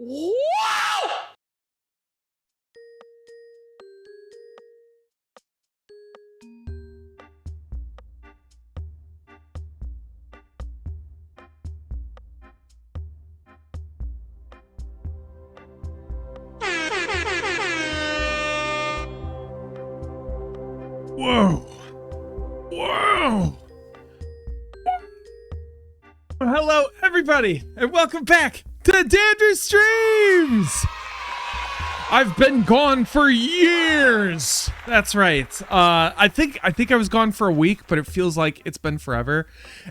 Whoa. Hello, everybody, and welcome back to Dandrew Streams. I've been gone for years. That's right. I think I was gone for a week, but it feels like it's been forever.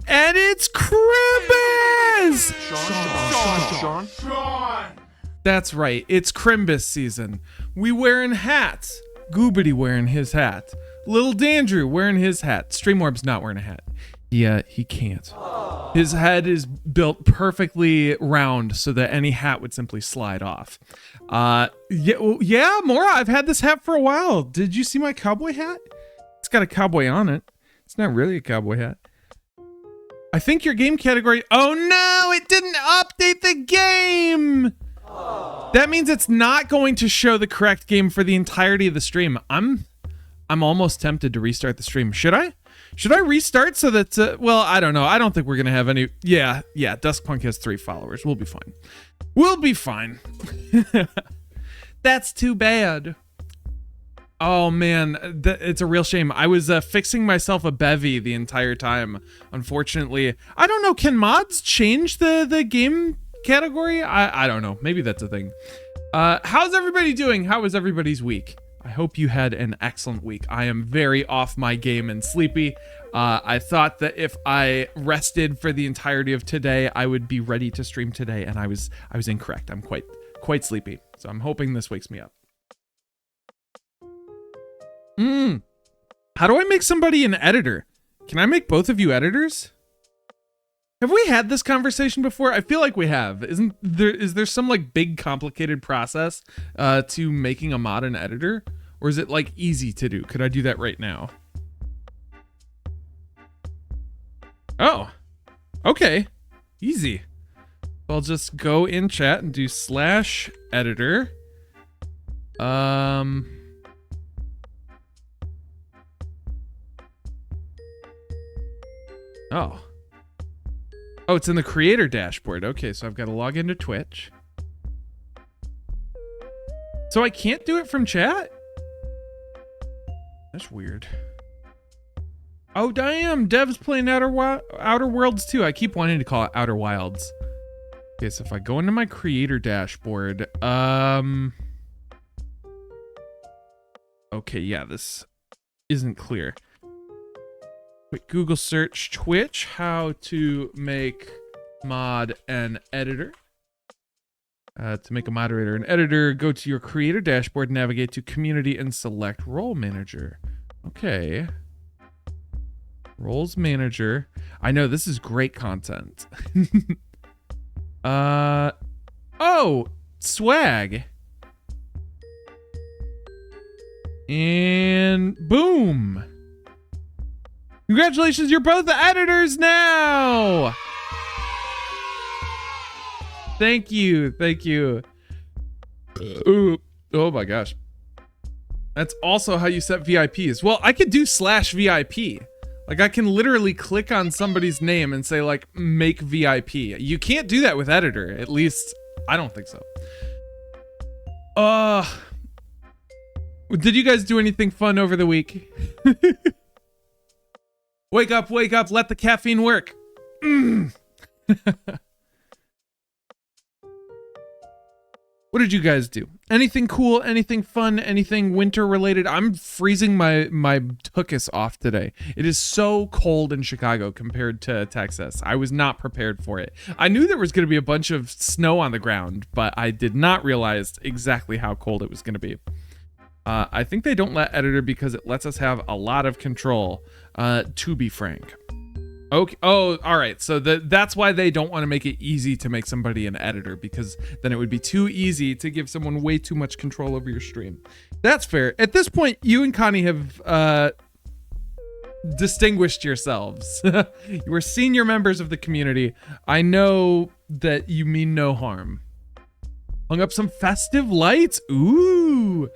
And it's Crimbus! Sean. That's right. It's Crimbus season. We wearing hats. Goobity wearing his hat. Little Dandrew wearing his hat. Streamorb's not wearing a hat. Yeah, he can't. His head is built perfectly round so that any hat would simply slide off. Yeah, Mora, I've had this hat for a while. Did you see my cowboy hat? It's got a cowboy on it. It's not really a cowboy hat. I think your game category... Oh no, it didn't update the game! That means it's not going to show the correct game for the entirety of the stream. I'm almost tempted to restart the stream. Should I? Should I restart so that, well, I don't know. I don't think we're going to have any. Yeah. Duskpunk has 3 followers. We'll be fine. We'll be fine. That's too bad. Oh, man. It's a real shame. I was fixing myself a bevy the entire time. Unfortunately, I don't know. Can mods change the game category? I don't know. Maybe that's a thing. How's everybody doing? How was everybody's week? I hope you had an excellent week. I am very off my game and sleepy. I thought that if I rested for the entirety of today, I would be ready to stream today, and I was incorrect. I'm quite sleepy, so I'm hoping this wakes me up. How do I make somebody an editor? Can I make both of you editors? Have we had this conversation before? I feel like we have. Is there some like big complicated process to making a mod an editor? Or is it like easy to do? Could I do that right now? Oh, okay. Easy. I'll just go in chat and do /editor. Oh, it's in the creator dashboard. Okay, so I've got to log into Twitch. So I can't do it from chat? That's weird. Oh, damn. Dev's playing Outer Worlds too. I keep wanting to call it Outer Wilds. Okay, so if I go into my creator dashboard, okay, yeah, this isn't clear. Quick Google search Twitch, how to make mod an editor. To make a moderator and editor, go to your creator dashboard, navigate to community, and select role manager. Okay. Roles manager. I know this is great content. Oh, swag. And boom. Congratulations, you're both the editors now. Thank you. Ooh, oh my gosh. That's also how you set VIPs. Well, I could do /VIP. Like I can literally click on somebody's name and say like, make VIP. You can't do that with editor. At least I don't think so. Did you guys do anything fun over the week? Wake up, let the caffeine work. What did you guys do? Anything cool, anything fun, anything winter related? I'm freezing my tuchus off today. It is so cold in Chicago compared to Texas. I was not prepared for it. I knew there was going to be a bunch of snow on the ground, but I did not realize exactly how cold it was going to be. I think they don't let editor because it lets us have a lot of control, to be frank. Okay. Oh, all right. So that's why they don't want to make it easy to make somebody an editor, because then it would be too easy to give someone way too much control over your stream. That's fair. At this point, you and Connie have distinguished yourselves. You are senior members of the community. I know that you mean no harm. Hung up some festive lights. Ooh.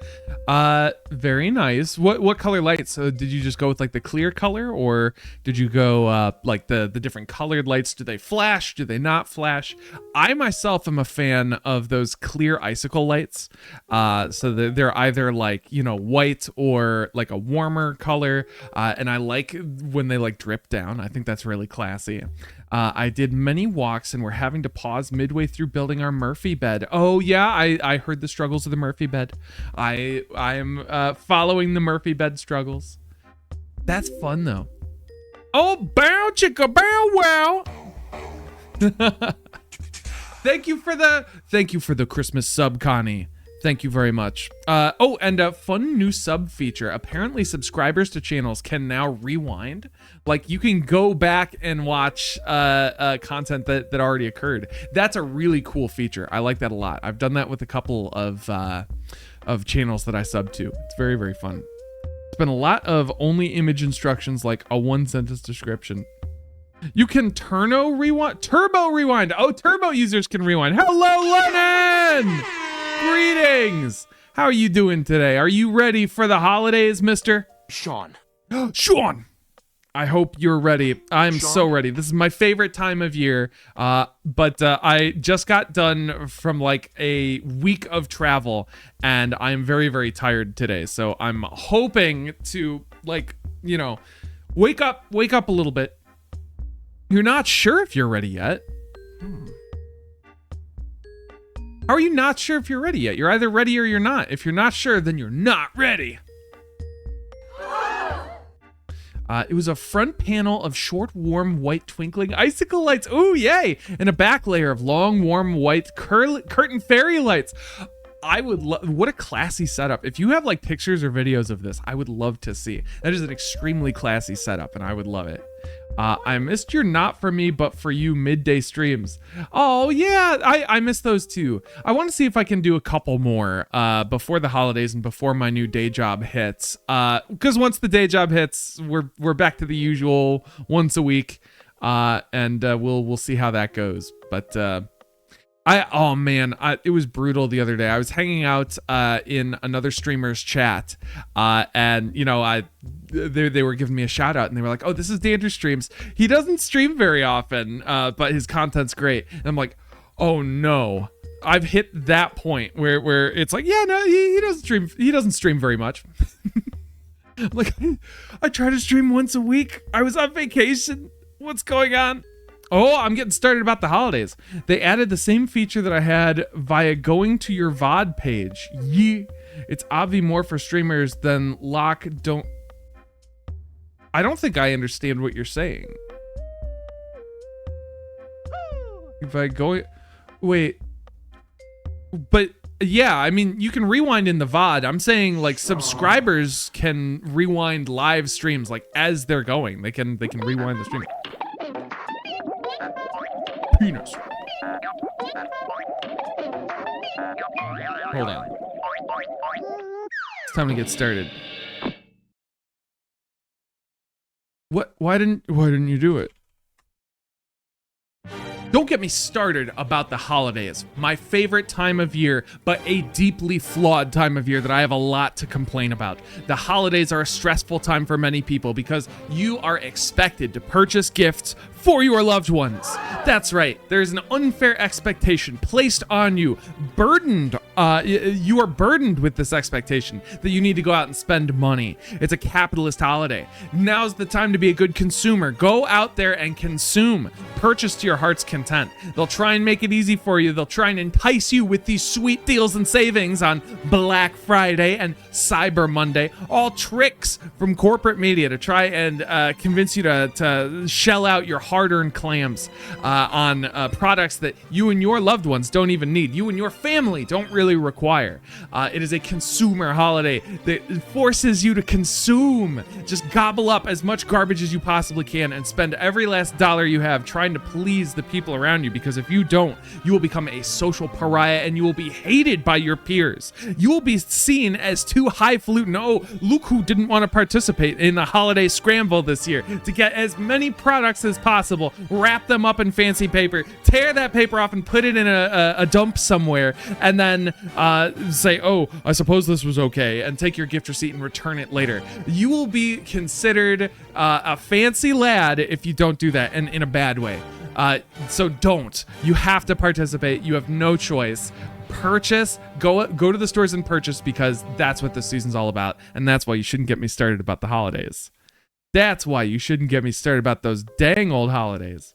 Very nice. What color lights? So did you just go with like the clear color, or did you go like the different colored lights? Do they flash? Do they not flash? I myself am a fan of those clear icicle lights. So they're either like, you know, white or like a warmer color. And I like when they like drip down. I think that's really classy. I did many walks and we're having to pause midway through building our Murphy bed. Oh yeah, I heard the struggles of the Murphy bed. I am following the Murphy bed struggles. That's fun though. Oh, bow chicka bow wow. Thank you for the Christmas sub, Connie. Thank you very much. Oh, and a fun new sub feature. Apparently subscribers to channels can now rewind. Like you can go back and watch content that already occurred. That's a really cool feature. I like that a lot. I've done that with a couple of channels that I sub to. It's very, very fun. It's been a lot of only image instructions, like a 1-sentence description. You can turbo rewind. Oh, turbo users can rewind. Hello, Lennon! Greetings! How are you doing today? Are you ready for the holidays, mister? Sean. Sean! I hope you're ready. I'm so ready. This is my favorite time of year. But I just got done from like a week of travel and I'm very, very tired today. So I'm hoping to, like, you know, wake up a little bit. You're not sure if you're ready yet. How are you not sure if you're ready yet? You're either ready or you're not. If you're not sure, then you're not ready. It was a front panel of short, warm, white, twinkling icicle lights. Ooh, yay! And a back layer of long, warm, white curtain fairy lights. I would love, what a classy setup. If you have like pictures or videos of this, I would love to see. That is an extremely classy setup and I would love it. I missed your not for me, but for you midday streams. Oh yeah, I missed those too. I want to see if I can do a couple more before the holidays and before my new day job hits. Because once the day job hits, we're back to the usual once a week. And we'll see how that goes. But it was brutal the other day. I was hanging out in another streamer's chat, and you know, they were giving me a shout out, and they were like, "Oh, this is Dander Streams. He doesn't stream very often, but his content's great." And I'm like, "Oh no, I've hit that point where it's like, yeah, no, he doesn't stream. He doesn't stream very much." I'm like, I try to stream once a week. I was on vacation. What's going on? Oh, I'm getting started about the holidays. They added the same feature that I had via going to your VOD page. Yee. It's obviously more for streamers than lock don't... I don't think I understand what you're saying. If I go... Wait. But yeah, I mean, you can rewind in the VOD. I'm saying like subscribers can rewind live streams like as they're going. They can rewind the stream. Penis. Hold on. It's time to get started. What? Why didn't you do it? Don't get me started about the holidays, my favorite time of year, but a deeply flawed time of year that I have a lot to complain about. The holidays are a stressful time for many people because you are expected to purchase gifts for your loved ones. That's right, there's an unfair expectation placed on you, you are burdened with this expectation that you need to go out and spend money. It's a capitalist holiday. Now's the time to be a good consumer. Go out there and consume. Purchase to your heart's content. They'll try and make it easy for you. They'll try and entice you with these sweet deals and savings on Black Friday and Cyber Monday. All tricks from corporate media to try and convince you to shell out your hard-earned clams on products that you and your loved ones don't even need. You and your family don't really require. It is a consumer holiday that forces you to consume. Just gobble up as much garbage as you possibly can and spend every last dollar you have trying to please the people around you, because if you don't, you will become a social pariah and you will be hated by your peers. You will be seen as too highfalutin. Oh, look who didn't want to participate in the holiday scramble this year to get as many products as possible possible, wrap them up in fancy paper, tear that paper off and put it in a dump somewhere, and then say, oh, I suppose this was okay, and take your gift receipt and return it later. You will be considered a fancy lad if you don't do that, and in a bad way. So don't. You have to participate. You have no choice. Purchase. Go to the stores and purchase, because that's what this season's all about, and that's why you shouldn't get me started about the holidays. That's why you shouldn't get me started about those dang old holidays.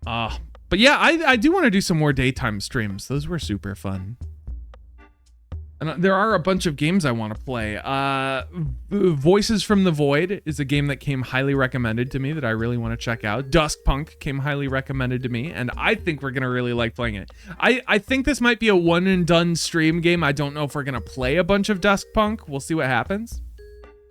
But yeah, I do want to do some more daytime streams. Those were super fun. And there are a bunch of games I want to play. Voices from the Void is a game that came highly recommended to me that I really want to check out. Duskpunk came highly recommended to me, and I think we're going to really like playing it. I think this might be a one and done stream game. I don't know if we're going to play a bunch of Duskpunk. We'll see what happens.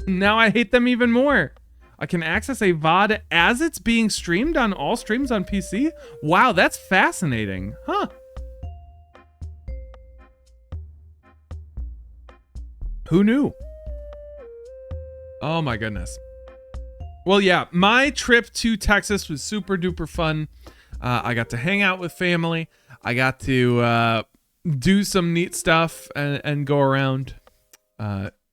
Now I hate them even more. I can access a VOD as it's being streamed on all streams on PC? Wow, that's fascinating. Huh. Who knew? Oh my goodness. Well, yeah, my trip to Texas was super duper fun. I got to hang out with family. I got to do some neat stuff and go around.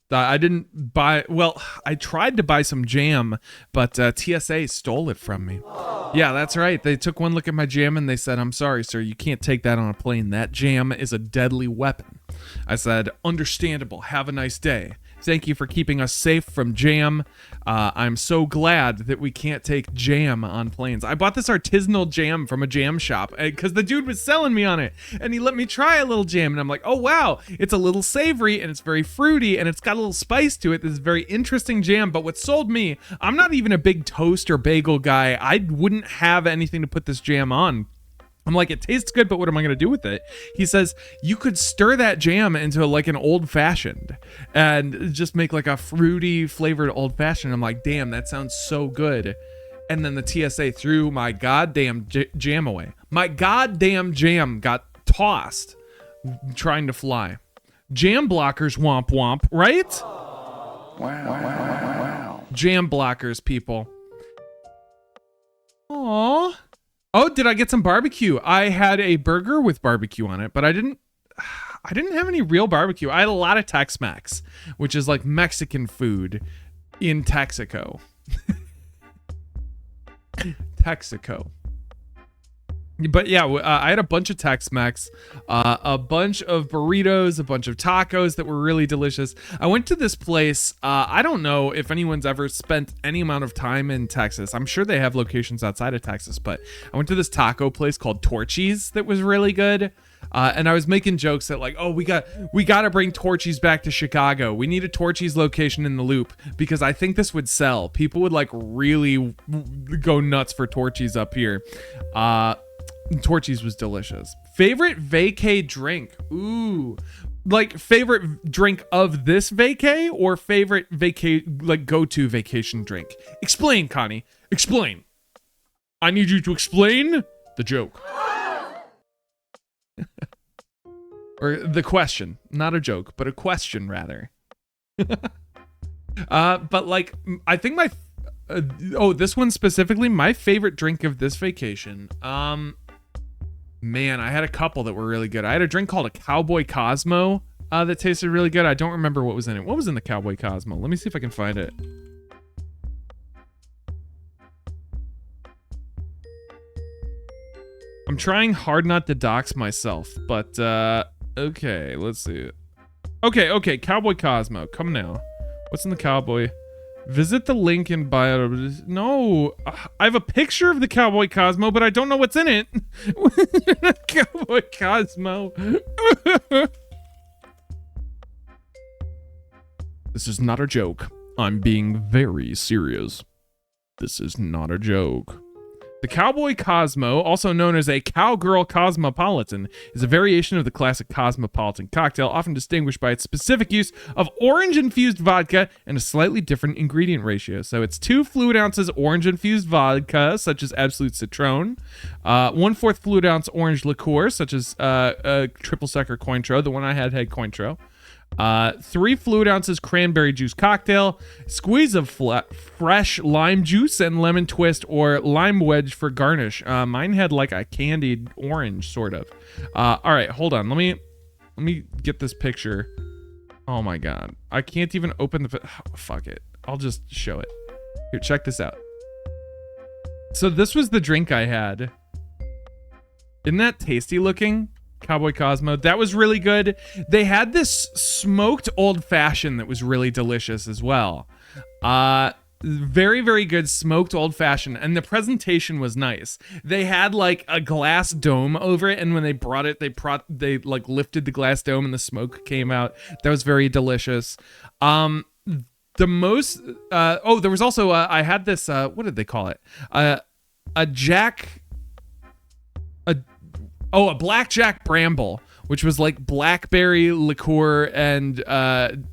I didn't buy, well, I tried to buy some jam, but TSA stole it from me. Yeah, that's right. They took one look at my jam and they said, I'm sorry, sir, you can't take that on a plane. That jam is a deadly weapon. I said, understandable. Have a nice day. Thank you for keeping us safe from jam. I'm so glad that we can't take jam on planes. I bought this artisanal jam from a jam shop because the dude was selling me on it, and he let me try a little jam, and I'm like, oh wow, it's a little savory and it's very fruity and it's got a little spice to it. This is very interesting jam. But what sold me, I'm not even a big toast or bagel guy. I wouldn't have anything to put this jam on. I'm like, it tastes good, but what am I going to do with it? He says, you could stir that jam into like an old fashioned and just make like a fruity flavored old fashioned. I'm like, damn, that sounds so good. And then the TSA threw my goddamn jam away. My goddamn jam got tossed trying to fly. Jam blockers, womp womp, right? Wow. Jam blockers, people. Aww. Oh, did I get some barbecue? I had a burger with barbecue on it, but I didn't have any real barbecue. I had a lot of Tex-Mex, which is like Mexican food in Texaco. Texaco. But yeah, I had a bunch of Tex-Mex, a bunch of burritos, a bunch of tacos that were really delicious. I went to this place. I don't know if anyone's ever spent any amount of time in Texas. I'm sure they have locations outside of Texas, but I went to this taco place called Torchy's that was really good. And I was making jokes that like, oh, we got to bring Torchy's back to Chicago. We need a Torchy's location in the Loop because I think this would sell. People would like really go nuts for Torchy's up here. Torchy's was delicious. Favorite vacay drink? Ooh, like favorite drink of this vacay or favorite vacay, like go-to vacation drink? Explain, Connie. Explain. I need you to explain the joke. Or the question. Not a joke, but a question rather. But like, I think my, this one specifically, my favorite drink of this vacation, man, I had a couple that were really good. I had a drink called a Cowboy Cosmo that tasted really good. I don't remember what was in it. What was in the Cowboy Cosmo? Let me see if I can find it. I'm trying hard not to dox myself, but okay, let's see. Okay, Cowboy Cosmo, come now. What's in the Cowboy? Visit the link in bio. No, I have a picture of the Cowboy Cosmo, but I don't know what's in it. Cowboy Cosmo. This is not a joke. I'm being very serious. This is not a joke. The Cowboy Cosmo, also known as a Cowgirl Cosmopolitan, is a variation of the classic Cosmopolitan cocktail, often distinguished by its specific use of orange-infused vodka and a slightly different ingredient ratio. So it's 2 fluid ounces orange-infused vodka, such as Absolute Citron, 1/4 fluid ounce orange liqueur, such as Triple Sec or Cointreau. The one I had Cointreau. 3 fluid ounces cranberry juice cocktail, squeeze of fresh lime juice and lemon twist or lime wedge for garnish. Mine had like a candied orange sort of. All right, hold on. Let me get this picture. Oh my God, I can't even open the. Fuck it. I'll just show it. Here, check this out. So this was the drink I had. Isn't that tasty looking? Cowboy Cosmo. That was really good. They had this smoked old fashioned that was really delicious as well. Very, very good smoked old fashioned. And the presentation was nice. They had like a glass dome over it. And when they brought it, they like lifted the glass dome and the smoke came out. That was very delicious. There was also, I had this, what did they call it? A blackjack bramble, which was like blackberry liqueur and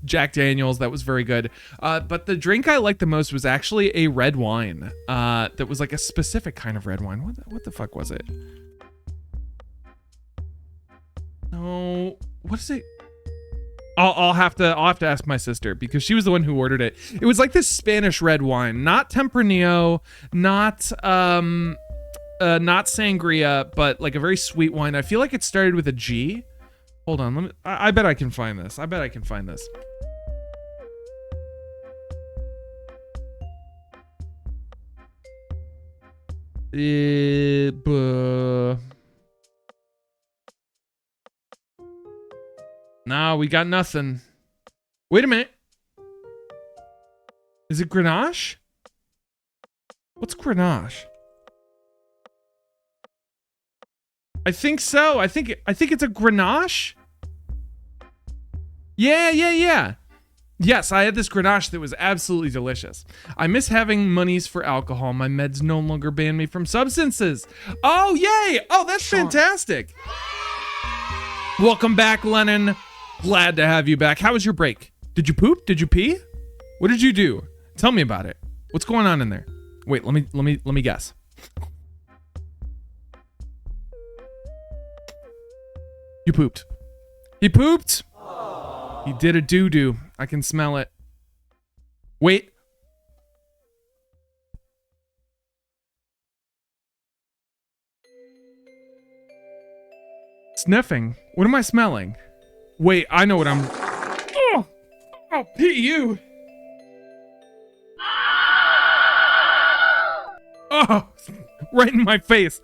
Jack Daniels. That was very good. But the drink I liked the most was actually a red wine. That was like a specific kind of red wine. What the fuck was it? No, what is it? I'll have to ask my sister because she was the one who ordered it. It was like this Spanish red wine, not Tempranillo, not sangria, but like a very sweet wine. I feel like it started with a G. Hold on, I bet I can find this. Nah, we got nothing. Wait a minute. Is it Grenache? What's Grenache? I think so. I think it's a Grenache. Yeah. Yes, I had this Grenache that was absolutely delicious. I miss having monies for alcohol. My meds no longer ban me from substances. Oh, yay! Oh, that's fantastic. Welcome back, Lennon. Glad to have you back. How was your break? Did you poop? Did you pee? What did you do? Tell me about it. What's going on in there? Wait, let me guess. You pooped. He pooped. He did a doo-doo. I can smell it. Wait. Sniffing. What am I smelling? Wait, I know what I'm... Oh! I'll pee you! Oh! Right in my face.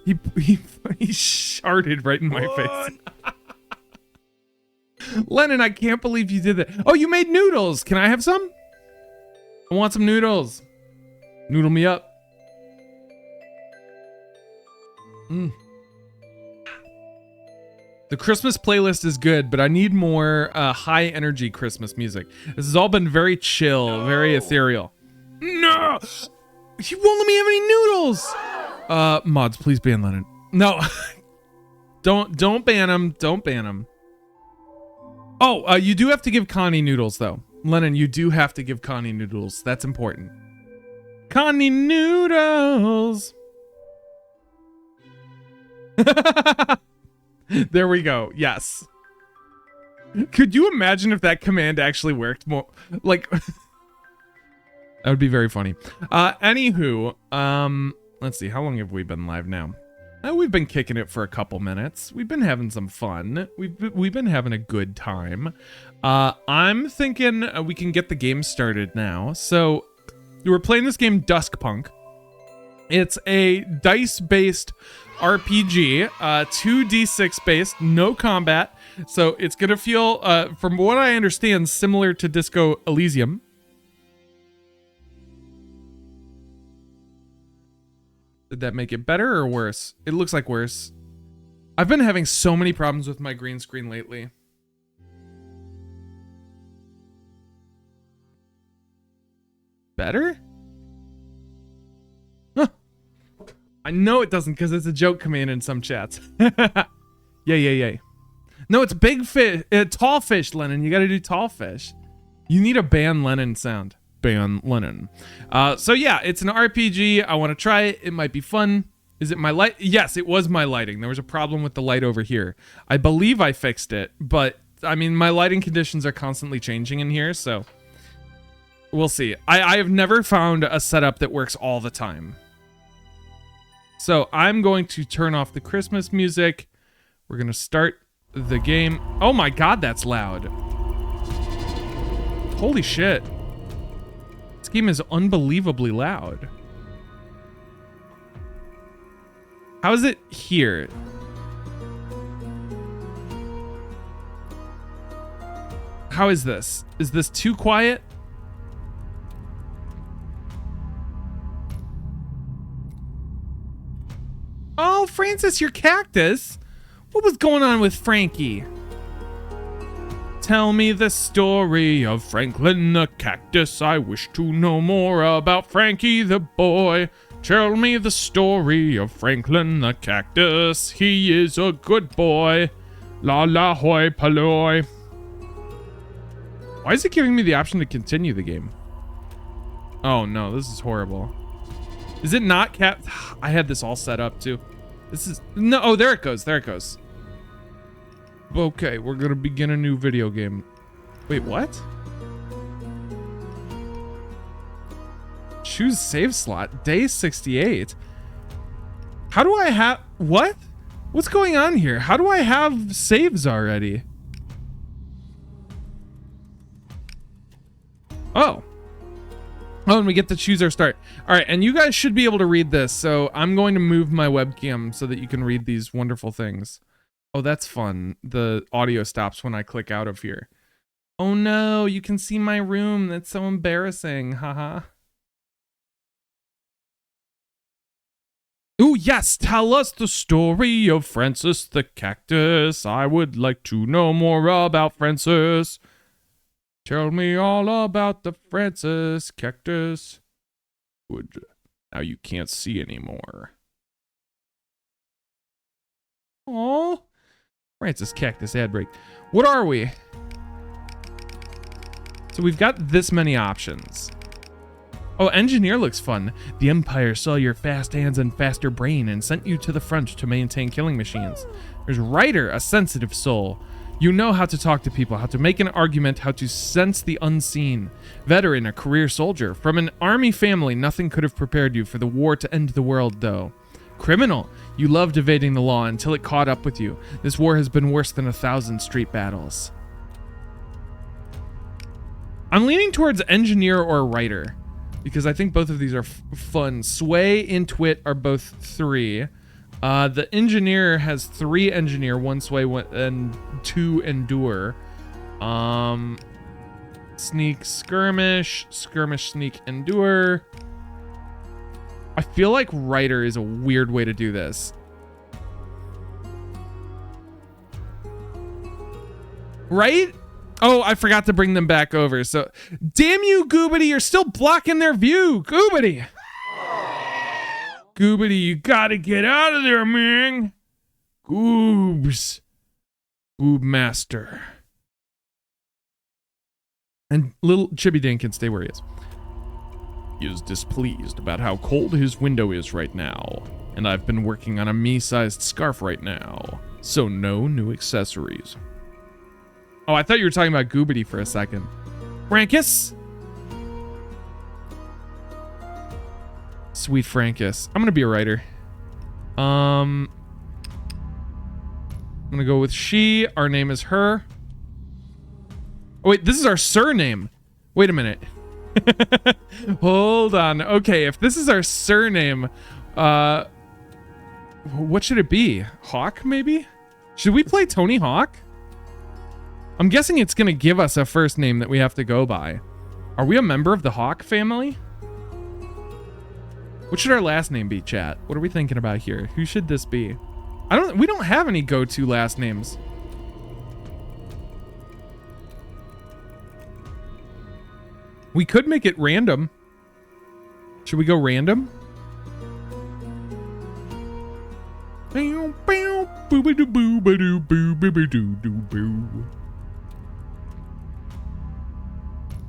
He sharted right in my face. Lennon, I can't believe you did that. Oh, you made noodles. Can I have some? I want some noodles. Noodle me up. The Christmas playlist is good, but I need more high energy Christmas music. This has all been very chill, very ethereal. No! He won't let me have any noodles! Mods, please ban Lennon. No. Don't ban him. Don't ban him. Oh, you do have to give Connie noodles, though. Lennon, you do have to give Connie noodles. That's important. Connie noodles! There we go. Yes. Could you imagine if that command actually worked more? Like, that would be very funny. Anywho, let's see. How long have we been live now? We've been kicking it for a couple minutes. We've been having some fun. We've been having a good time. I'm thinking we can get the game started now. So we're playing this game Duskpunk. It's a dice-based RPG, 2d6 based, no combat. So it's gonna feel, from what I understand, similar to Disco Elysium. Did that make it better or worse? It looks like worse. I've been having so many problems with my green screen lately. Better? Huh. I know it doesn't because it's a joke command in some chats. Yay. No, it's big fish, tall fish, Lennon. You gotta do tall fish. You need a ban Lennon sound. Ban Lennon. So yeah, it's an RPG. I want to try it. It might be fun. Is it my light? Yes, it was my lighting. There was a problem with the light over here. I believe I fixed it, but I mean, my lighting conditions are constantly changing in here, so we'll see. I have never found a setup that works all the time. So I'm going to turn off the Christmas music. We're going to start the game. Oh my God, that's loud. Holy shit. This game is unbelievably loud. How is it here? How is this? Is this too quiet? Oh, Francis, your cactus. What was going on with Frankie? Tell me the story of Franklin the cactus. I wish to know more about Frankie the boy. Tell me the story of Franklin the cactus. He is a good boy. La la hoi polloi. Why is it giving me the option to continue the game? Oh no, this is horrible. Is it not cat? I had this all set up too. This is no. Oh, there it goes. There it goes. Okay, we're gonna begin a new video game. Wait, what? Choose save slot. Day 68. How do I have what? What's going on here? How do I have saves already? Oh. Oh, and we get to choose our start. All right, and you guys should be able to read this, so I'm going to move my webcam so that you can read these wonderful things. Oh, that's fun. The audio stops when I click out of here. Oh no, you can see my room. That's so embarrassing. Haha. Ooh, yes, tell us the story of Francis the cactus. I would like to know more about Francis. Tell me all about the Francis cactus. Good. Now you can't see anymore. Oh, Francis cactus ad break. What are we? So we've got this many options. Oh, engineer looks fun. The Empire saw your fast hands and faster brain and sent you to the front to maintain killing machines. There's writer, a sensitive soul. You know how to talk to people, how to make an argument, how to sense the unseen. Veteran, a career soldier. From an army family, nothing could have prepared you for the war to end the world, though. Criminal, you loved evading the law until it caught up with you. This war has been worse than 1,000 street battles. I'm leaning towards engineer or writer, because I think both of these are fun. Sway, Intuit are both 3. The engineer has 3 engineer, 1 sway, and 2 endure. Sneak, skirmish, skirmish, sneak, endure. I feel like writer is a weird way to do this. Right? Oh, I forgot to bring them back over. So, damn you, Goobity, you're still blocking their view. Goobity. Goobity, you gotta get out of there, man. Goobs. Goob master. And little Chibi Dan can stay where he is. He is displeased about how cold his window is right now. And I've been working on a me-sized scarf right now. So no new accessories. Oh, I thought you were talking about Goobity for a second. Frankus? Sweet Frankus. I'm gonna be a writer. I'm gonna go with she. Our name is her. Oh, wait, this is our surname. Wait a minute. Hold on. Okay, if this is our surname, what should it be? Hawk, maybe? Should we play Tony Hawk? I'm guessing it's gonna give us a first name that we have to go by. Are we a member of the Hawk family? What should our last name be, chat? What are we thinking about here? Who should this be? We don't have any go-to last names. We could make it random. Should we go random?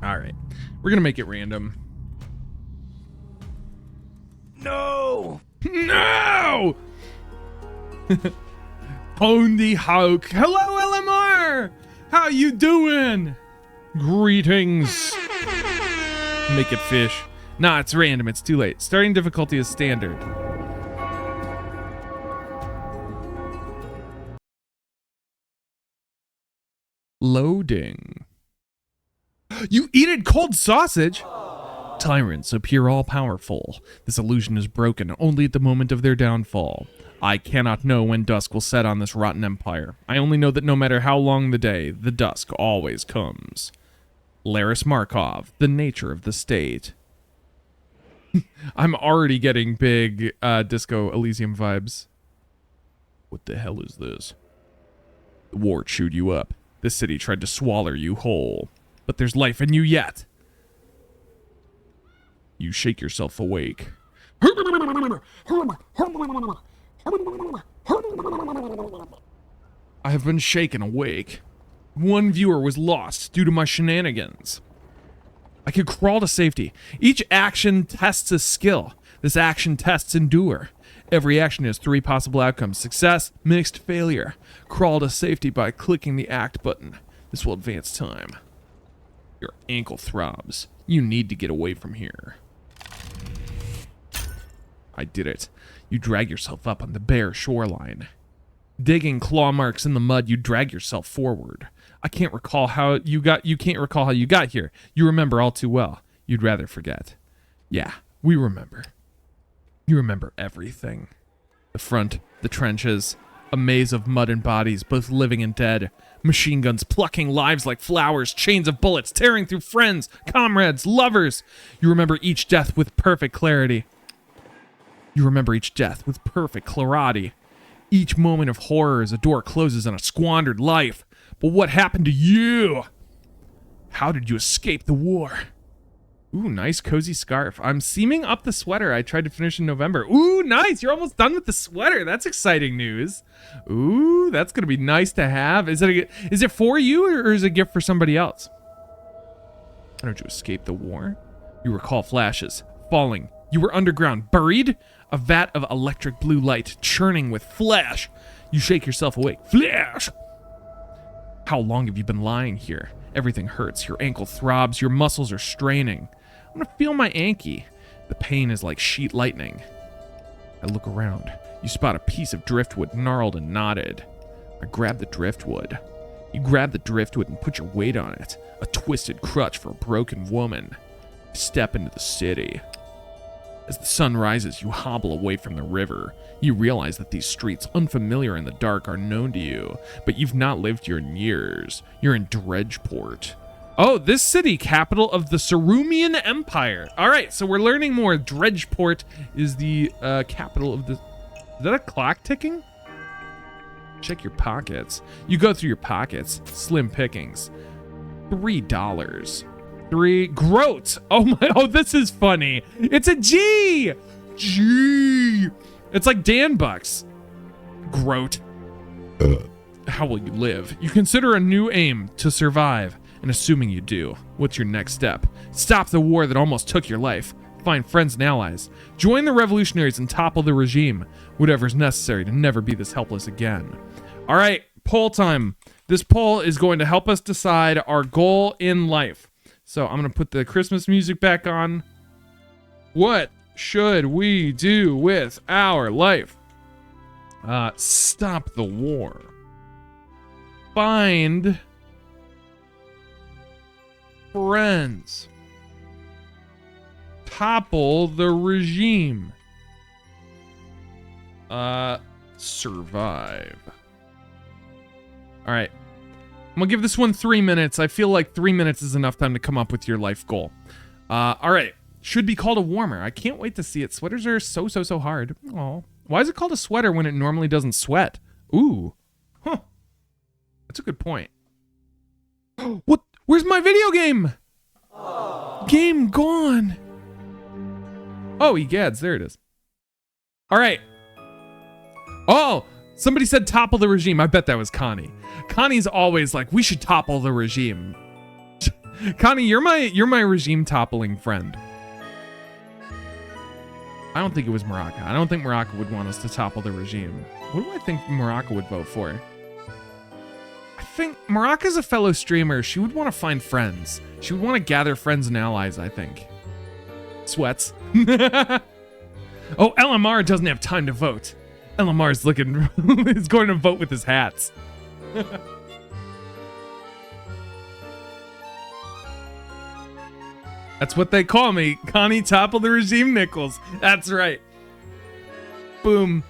All right, we're gonna make it random. No! No! Tony Hawk. Hello, LMR! How you doing? Greetings. Make it fish. Nah, it's random. It's too late. Starting difficulty is standard. Loading. You eat cold sausage? Tyrants appear all-powerful. This illusion is broken only at the moment of their downfall. I cannot know when dusk will set on this rotten empire. I only know that no matter how long the day, the dusk always comes. Laris Markov, The Nature of the State. I'm already getting big Disco Elysium vibes. What the hell is this? The war chewed you up. This city tried to swallow you whole. But there's life in you yet. You shake yourself awake. I have been shaken awake. One viewer was lost due to my shenanigans. I could crawl to safety. Each action tests a skill. This action tests endure. Every action has 3 possible outcomes: success, mixed, failure. Crawl to safety by clicking the act button. This will advance time. Your ankle throbs. You need to get away from here. I did it. You drag yourself up on the bare shoreline. Digging claw marks in the mud, you drag yourself forward. I can't recall how you got here. You remember all too well. You'd rather forget. Yeah, we remember. You remember everything. The front, the trenches, a maze of mud and bodies, both living and dead. Machine guns plucking lives like flowers, chains of bullets tearing through friends, comrades, lovers. You remember each death with perfect clarity. You remember each death with perfect clarity. Each moment of horror as a door closes on a squandered life. But what happened to you? How did you escape the war? Ooh, nice cozy scarf. I'm seaming up the sweater I tried to finish in November. Ooh, nice. You're almost done with the sweater. That's exciting news. Ooh, that's going to be nice to have. Is it for you or is it a gift for somebody else? How did you escape the war? You recall flashes, falling. You were underground, buried. A vat of electric blue light churning with flash. You shake yourself awake. Flash! How long have you been lying here? Everything hurts. Your ankle throbs. Your muscles are straining. I'm gonna feel my anky. The pain is like sheet lightning. I look around. You spot a piece of driftwood gnarled and knotted. I grab the driftwood. You grab the driftwood and put your weight on it. A twisted crutch for a broken woman. Step into the city. As the sun rises, you hobble away from the river. You realize that these streets, unfamiliar in the dark, are known to you, but you've not lived here in years. You're in Dredgeport. Oh, this city, capital of the Cerumean Empire. All right, so we're learning more. Dredgeport is the capital of the... Is that a clock ticking? Check your pockets. You go through your pockets. Slim pickings. $3. Groat. Oh, this is funny. It's a G. It's like Dan Bucks. Groat. How will you live? You consider a new aim: to survive. And assuming you do, what's your next step? Stop the war that almost took your life. Find friends and allies. Join the revolutionaries and topple the regime. Whatever's necessary to never be this helpless again. All right, poll time. This poll is going to help us decide our goal in life. So I'm going to put the Christmas music back on. What should we do with our life? Stop the war. Find friends. Topple the regime. Survive. All right. I'm gonna give this one 3 minutes. I feel like 3 minutes is enough time to come up with your life goal. All right. Should be called a warmer. I can't wait to see it. Sweaters are so hard. Oh, why is it called a sweater when it normally doesn't sweat? Ooh. Huh. That's a good point. What? Where's my video game? Game gone. Oh, egads. There it is. All right. Oh, somebody said topple the regime. I bet that was Connie. Connie's always like, we should topple the regime. Connie, you're my regime toppling friend. I don't think it was Morocco. I don't think Morocco would want us to topple the regime. What do I think Morocco would vote for? I think Maraka's a fellow streamer. She would want to find friends. She would want to gather friends and allies, I think. Sweats. Oh, LMR doesn't have time to vote. LMR's looking, is going to vote with his hats. That's what they call me. Connie Topple the Regime Nichols. That's right. Boom.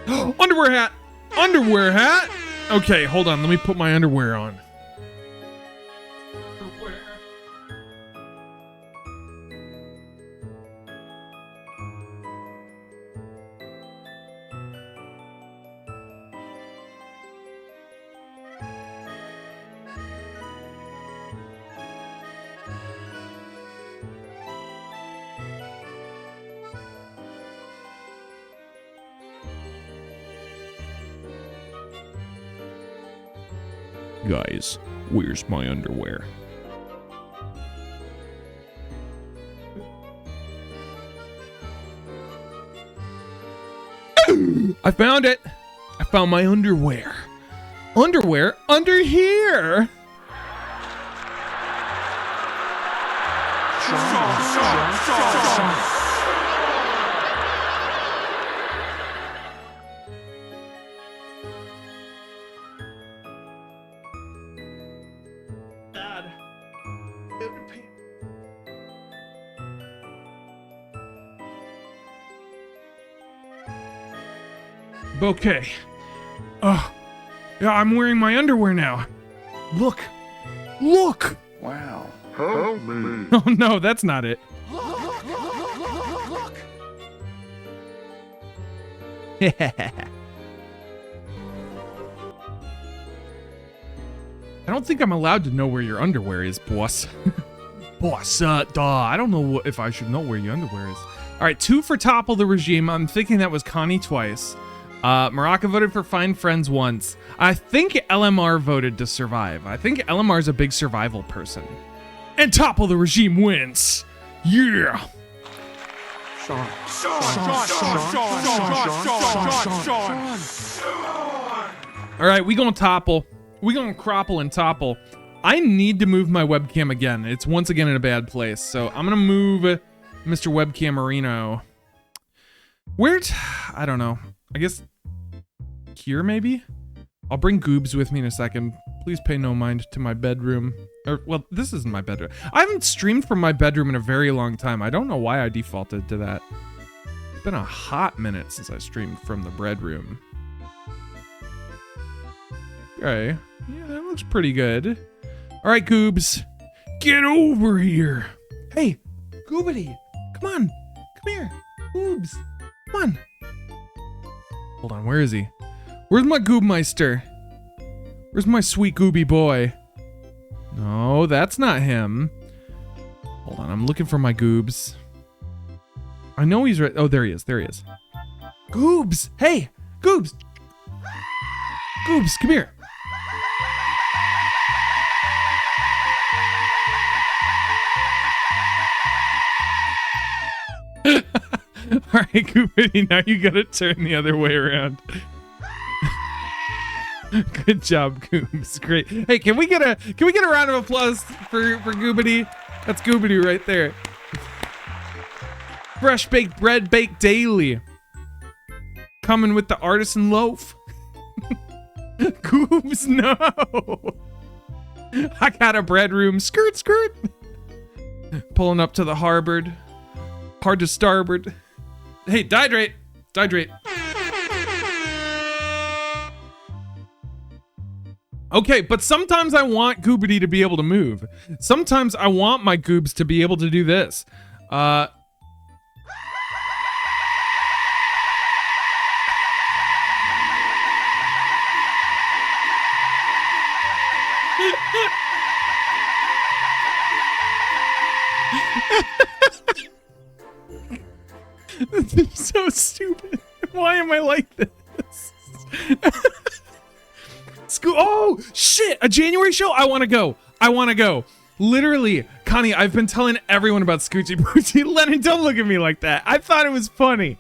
Underwear hat. Underwear hat. Okay, hold on. Let me put my underwear on. Guys, where's my underwear? I found it! I found my underwear. Underwear under here! Okay. Oh, yeah, I'm wearing my underwear now. Look. Look! Wow. Help me. Oh no, that's not it. Look. I don't think I'm allowed to know where your underwear is, boss. Boss, duh. I don't know if I should know where your underwear is. All right, 2 for Topple the Regime. I'm thinking that was Connie twice. Maraka voted for Find Friends once. I think LMR voted to survive. I think LMR's a big survival person. And Topple the Regime wins. Yeah. Sean. All right, we gonna Topple. We gonna Cropple and Topple. I need to move my webcam again. It's once again in a bad place. So I'm gonna move Mr. Webcam Marino. I don't know. I guess here maybe? I'll bring Goobs with me in a second. Please pay no mind to my bedroom. Or, well, this isn't my bedroom. I haven't streamed from my bedroom in a very long time. I don't know why I defaulted to that. It's been a hot minute since I streamed from the bedroom. Okay. Yeah, that looks pretty good. All right, Goobs. Get over here. Hey, Goobity. Come on. Come here. Goobs. Come on. Hold on, where is he? Where's my Goobmeister? Where's my sweet Gooby boy? No, that's not him. Hold on, I'm looking for my Goobs. I know he's right. Oh, there he is. There he is. Goobs! Hey! Goobs! Goobs, come here. All right, Goobity, now you gotta turn the other way around. Good job, Goobs. Great. Hey, can we get a round of applause for Goobity? That's Goobity right there. Fresh baked bread baked daily. Coming with the artisan loaf. Goobs, no. I got a bread room. Skirt, skirt. Pulling up to the harbor. Hard to starboard. Hey, dihydrate. Dihydrate. Okay, but sometimes I want Goobity to be able to move. Sometimes I want my Goobs to be able to do this. This is so stupid. Why am I like this? Oh, shit. A January show? I want to go. I want to go. Literally, Connie, I've been telling everyone about Scoochie Poochie. Lennon, don't look at me like that. I thought it was funny.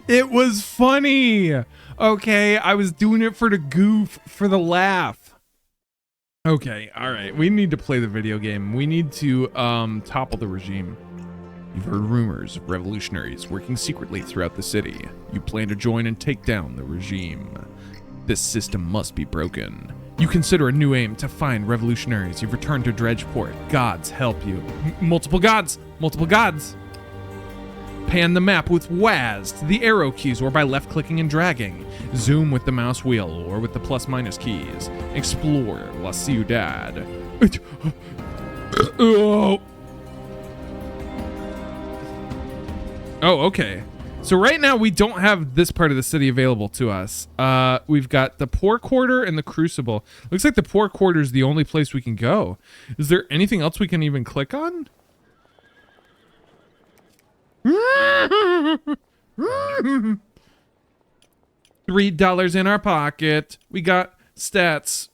It was funny. Okay, I was doing it for the goof, for the laugh. Okay, all right. We need to play the video game. We need to topple the regime. You've heard rumors of revolutionaries working secretly throughout the city. You plan to join and take down the regime. This system must be broken. You consider a new aim to find revolutionaries. You've returned to Dredgeport. Gods help you. Multiple gods! Multiple gods! Pan the map with WASD, the arrow keys, or by left-clicking and dragging. Zoom with the mouse wheel or with the plus-minus keys. Explore La Ciudad. Oh, okay. So right now we don't have this part of the city available to us. We've got the Poor Quarter and the Crucible. Looks like the Poor Quarter is the only place we can go. Is there anything else we can even click on? $3 in our pocket. We got stats.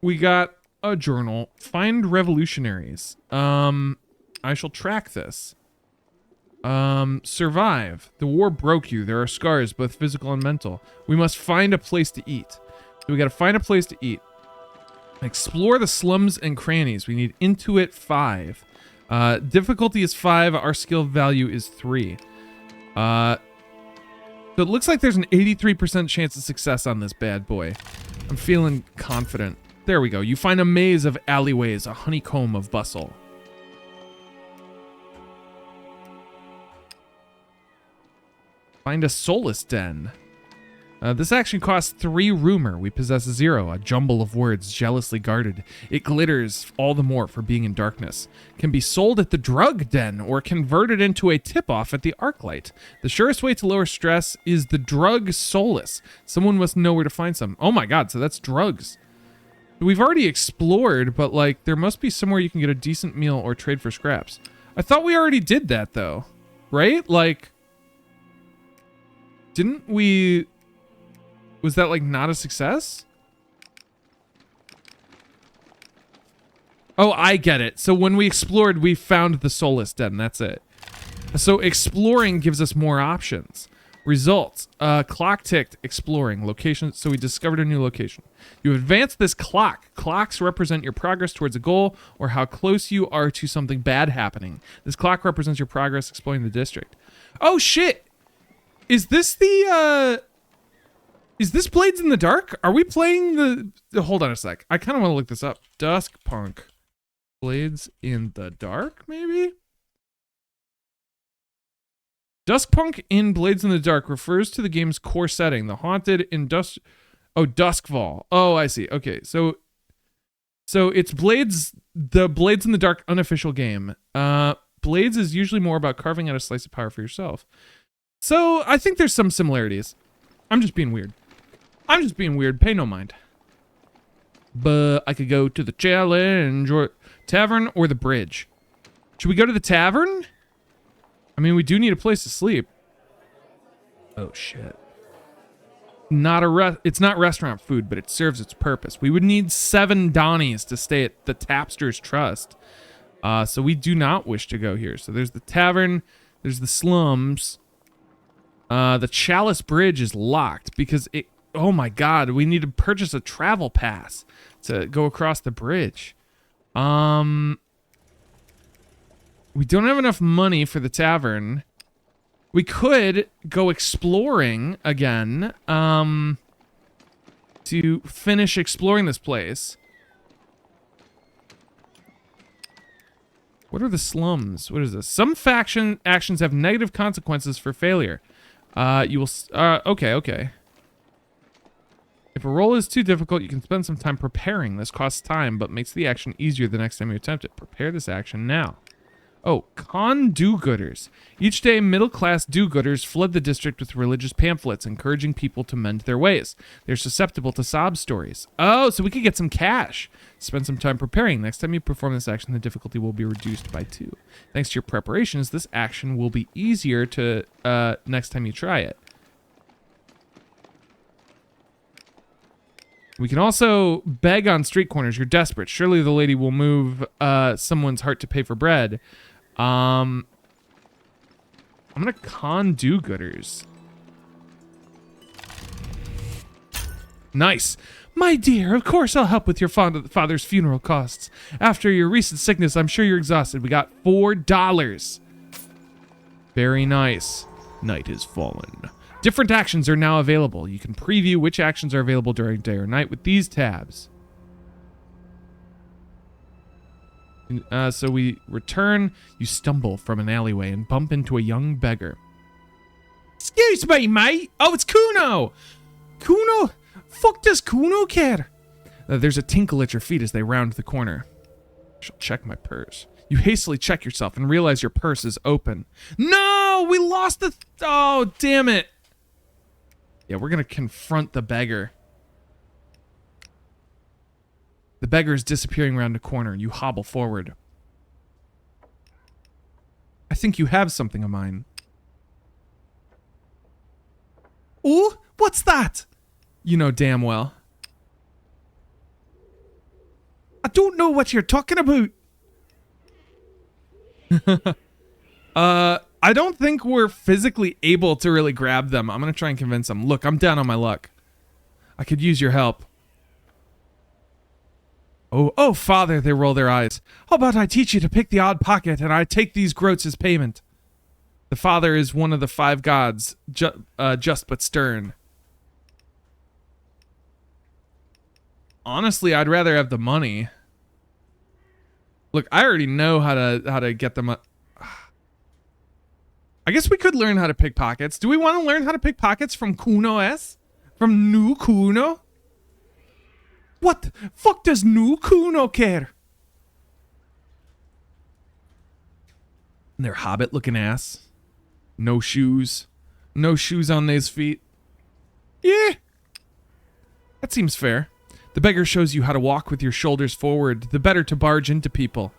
We got a journal. Find revolutionaries. I shall track this. Survive. The war broke you. There are scars, both physical and mental. We must find a place to eat. So we gotta find a place to eat. Explore the slums and crannies. We need Intuit 5. Difficulty is 5. Our skill value is 3. So it looks like there's an 83% chance of success on this bad boy. I'm feeling confident. There we go. You find a maze of alleyways, a honeycomb of bustle. Find a soulless den. This action costs 3 rumor. We possess 0, a jumble of words jealously guarded. It glitters all the more for being in darkness. Can be sold at the drug den or converted into a tip-off at the Arclight. The surest way to lower stress is the drug soulless. Someone must know where to find some. Oh my god, so that's drugs. We've already explored, but like there must be somewhere you can get a decent meal or trade for scraps. I thought we already did that though, right? Like, didn't we... Was that, like, not a success? Oh, I get it. So when we explored, we found the soulless den. That's it. So exploring gives us more options. Results. Clock ticked. Exploring. Location. So we discovered a new location. You advance this clock. Clocks represent your progress towards a goal or how close you are to something bad happening. This clock represents your progress exploring the district. Oh, shit! Is this the, Is this Blades in the Dark? Are we playing the hold on a sec. I kind of want to look this up. Duskpunk. Blades in the Dark, maybe? Duskpunk in Blades in the Dark refers to the game's core setting, the haunted Duskfall. Oh, I see. Okay, so it's Blades, the Blades in the Dark unofficial game. Blades is usually more about carving out a slice of power for yourself. So I think there's some similarities. I'm just being weird. Pay no mind. But I could go to the challenge or tavern or the bridge. Should we go to the tavern? I mean, we do need a place to sleep. Oh shit. It's not restaurant food, but it serves its purpose. We would need 7 Donnies to stay at the Tapster's Trust. So we do not wish to go here. So there's the tavern, there's the slums. The Chalice Bridge is locked because it... Oh my god, we need to purchase a travel pass to go across the bridge. We don't have enough money for the tavern. We could go exploring again, to finish exploring this place. What are the slums? What is this? Some faction actions have negative consequences for failure. Okay. If a roll is too difficult, you can spend some time preparing. This costs time, but makes the action easier the next time you attempt it. Prepare this action now. Oh, con do-gooders. Each day, middle-class do-gooders flood the district with religious pamphlets, encouraging people to mend their ways. They're susceptible to sob stories. Oh, so we could get some cash. Spend some time preparing. Next time you perform this action, the difficulty will be reduced by 2. Thanks to your preparations, this action will be easier to next time you try it. We can also beg on street corners. You're desperate. Surely the lady will move someone's heart to pay for bread. I'm gonna con do-gooders. Nice. My dear, of course I'll help with your father's funeral costs. After your recent sickness, I'm sure you're exhausted. We got $4. Very nice. Night has fallen. Different actions are now available. You can preview which actions are available during day or night with these tabs. So we return. You stumble from an alleyway and bump into a young beggar. Excuse me, mate. Oh, it's Kuno. Kuno? Fuck does Kuno care? There's a tinkle at your feet as they round the corner. I shall check my purse. You hastily check yourself and realize your purse is open. No, we lost the... Oh, damn it. Yeah, we're going to confront the beggar. The beggar is disappearing around a corner. You hobble forward. I think you have something of mine. Ooh, what's that? You know damn well. I don't know what you're talking about. I don't think we're physically able to really grab them. I'm gonna try and convince them. Look, I'm down on my luck. I could use your help. Oh, father, they roll their eyes. How about I teach you to pick the odd pocket and I take these groats as payment? The father is one of the 5 gods, just but stern. Honestly, I'd rather have the money. Look, I already know how to get them up. I guess we could learn how to pick pockets. Do we want to learn how to pick pockets from Kuno S? From New Kuno? What the fuck does New Kuno care? And their hobbit-looking ass. No shoes. No shoes on these feet. Yeah. That seems fair. The beggar shows you how to walk with your shoulders forward, the better to barge into people.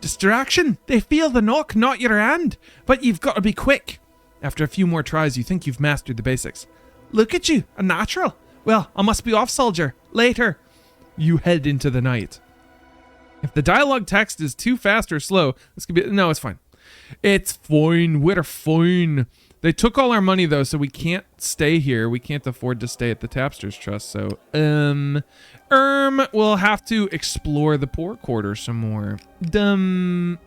Distraction! They feel the knock, not your hand. But you've got to be quick. After a few more tries, you think you've mastered the basics. Look at you, a natural. Well, I must be off, soldier. Later. You head into the night. If the dialogue text is too fast or slow, this could be... No, it's fine. It's fine. We're fine. They took all our money, though, so we can't stay here. We can't afford to stay at the Tapsters Trust, so... we'll have to explore the poor quarter some more. You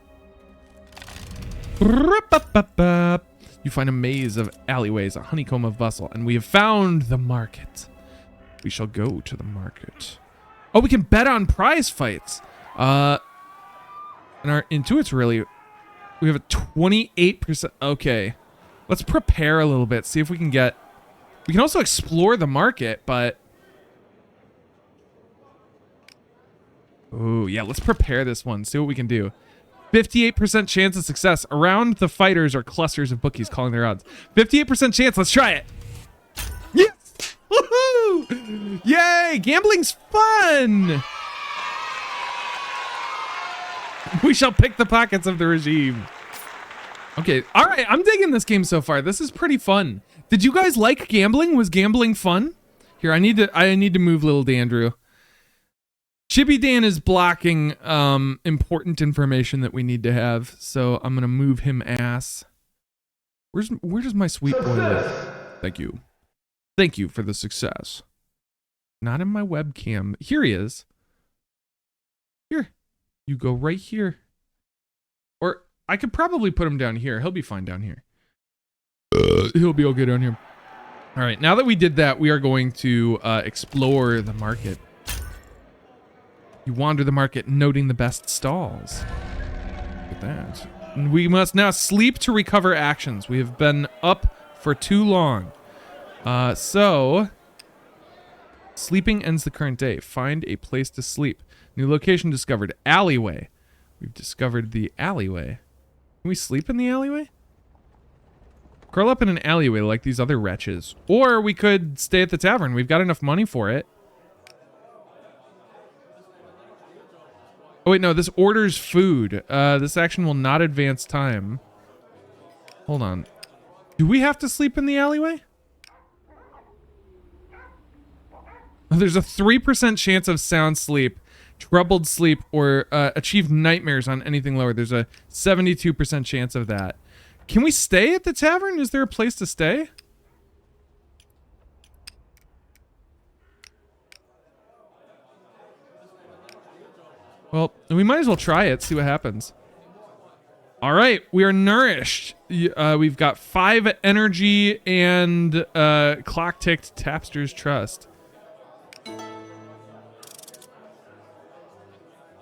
find a maze of alleyways, a honeycomb of bustle, and we have found the market. We shall go to the market. Oh, we can bet on prize fights. And our intuit's really... We have a 28%... Okay. Let's prepare a little bit, see if we can get... We can also explore the market, but... Oh, yeah, let's prepare this one, see what we can do. 58% chance of success. Around the fighters are clusters of bookies calling their odds. 58% chance, let's try it. Yes! Woohoo! Yay! Gambling's fun! We shall pick the pockets of the regime. Okay, all right, I'm digging this game so far. This is pretty fun. Did you guys like gambling? Was gambling fun? Here, I need to move little Dandrew. Chibi Dan is blocking important information that we need to have, so I'm gonna move him ass. Where does my sweet boy live? Thank you. Thank you for the success. Not in my webcam. Here he is. Here. You go right here. Or I could probably put him down here. He'll be fine down here. He'll be okay down here. All right, now that we did that, we are going to explore the market. You wander the market, noting the best stalls. Look at that. And we must now sleep to recover actions. We have been up for too long. So, sleeping ends the current day. Find a place to sleep. New location discovered. Alleyway. We've discovered the alleyway. Can we sleep in the alleyway? Curl up in an alleyway like these other wretches. Or we could stay at the tavern. We've got enough money for it. Oh, wait, no. This orders food. This action will not advance time. Hold on. Do we have to sleep in the alleyway? There's a 3% chance of sound sleep, troubled sleep, or achieve nightmares on anything lower. There's a 72% chance of that. Can we stay at the tavern? Is there a place to stay? Well, we might as well try it, see what happens. All right, we are nourished. We've got 5 energy and clock ticked Tapster's Trust. Is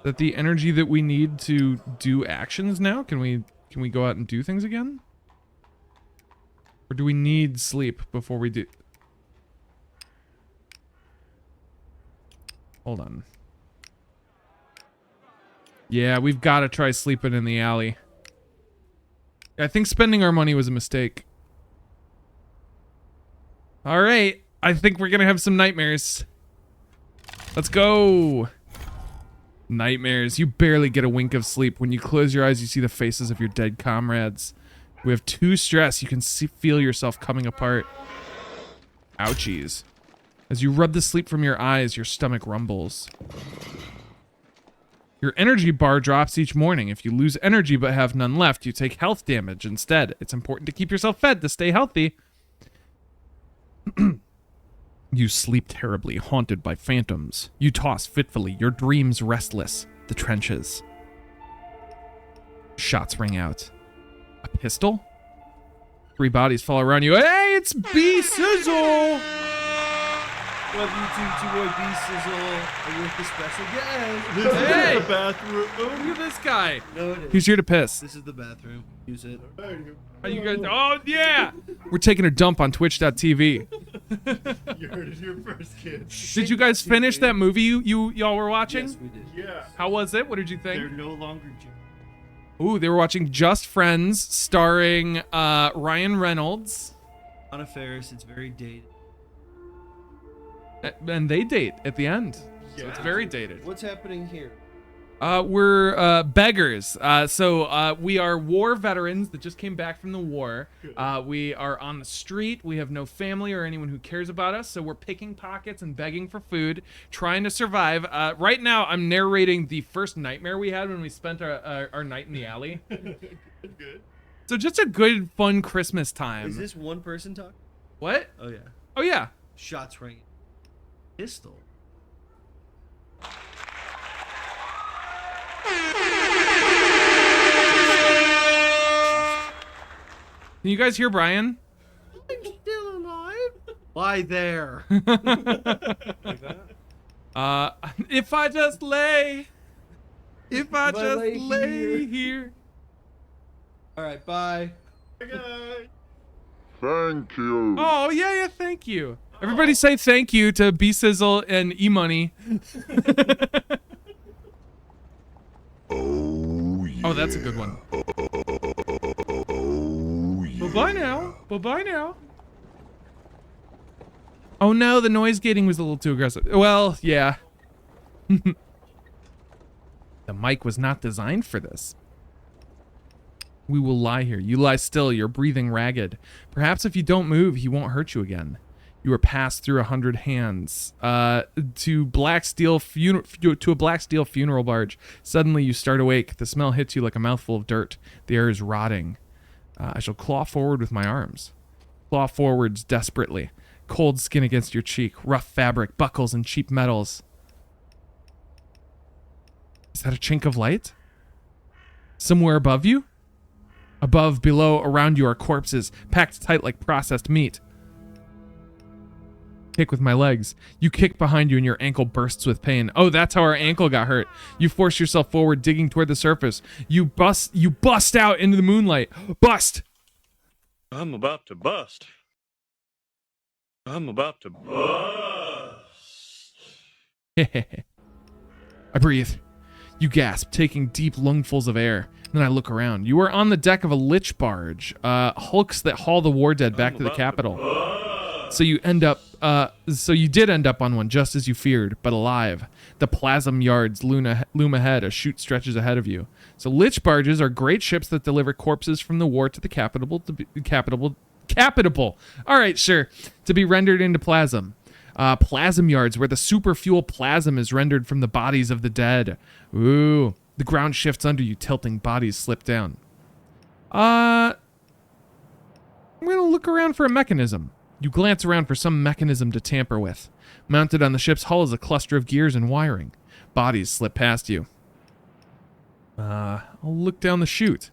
that the energy that we need to do actions now? Can we go out and do things again? Or do we need sleep before we do? Hold on. Yeah, we've got to try sleeping in the alley. I think spending our money was a mistake. All right, I think we're gonna have some nightmares. Let's go. Nightmares. You barely get a wink of sleep. When you close your eyes, you see the faces of your dead comrades. We have 2 stress. You can feel yourself coming apart. Ouchies. As you rub the sleep from your eyes, your stomach rumbles. Your energy bar drops each morning. If you lose energy but have none left, you take health damage instead. It's important to keep yourself fed to stay healthy. You sleep terribly, haunted by phantoms. You toss fitfully, your dreams restless. The trenches. Shots ring out. A pistol? 3 bodies fall around you. Hey, it's B-Sizzle! Love you too, boy B Sizzle. And with the special guest. This is the bathroom. Look at this guy. No, it is. He's here to piss. This is the bathroom. Use it. How you guys? Oh yeah! We're taking a dump on Twitch.tv. You heard it here first, kids. Did you guys finish that movie y'all were watching? Yes, we did. Yeah. How was it? What did you They're think? no longer Ooh, they were watching Just Friends, starring Ryan Reynolds. On a Ferris, it's very dated. And they date at the end. So it's Yeah. very dated. What's happening here? We're beggars. So we are war veterans that just came back from the war. We are on the street. We have no family or anyone who cares about us. So we're picking pockets and begging for food, trying to survive. Right now, I'm narrating the first nightmare we had when we spent our night in the alley. good. So just a good, fun Christmas time. Is this one person talking? What? Oh, yeah. Oh, yeah. Shots ringing. Pistol. Can you guys hear Brian? I'm still alive. Lie there. If I just lay. If I If I just lay lay here. All right, bye. Hey guys. Thank you. Oh, yeah, thank you. Everybody say thank you to B-Sizzle and E-Money. Oh, yeah. Oh, that's a good one. Oh, yeah. Bye-bye now. Bye-bye now. Oh, no, the noise gating was a little too aggressive. Well, yeah. The mic was not designed for this. We will lie here. You lie still. You're breathing ragged. Perhaps if you don't move, he won't hurt you again. You are passed through 100 hands to a black steel funeral barge. Suddenly, you start awake. The smell hits you like a mouthful of dirt. The air is rotting. I shall claw forward with my arms. Claw forwards desperately. Cold skin against your cheek. Rough fabric, buckles, and cheap metals. Is that a chink of light? Somewhere above you? Above, below, around you are corpses, packed tight like processed meat. Kick with my legs. You kick behind you and your ankle bursts with pain. Oh, that's how our ankle got hurt. You force yourself forward, digging toward the surface. You bust out into the moonlight. Bust! I'm about to bust. I'm about to bust. I breathe. You gasp, taking deep lungfuls of air. Then I look around. You are on the deck of a lich barge, hulks that haul the war dead back to the capital. So you did end up on one, just as you feared, but alive. The plasm yards loom ahead. A chute stretches ahead of you. So lich barges are great ships that deliver corpses from the war to the capitable. All right, sure. To be rendered into plasm. Plasm yards, where the super fuel plasm is rendered from the bodies of the dead. Ooh. The ground shifts under you, tilting. Bodies slip down. I'm gonna look around for a mechanism. You glance around for some mechanism to tamper with. Mounted on the ship's hull is a cluster of gears and wiring. Bodies slip past you. I'll look down the chute.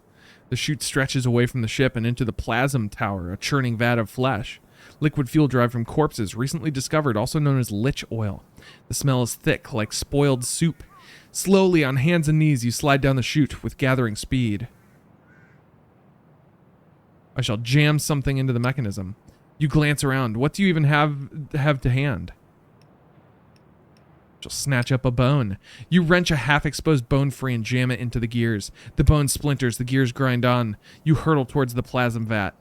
The chute stretches away from the ship and into the plasm tower, a churning vat of flesh. Liquid fuel derived from corpses, recently discovered, also known as lich oil. The smell is thick, like spoiled soup. Slowly, on hands and knees, you slide down the chute with gathering speed. I shall jam something into the mechanism. You glance around. What do you even have to hand? She'll snatch up a bone. You wrench a half-exposed bone free and jam it into the gears. The bone splinters, the gears grind on. You hurtle towards the plasm vat.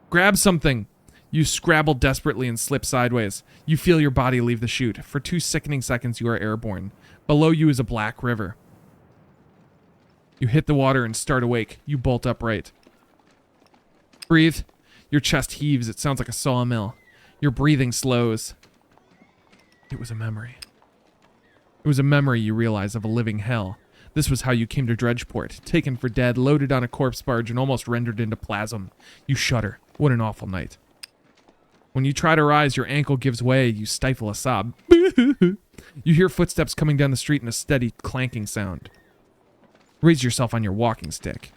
Grab something! You scrabble desperately and slip sideways. You feel your body leave the chute. For 2 sickening seconds, you are airborne. Below you is a black river. You hit the water and start awake. You bolt upright. Breathe. Your chest heaves. It sounds like a sawmill. Your breathing slows. It was a memory. It was a memory, you realize, of a living hell. This was how you came to Dredgeport, taken for dead, loaded on a corpse barge, and almost rendered into plasm. You shudder. What an awful night. When you try to rise, your ankle gives way. You stifle a sob. You hear footsteps coming down the street and a steady clanking sound. Raise yourself on your walking stick.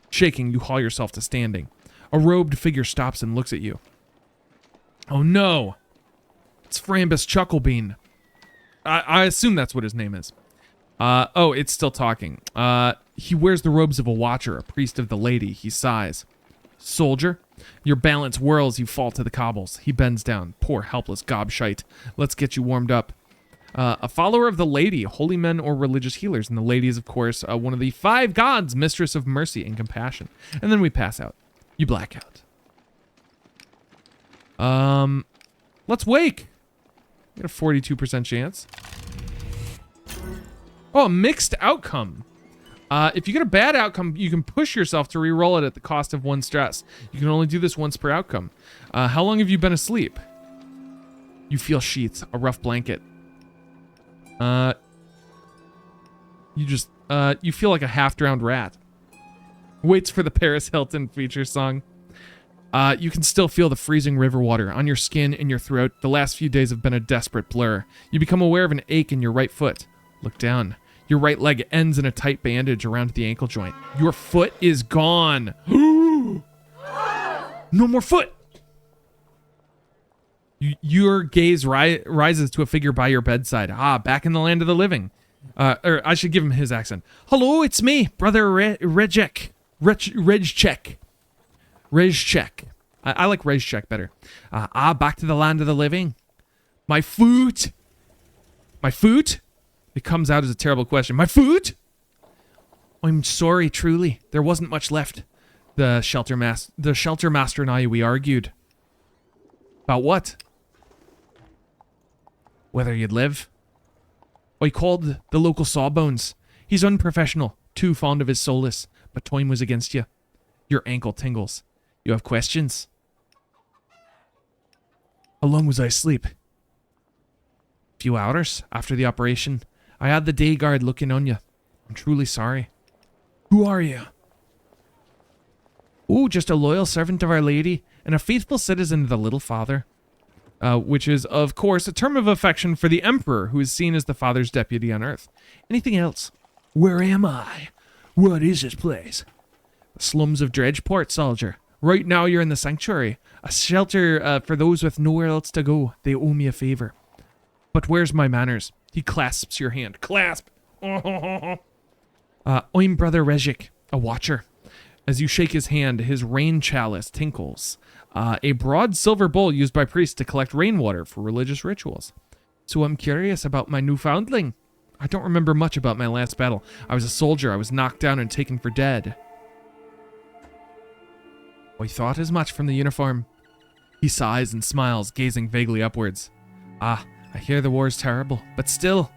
Shaking, you haul yourself to standing. A robed figure stops and looks at you. Oh no! It's Frambus Chucklebean. I assume that's what his name is. Oh, it's still talking. He wears the robes of a watcher, a priest of the lady. He sighs. Soldier, your balance whirls, you fall to the cobbles. He bends down. Poor, helpless gobshite. Let's get you warmed up. A follower of the lady, holy men or religious healers. And the lady is, of course, one of the 5 gods, mistress of mercy and compassion. And then we pass out. You black out. Let's wake. Got a 42% chance. Oh, a mixed outcome. If you get a bad outcome, you can push yourself to re-roll it at the cost of 1 stress. You can only do this once per outcome. How long have you been asleep? You feel sheets, a rough blanket. You feel like a half-drowned rat. Waits for the Paris Hilton feature song. You can still feel the freezing river water on your skin and your throat. The last few days have been a desperate blur. You become aware of an ache in your right foot. Look down. Your right leg ends in a tight bandage around the ankle joint. Your foot is gone. No more foot. Your gaze rises to a figure by your bedside. Back in the land of the living. Or I should give him his accent. Hello, it's me, Brother Rejek. Rejchek. I like Rejchek better. Back to the land of the living. My foot. My foot? It comes out as a terrible question. My foot? I'm sorry, truly. There wasn't much left. The shelter master and I, we argued. About what? Whether you'd live. I called the local sawbones. He's unprofessional, too fond of his solace, but time was against you. Your ankle tingles. You have questions? How long was I asleep? Few hours after the operation. I had the day guard looking on you. I'm truly sorry. Who are you? Oh, just a loyal servant of Our Lady and a faithful citizen of the Little Father. Which is, of course, a term of affection for the Emperor, who is seen as the Father's deputy on Earth. Anything else? Where am I? What is this place? The slums of Dredgeport, soldier. Right now you're in the sanctuary. A shelter for those with nowhere else to go. They owe me a favor. But where's my manners? He clasps your hand. Clasp! I'm Brother Rejik, a watcher. As you shake his hand, his rain chalice tinkles. A broad silver bowl used by priests to collect rainwater for religious rituals. So I'm curious about my newfoundling. I don't remember much about my last battle. I was a soldier. I was knocked down and taken for dead. I thought as much from the uniform. He sighs and smiles, gazing vaguely upwards. I hear the war is terrible, but still,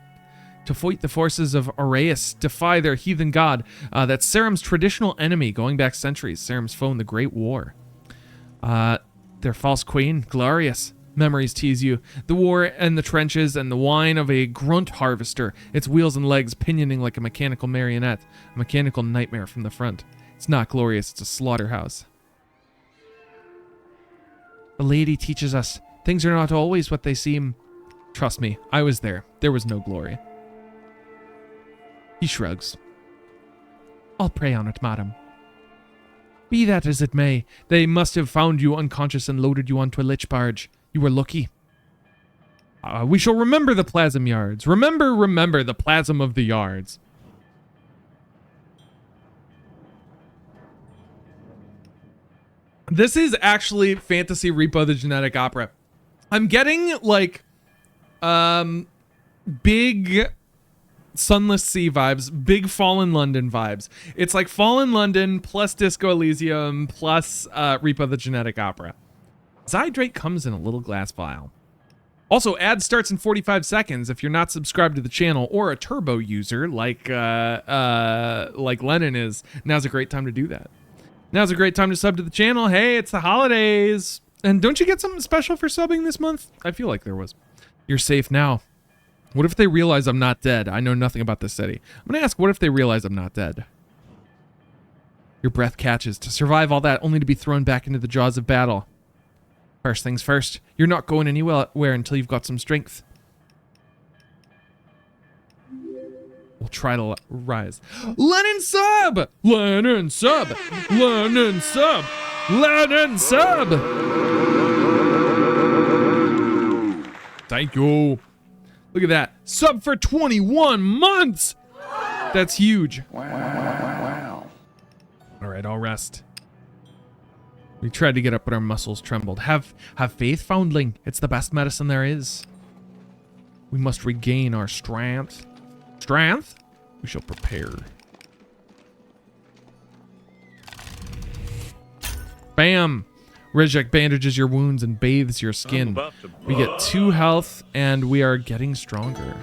to fight the forces of Aureus, defy their heathen god, that's Sarim's traditional enemy going back centuries, Sarim's foe in the Great War. Their false queen, glorious. Memories tease you. The war and the trenches and the whine of a grunt harvester, its wheels and legs pinioning like a mechanical marionette, a mechanical nightmare from the front. It's not glorious, it's a slaughterhouse. The lady teaches us, things are not always what they seem. Trust me, I was there. There was no glory. He shrugs. I'll pray on it, madam. Be that as it may, they must have found you unconscious and loaded you onto a lich barge. You were lucky. We shall remember the plasm yards. Remember the plasm of the yards. This is actually Fantasy Repo the Genetic Opera. I'm getting like big Sunless Sea vibes, big Fallen London vibes. It's like Fallen London plus Disco Elysium plus Repo the Genetic Opera. Zydrate comes in a little glass vial. Also, ad starts in 45 seconds if you're not subscribed to the channel or a turbo user like Lennon is. Now's a great time to do that. Now's a great time to sub to the channel. Hey, it's the holidays. And don't you get something special for subbing this month? I feel like there was. You're safe now. What if they realize I'm not dead? I know nothing about this city. I'm going to ask, what if they realize I'm not dead? Your breath catches. To survive all that, only to be thrown back into the jaws of battle. First things first, you're not going anywhere until you've got some strength. We'll try to rise. Lennon sub! Lennon sub! Lennon sub! Lennon sub! Thank you. Look at that. Sub for 21 months! That's huge. Wow. All right, I'll rest. We tried to get up, but our muscles trembled. Have faith, foundling. It's the best medicine there is. We must regain our strength. Strength? We shall prepare. Bam! Rizek bandages your wounds and bathes your skin. We get 2 health, and we are getting stronger.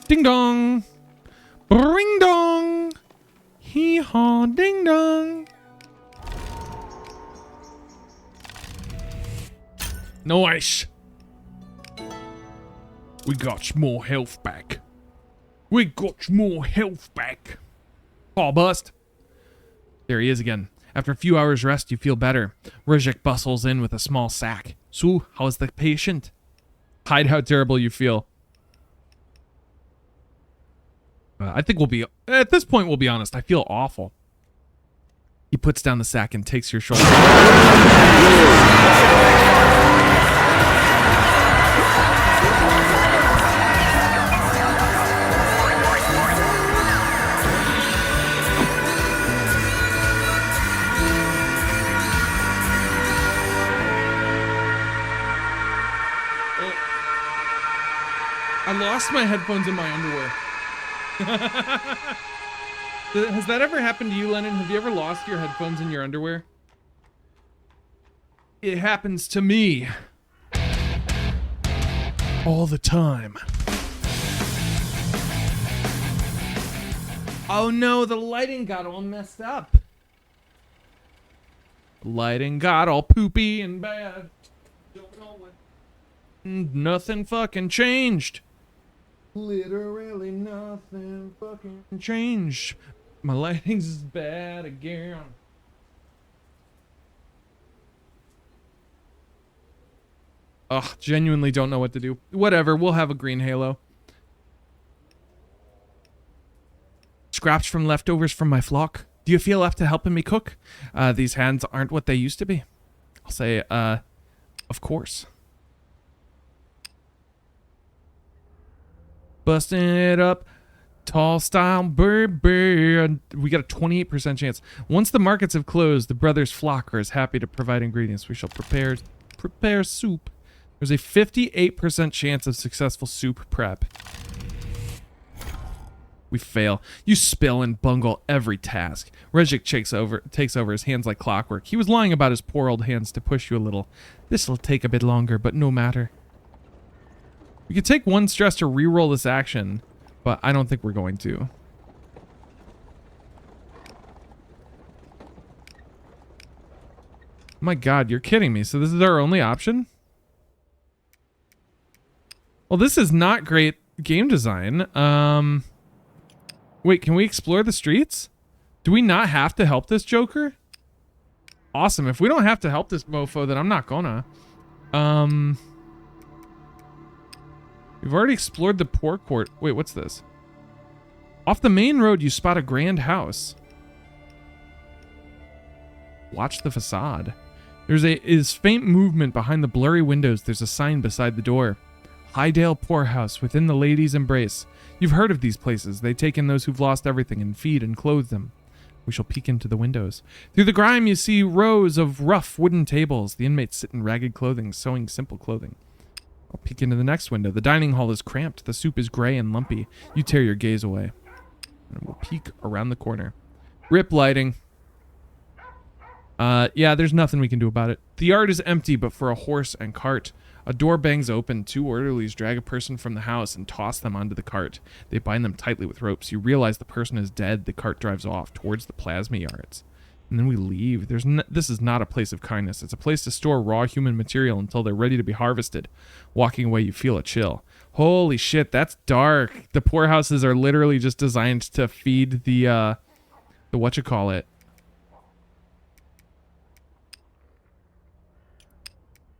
Ding dong! Bring dong! Hee haw ding dong! Nice! We got more health back. We got more health back. Paw bust. There he is again. After a few hours rest, you feel better. Rizek bustles in with a small sack. So, how's the patient? Hide how terrible you feel. I think we'll be... At this point, we'll be honest. I feel awful. He puts down the sack and takes your shoulder. I lost my headphones in my underwear. Has that ever happened to you, Lennon? Have you ever lost your headphones in your underwear? It happens to me. All the time. Oh no, the lighting got all messed up. Lighting got all poopy and bad. Don't know what. Nothing fucking changed. Literally nothing fucking changed. My lighting's bad again. Ugh, genuinely don't know what to do. Whatever, we'll have a green halo. Scraps from leftovers from my flock. Do you feel up to helping me cook? These hands aren't what they used to be. I'll say, of course. Busting it up. Tall style bird. We got a 28% chance. Once the markets have closed, the brothers flock are as happy to provide ingredients. We shall prepare soup. There's a 58% chance of successful soup prep. We fail. You spill and bungle every task. Rizek takes over his hands like clockwork. He was lying about his poor old hands to push you a little. This'll take a bit longer, but no matter. We could take 1 stress to reroll this action, but I don't think we're going to. My god, you're kidding me. So this is our only option? Well, this is not great game design. Wait, can we explore the streets? Do we not have to help this Joker? Awesome. If we don't have to help this mofo, then I'm not gonna. We've already explored the poor court. Wait, what's this? Off the main road, you spot a grand house. Watch the facade. Is faint movement behind the blurry windows. There's a sign beside the door. Highdale Poorhouse, within the lady's embrace. You've heard of these places. They take in those who've lost everything and feed and clothe them. We shall peek into the windows. Through the grime, you see rows of rough wooden tables. The inmates sit in ragged clothing, sewing simple clothing. I'll peek into the next window. The dining hall is cramped. The soup is gray and lumpy. You tear your gaze away. And we'll peek around the corner. Rip lighting. Yeah, there's nothing we can do about it. The yard is empty, but for a horse and cart. A door bangs open. 2 orderlies drag a person from the house and toss them onto the cart. They bind them tightly with ropes. You realize the person is dead. The cart drives off towards the plasma yards. And then we leave. This is not a place of kindness. It's a place to store raw human material until they're ready to be harvested. Walking away, you feel a chill. Holy shit, that's dark. The poorhouses are literally just designed to feed the whatchamacallit.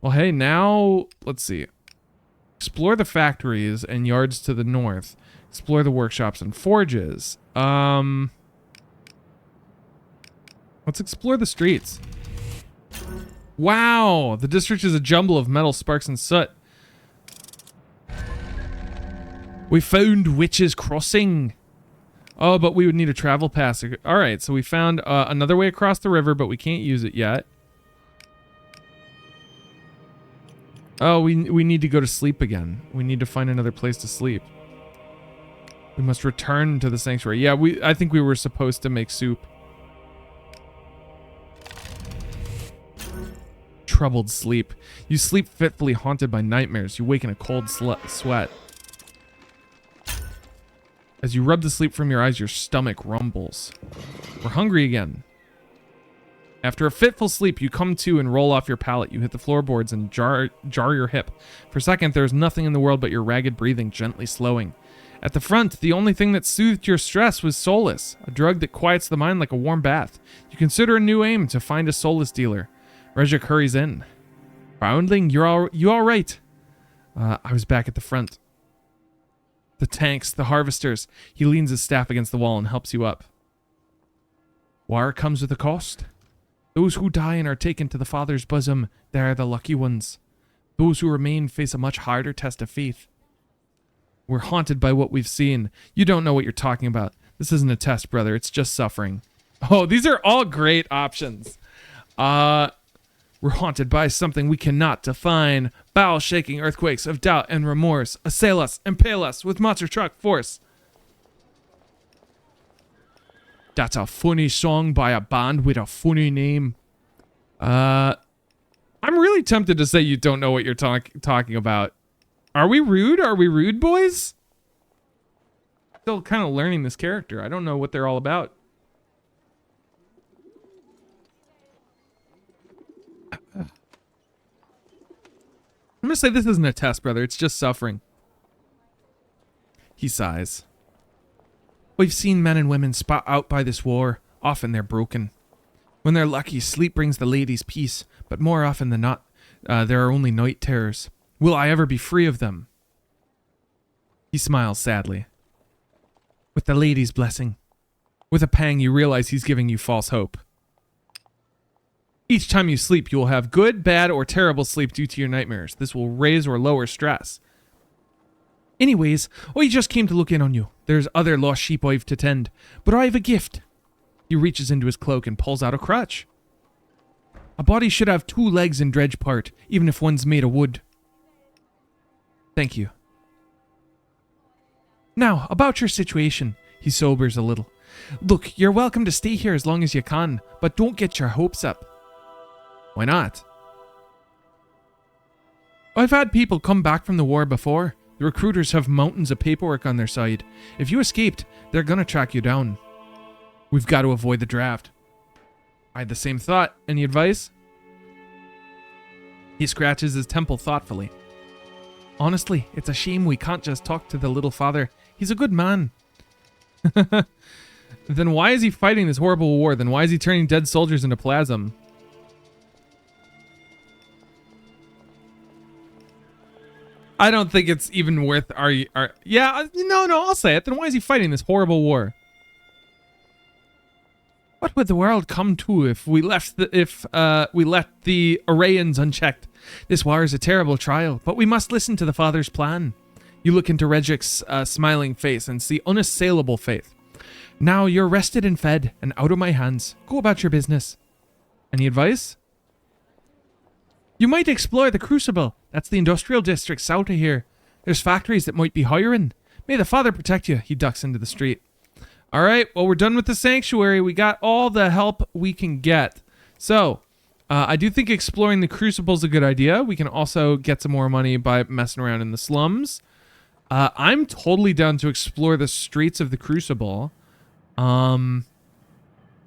Well, hey, now, let's see. Explore the factories and yards to the north. Explore the workshops and forges. Let's explore the streets. Wow, the district is a jumble of metal, sparks, and soot. We found Witch's Crossing. Oh, but we would need a travel pass. All right, so we found another way across the river, but we can't use it yet. Oh, we need to go to sleep again. We need to find another place to sleep. We must return to the sanctuary. Yeah, I think we were supposed to make soup. Troubled sleep. You sleep fitfully, haunted by nightmares. You wake in a cold sweat. As you rub the sleep from your eyes, your stomach rumbles. We're hungry again. After a fitful sleep, you come to and roll off your pallet. You hit the floorboards and jar your hip. For a second, there's nothing in the world but your ragged breathing gently slowing. At the front, the only thing that soothed your stress was solace, a drug that quiets the mind like a warm bath. You consider a new aim to find a solace dealer. Rejik hurries in. Foundling, you all right? I was back at the front. The tanks, the harvesters. He leans his staff against the wall and helps you up. War comes with a cost. Those who die and are taken to the Father's bosom, they are the lucky ones. Those who remain face a much harder test of faith. We're haunted by what we've seen. You don't know what you're talking about. This isn't a test, brother. It's just suffering. Oh, these are all great options. We're haunted by something we cannot define. Bowel-shaking earthquakes of doubt and remorse assail us, impale us with monster truck force. That's a funny song by a band with a funny name. I'm really tempted to say you don't know what you're talking about. Are we rude? Are we rude, boys? Still kind of learning this character. I don't know what they're all about. I'm gonna say this isn't a test, brother. It's just suffering. He sighs. We've seen men and women spot out by this war. Often they're broken. When they're lucky, sleep brings the ladies peace, but more often than not, there are only night terrors. Will I ever be free of them? He smiles sadly. With the lady's blessing. With a pang, you realize he's giving you false hope. Each time you sleep, you will have good, bad, or terrible sleep due to your nightmares. This will raise or lower stress. Anyways, I just came to look in on you. There's other lost sheep I've to tend, but I have a gift. He reaches into his cloak and pulls out a crutch. A body should have 2 legs in dredge part, even if one's made of wood. Thank you. Now, about your situation. He sobers a little. Look, you're welcome to stay here as long as you can, but don't get your hopes up. Why not? I've had people come back from the war before. The recruiters have mountains of paperwork on their side. If you escaped, they're gonna track you down. We've got to avoid the draft. I had the same thought. Any advice? He scratches his temple thoughtfully. Honestly, it's a shame we can't just talk to the little father. He's a good man. Then why is he fighting this horrible war? Then why is he turning dead soldiers into plasm? I don't think it's even worth our yeah, no, I'll say it. Then why is he fighting this horrible war? What would the world come to if we left the Arrayans unchecked? This war is a terrible trial, but we must listen to the Father's plan. You look into Regic's smiling face and see unassailable faith. Now you're rested and fed and out of my hands. Go about your business. Any advice? You might explore the Crucible. That's the industrial district south of here. There's factories that might be hiring. May the Father protect you. He ducks into the street. All right, well, we're done with the sanctuary. We got all the help we can get. So, I do think exploring the Crucible is a good idea. We can also get some more money by messing around in the slums. I'm totally down to explore the streets of the Crucible. And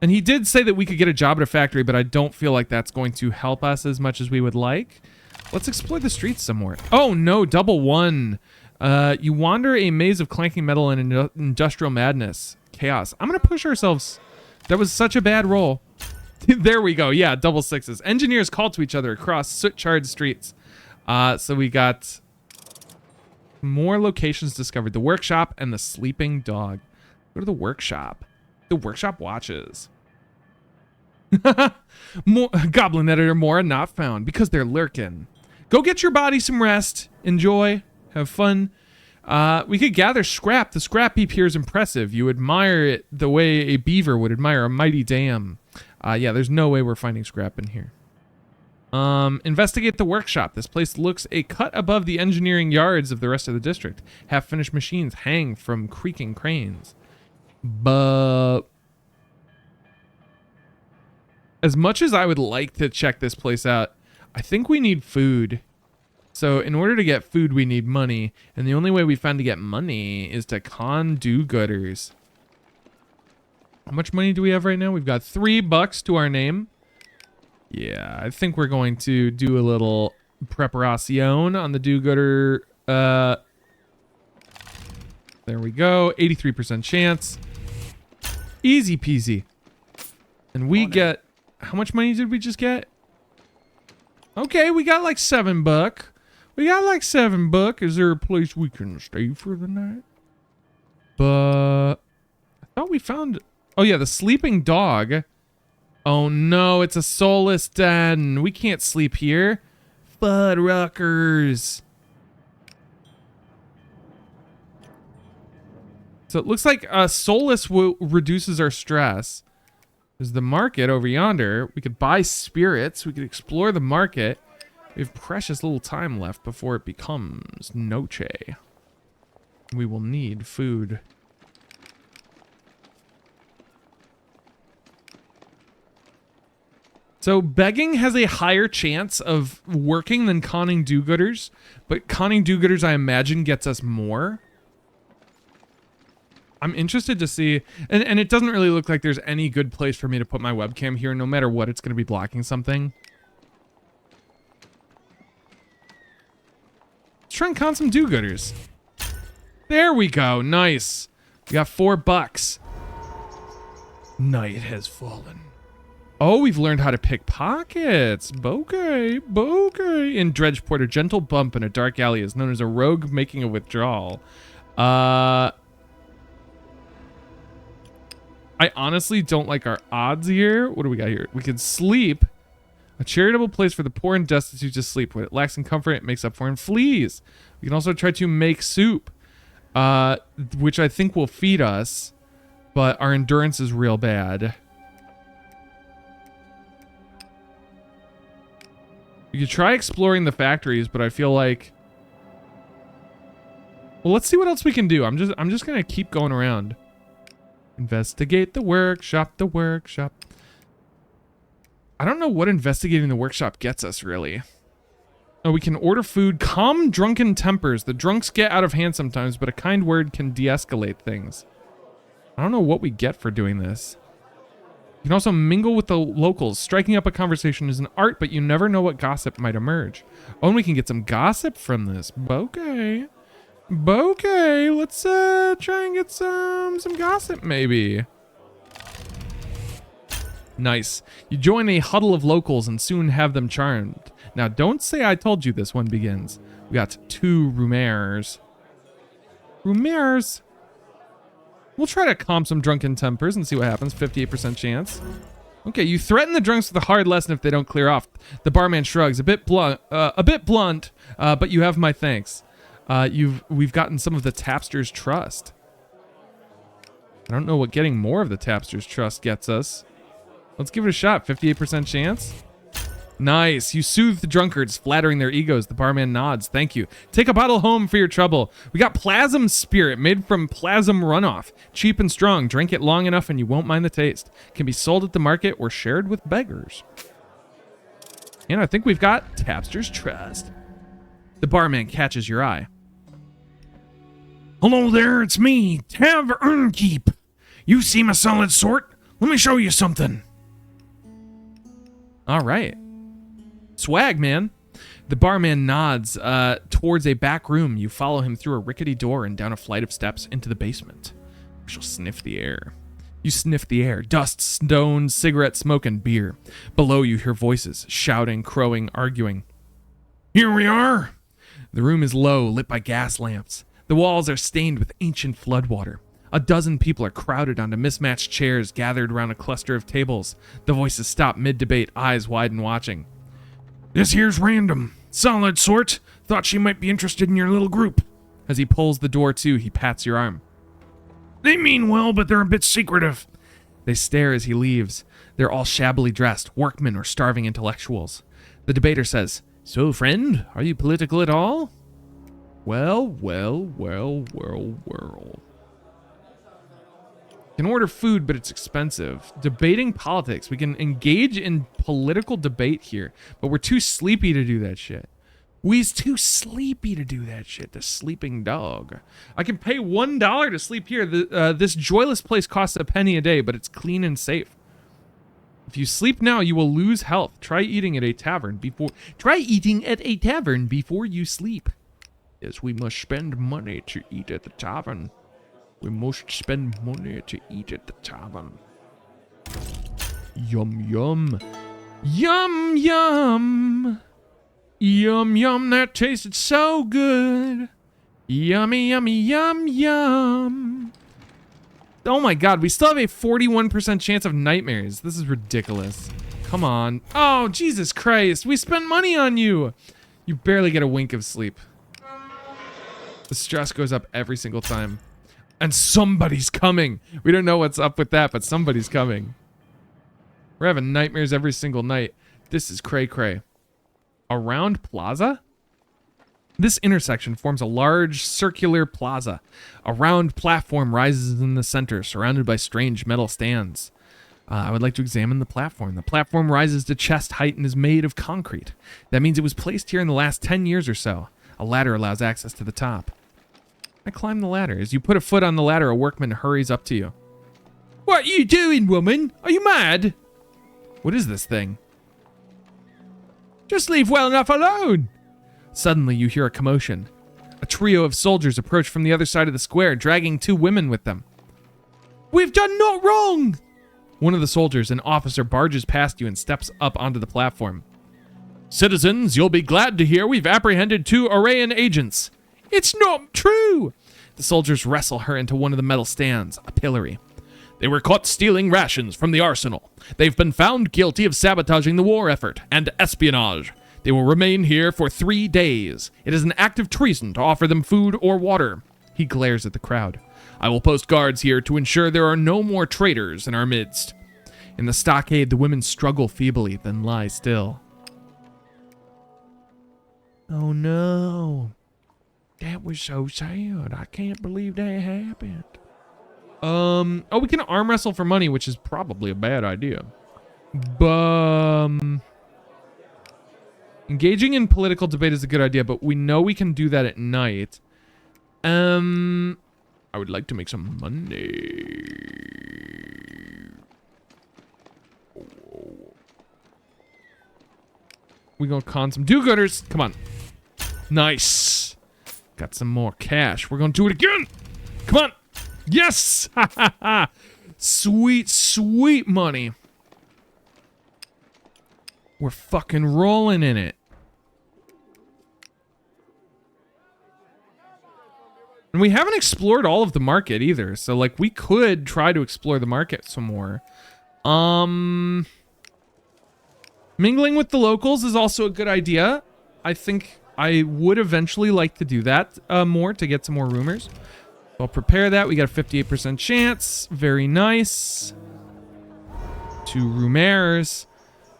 he did say that we could get a job at a factory, but I don't feel like that's going to help us as much as we would like. Let's explore the streets some more. Oh, no, double one. You wander a maze of clanking metal and industrial madness. Chaos. I'm going to push ourselves. That was such a bad roll. There we go. Yeah, double sixes. Engineers call to each other across soot-charred streets. So we got more locations discovered. The workshop and the sleeping dog. Go to the workshop. The workshop watches. More goblin editor Mora not found because they're lurking. Go get your body some rest. Enjoy. Have fun. We could gather scrap. The scrap heap here is impressive. You admire it the way a beaver would admire a mighty dam. Yeah, there's no way we're finding scrap in here. Investigate the workshop. This place looks a cut above the engineering yards of the rest of the district. Half-finished machines hang from creaking cranes. But as much as I would like to check this place out, I think we need food. So in order to get food, we need money. And the only way we found to get money is to con do-gooders. How much money do we have right now? We've got $3 to our name. Yeah, I think we're going to do a little preparation on the do-gooder. There we go. 83% chance. Easy peasy. And we get... How much money did we just get? Okay, we got like $7. We got like $7. Is there a place we can stay for the night? But... I thought we found... Oh yeah, the sleeping dog. Oh no, it's a soulless den. We can't sleep here. Fuddruckers. So it looks like soulless reduces our stress. There's the market over yonder. We could buy spirits. We could explore the market. We have precious little time left before it becomes noche. We will need food. So begging has a higher chance of working than conning do-gooders, but conning do-gooders, I imagine, gets us more. I'm interested to see, and it doesn't really look like there's any good place for me to put my webcam here, no matter what, it's going to be blocking something. Let's try and con some do-gooders. There we go, nice. We got $4. Night has fallen. Oh, we've learned how to pick pockets. Bokeh, bokeh. In Dredgeport, a gentle bump in a dark alley is known as a rogue making a withdrawal. I honestly don't like our odds here. What do we got here? We could sleep. A charitable place for the poor and destitute to sleep. When it lacks in comfort, it makes up for in fleas. We can also try to make soup, which I think will feed us, but our endurance is real bad. We could try exploring the factories, but I feel like... Well, let's see what else we can do. I'm just gonna keep going around. Investigate the workshop, the workshop. I don't know what investigating the workshop gets us, really. Oh, we can order food. Calm drunken tempers. The drunks get out of hand sometimes, but a kind word can de-escalate things. I don't know what we get for doing this. You can also mingle with the locals. Striking up a conversation is an art, but you never know what gossip might emerge. Oh, and we can get some gossip from this. Bokeh. Bokeh. Let's try and get some gossip, maybe. Nice. You join a huddle of locals and soon have them charmed. Now, don't say I told you this one begins. We got 2 Rumers. Rumers. We'll try to calm some drunken tempers and see what happens. 58% chance. Okay, you threaten the drunks with a hard lesson if they don't clear off. The barman shrugs, a bit blunt, but you have my thanks. We've gotten some of the tapster's trust. I don't know what getting more of the tapster's trust gets us. Let's give it a shot. 58% chance. Nice. You soothe the drunkards, flattering their egos. The barman nods. Thank you. Take a bottle home for your trouble. We got Plasm Spirit made from plasm runoff. Cheap and strong. Drink it long enough and you won't mind the taste. Can be sold at the market or shared with beggars. And I think we've got Tapster's Trust. The barman catches your eye. Hello there, it's me, Tavern Keep. You seem a solid sort. Let me show you something. All right. Swag, man. The barman nods towards a back room. You follow him through a rickety door and down a flight of steps into the basement. We shall sniff the air. You sniff the air. Dust, stone, cigarette smoke, and beer. Below you hear voices, shouting, crowing, arguing. Here we are. The room is low, lit by gas lamps. The walls are stained with ancient floodwater. A dozen people are crowded onto mismatched chairs gathered around a cluster of tables. The voices stop mid-debate, eyes wide and watching. This here's random. Solid sort. Thought she might be interested in your little group. As he pulls the door to, he pats your arm. They mean well, but they're a bit secretive. They stare as he leaves. They're all shabbily dressed, workmen or starving intellectuals. The debater says, So, friend, are you political at all? Well. Can order food, but it's expensive. Debating politics. We can engage in political debate here, but we're too sleepy to do that shit. We's too sleepy to do that shit. The sleeping dog. I can pay $1 to sleep here. This joyless place costs a penny a day, but it's clean and safe. If you sleep now, you will lose health. Try eating at a tavern before you sleep. Yes, we must spend money to eat at the tavern. We must spend money to eat at the tavern. Yum, yum. Yum, yum. Yum, yum, that tasted so good. Yummy, yummy, yum, yum. Oh my god, we still have a 41% chance of nightmares. This is ridiculous. Come on. Oh, Jesus Christ. We spent money on you. You barely get a wink of sleep. The stress goes up every single time. And somebody's coming. We don't know what's up with that, but somebody's coming. We're having nightmares every single night. This is cray-cray. Around plaza? This intersection forms a large circular plaza. A round platform rises in the center, surrounded by strange metal stands. I would like to examine the platform. The platform rises to chest height and is made of concrete. That means it was placed here in the last 10 years or so. A ladder allows access to the top. I climb the ladder. As you put a foot on the ladder, a workman hurries up to you. What are you doing, woman? Are you mad? What is this thing? Just leave well enough alone. Suddenly, you hear a commotion. A trio of soldiers approach from the other side of the square, dragging 2 women with them. We've done naught wrong. One of the soldiers, an officer, barges past you and steps up onto the platform. Citizens, you'll be glad to hear we've apprehended 2 Arayan agents. It's not true. The soldiers wrestle her into one of the metal stands, a pillory. They were caught stealing rations from the arsenal. They've been found guilty of sabotaging the war effort and espionage. They will remain here for 3 days. It is an act of treason to offer them food or water. He glares at the crowd. I will post guards here to ensure there are no more traitors in our midst. In the stockade, the women struggle feebly, then lie still. Oh no. That was so sad. I can't believe that happened. Oh, we can arm wrestle for money, which is probably a bad idea. Engaging in political debate is a good idea, but we know we can do that at night. I would like to make some money. We gonna con some do-gooders. Come on. Nice. Got some more cash. We're gonna do it again. Come on. Yes. Sweet, sweet money. We're fucking rolling in it. And we haven't explored all of the market either. So, like, we could try to explore the market some more. Mingling with the locals is also a good idea. I think I would eventually like to do that more to get some more rumors. I'll prepare that. We got a 58% chance. Very nice. 2 rumors.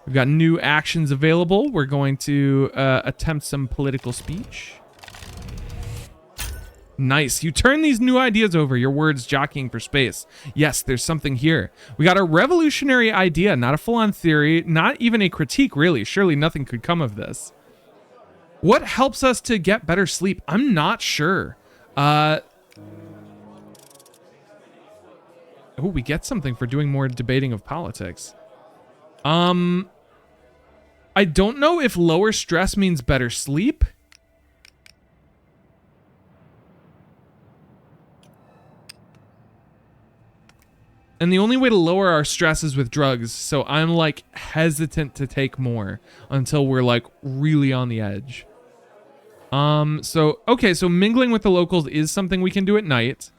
We've got new actions available. We're going to attempt some political speech. Nice. You turn these new ideas over, your words jockeying for space. Yes, there's something here. We got a revolutionary idea, not a full-on theory, not even a critique, really. Surely nothing could come of this. What helps us to get better sleep? I'm not sure. Oh, we get something for doing more debating of politics. I don't know if lower stress means better sleep. And the only way to lower our stress is with drugs, so I'm like hesitant to take more until we're like really on the edge. Okay, so mingling with the locals is something we can do at night.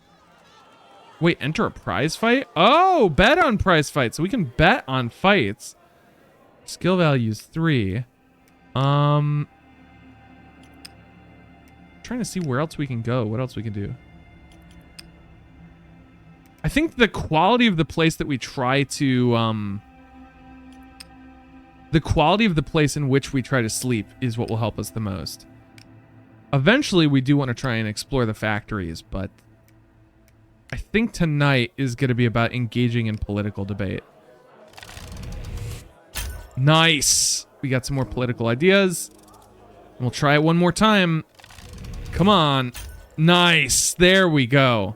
Wait, enter a prize fight? Oh, bet on prize fights. So we can bet on fights. Skill value is 3. Trying to see where else we can go. What else we can do. I think the quality of the place that we try to, the quality of the place in which we try to sleep is what will help us the most. Eventually, we do want to try and explore the factories, but I think tonight is going to be about engaging in political debate. Nice. We got some more political ideas. We'll try it one more time. Come on. Nice. There we go.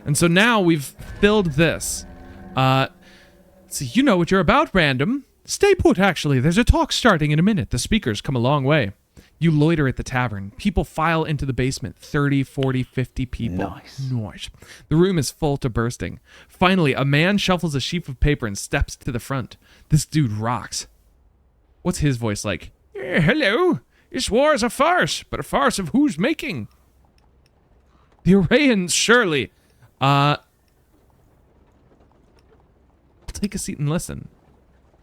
And so now we've filled this. So you know what you're about, random. Stay put, actually. There's a talk starting in a minute. The speakers come a long way. You loiter at the tavern. People file into the basement. 30, 40, 50 people. Nice. The room is full to bursting. Finally, a man shuffles a sheaf of paper and steps to the front. This dude rocks. What's his voice like? Hello. This war is a farce, but a farce of whose making? The Arrayans, surely. I'll take a seat and listen.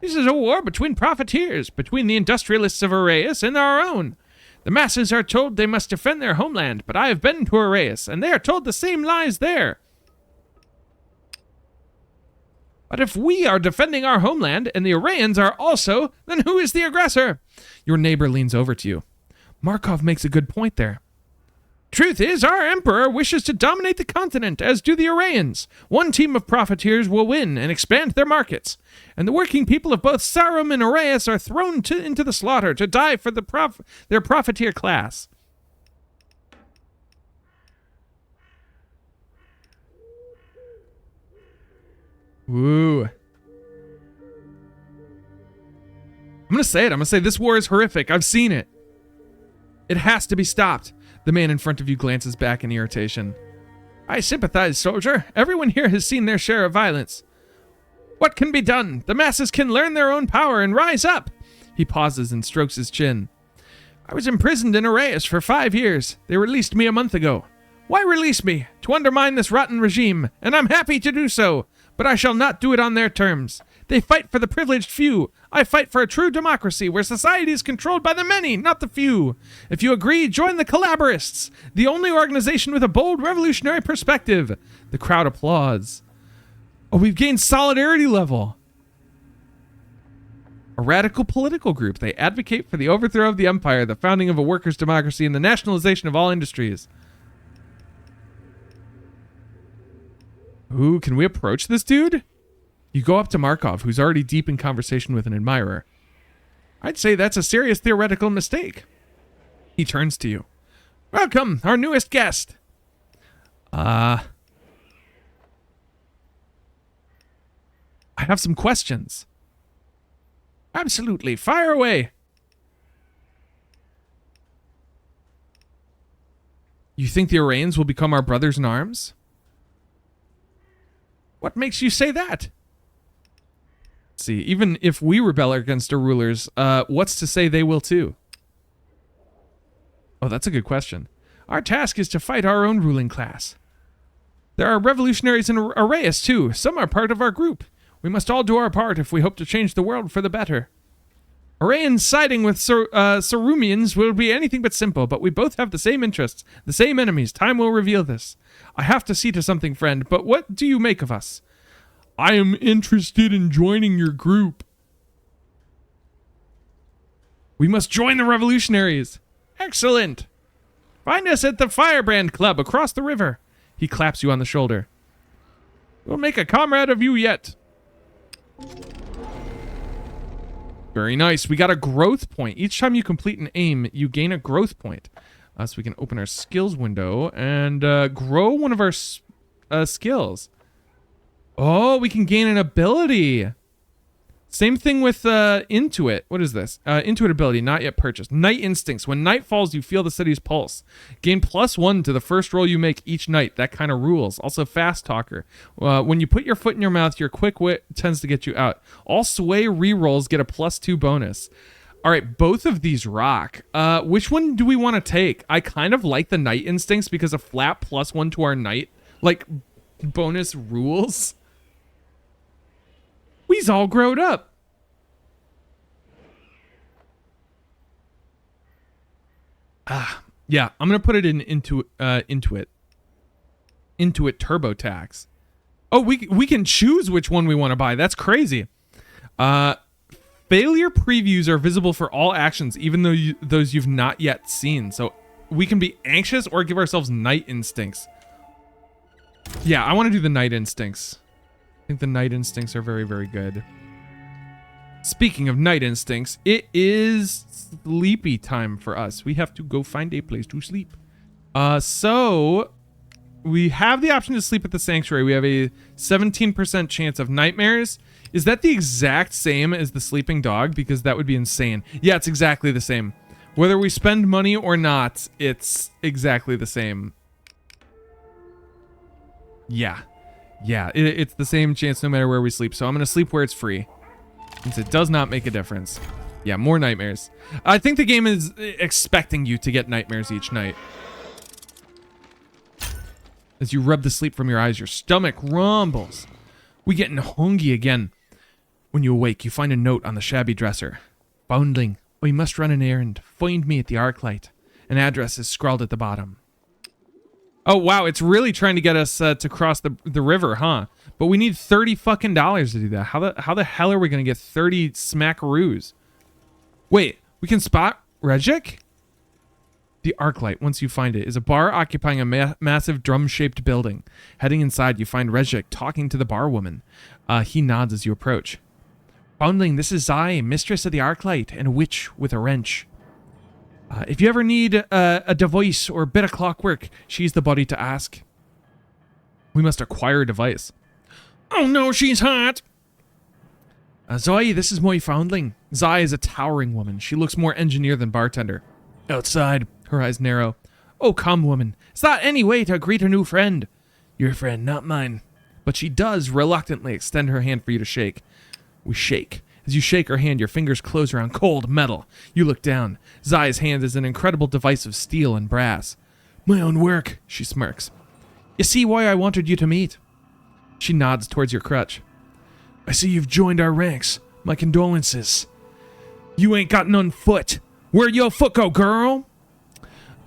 This is a war between profiteers, between the industrialists of Arrayas and our own. The masses are told they must defend their homeland, but I have been to Arrayas, and they are told the same lies there. But if we are defending our homeland, and the Arrayans are also, then who is the aggressor? Your neighbor leans over to you. Markov makes a good point there. Truth is, our emperor wishes to dominate the continent, as do the Arrayans. One team of profiteers will win and expand their markets, and the working people of both Sarum and Arrayas are thrown into the slaughter to die for their profiteer class. Woo. I'm gonna say it. I'm gonna say this war is horrific. I've seen it. It has to be stopped. The man in front of you glances back in irritation. I sympathize, soldier. Everyone here has seen their share of violence. What can be done? The masses can learn their own power and rise up. He pauses and strokes his chin. I was imprisoned in Arrayas for 5 years. They released me a month ago. Why release me? To undermine this rotten regime, and I'm happy to do so, but I shall not do it on their terms. They fight for the privileged few. I fight for a true democracy where society is controlled by the many, not the few. If you agree, join the Collaborists, the only organization with a bold revolutionary perspective. The crowd applauds. Oh, we've gained solidarity level. A radical political group. They advocate for the overthrow of the empire, the founding of a workers' democracy, and the nationalization of all industries. Ooh, can we approach this dude? You go up to Markov, who's already deep in conversation with an admirer. I'd say that's a serious theoretical mistake. He turns to you. Welcome, our newest guest. I have some questions. Absolutely, fire away. You think the Arrayans will become our brothers in arms? What makes you say that? See, even if we rebel against our rulers, what's to say they will too? Oh, that's a good question. Our task is to fight our own ruling class. There are revolutionaries in Arrayas too. Some are part of our group. We must all do our part if we hope to change the world for the better. Arayan siding with Sarumians will be anything but simple, but we both have the same interests, the same enemies. Time will reveal this. I have to see to something, friend, but what do you make of us? I am interested in joining your group. We must join the revolutionaries. Excellent. Find us at the Firebrand Club across the river. He claps you on the shoulder. We'll make a comrade of you yet. Very nice. We got a growth point. Each time you complete an aim, you gain a growth point. So we can open our skills window and grow one of our skills. Oh, we can gain an ability. Same thing with Intuit. What is this? Intuit ability, not yet purchased. Night Instincts. When night falls, you feel the city's pulse. Gain +1 to the first roll you make each night. That kind of rules. Also, Fast Talker. When you put your foot in your mouth, your quick wit tends to get you out. All sway rerolls get a +2 bonus. All right, both of these rock. Which one do we want to take? I kind of like the Night Instincts because a flat +1 to our night, like, bonus rules. We's all growed up. Yeah, I'm gonna put it into Intuit TurboTax. Oh, we can choose which one we want to buy. That's crazy. Failure previews are visible for all actions, even though those you've not yet seen. So we can be anxious or give ourselves Night Instincts. Yeah, I want to do the Night Instincts. I think the Night Instincts are very, very good. Speaking of Night Instincts, it is sleepy time for us. We have to go find a place to sleep. So we have the option to sleep at the sanctuary. We have a 17% chance of nightmares. Is that the exact same as the sleeping dog? Because that would be insane. Yeah, it's exactly the same. Whether we spend money or not, it's exactly the same. Yeah. Yeah, it's the same chance no matter where we sleep. So I'm going to sleep where it's free. Since it does not make a difference. Yeah, more nightmares. I think the game is expecting you to get nightmares each night. As you rub the sleep from your eyes, your stomach rumbles. We getting hungry again. When you awake, you find a note on the shabby dresser. Foundling, we must run an errand. Find me at the Arclight. An address is scrawled at the bottom. Oh, wow, it's really trying to get us to cross the river, huh? But we need $30 fucking to do that. How the hell are we going to get 30 smackaroos? Wait, we can spot Regic? The Arclight, once you find it, is a bar occupying a massive drum-shaped building. Heading inside, you find Regic talking to the barwoman. He nods as you approach. Foundling, this is I, mistress of the Arclight, and a witch with a wrench. If you ever need a device or a bit of clockwork, she's the body to ask. We must acquire a device. Oh no, she's hot! Zoe, this is my foundling. Zai is a towering woman. She looks more engineer than bartender. Outside, her eyes narrow. Oh, come, woman. Is that any way to greet a new friend? Your friend, not mine. But she does reluctantly extend her hand for you to shake. We shake. As you shake her hand, your fingers close around cold metal. You look down. Zai's hand is an incredible device of steel and brass. My own work, she smirks. You see why I wanted you to meet? She nods towards your crutch. I see you've joined our ranks. My condolences. You ain't got none foot. Where'd your foot go, girl?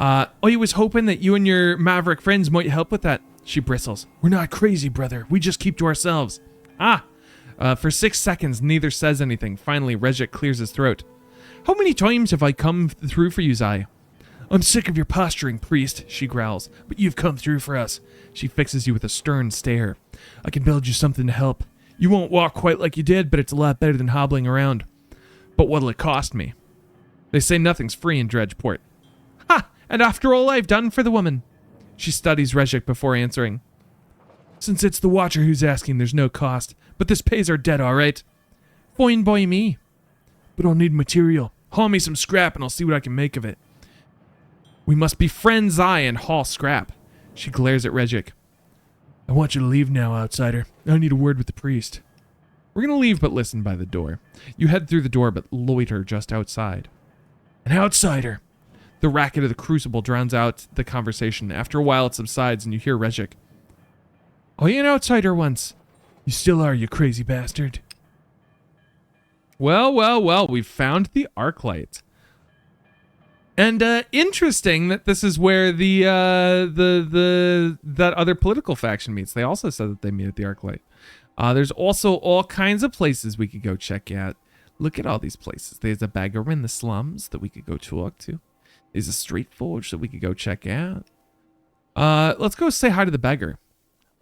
I was hoping that you and your maverick friends might help with that. She bristles. We're not crazy, brother. We just keep to ourselves. For 6 seconds, neither says anything. Finally, Regic clears his throat. How many times have I come through for you, Zai? I'm sick of your posturing, priest, she growls, but you've come through for us. She fixes you with a stern stare. I can build you something to help. You won't walk quite like you did, but it's a lot better than hobbling around. But what'll it cost me? They say nothing's free in Dredgeport. Ha! And after all I've done for the woman. She studies Regic before answering. Since it's the Watcher who's asking, there's no cost. But this pays our debt, all right? Fine by me. But I'll need material. Haul me some scrap and I'll see what I can make of it. We must be friends, and haul scrap. She glares at Regic. I want you to leave now, outsider. I need a word with the priest. We're going to leave but listen by the door. You head through the door but loiter just outside. An outsider. The racket of the crucible drowns out the conversation. After a while, it subsides and you hear Rejik. Oh, you an outsider once. You still are, you crazy bastard. Well, we've found the Arclight. And interesting that this is where that other political faction meets. They also said that they meet at the Arclight. There's also all kinds of places we could go check out. Look at all these places. There's a beggar in the slums that we could go talk to. There's a street forge that we could go check out. Let's go say hi to the beggar.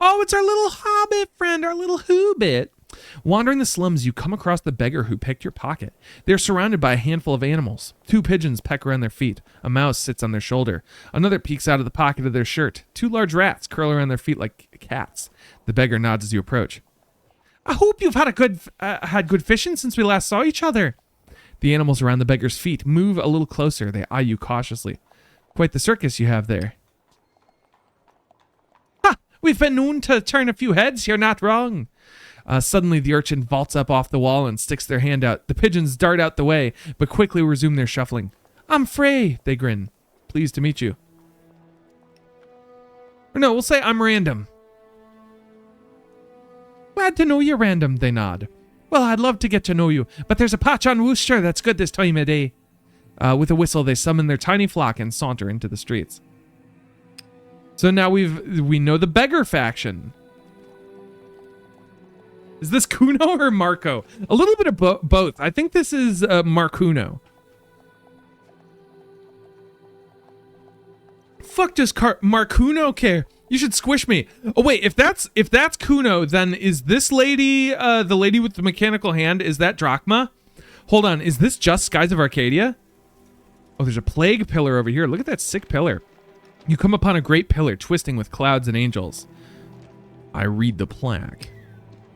Oh, it's our little hobbit friend, our little hoobit. Wandering the slums, you come across the beggar who picked your pocket. They're surrounded by a handful of animals. 2 pigeons peck around their feet. A mouse sits on their shoulder. Another peeks out of the pocket of their shirt. 2 large rats curl around their feet like cats. The beggar nods as you approach. I hope you've had good fishing since we last saw each other. The animals around the beggar's feet move a little closer. They eye you cautiously. Quite the circus you have there. Ha! We've been known to turn a few heads. You're not wrong. Suddenly, the urchin vaults up off the wall and sticks their hand out. The pigeons dart out the way, but quickly resume their shuffling. I'm Frey, they grin. Pleased to meet you. Or no, we'll say I'm Random. Glad to know you, Random, they nod. Well, I'd love to get to know you, but there's a patch on Worcester that's good this time of day. With a whistle, they summon their tiny flock and saunter into the streets. So now we know the beggar faction. Is this Kuno or Marco? A little bit of both. I think this is Marcuno. Fuck does Marcuno care? You should squish me. Oh wait, if that's Kuno, then is this lady the lady with the mechanical hand? Is that Drachma? Hold on, is this just Skies of Arcadia? Oh, there's a plague pillar over here. Look at that sick pillar. You come upon a great pillar twisting with clouds and angels. I read the plaque.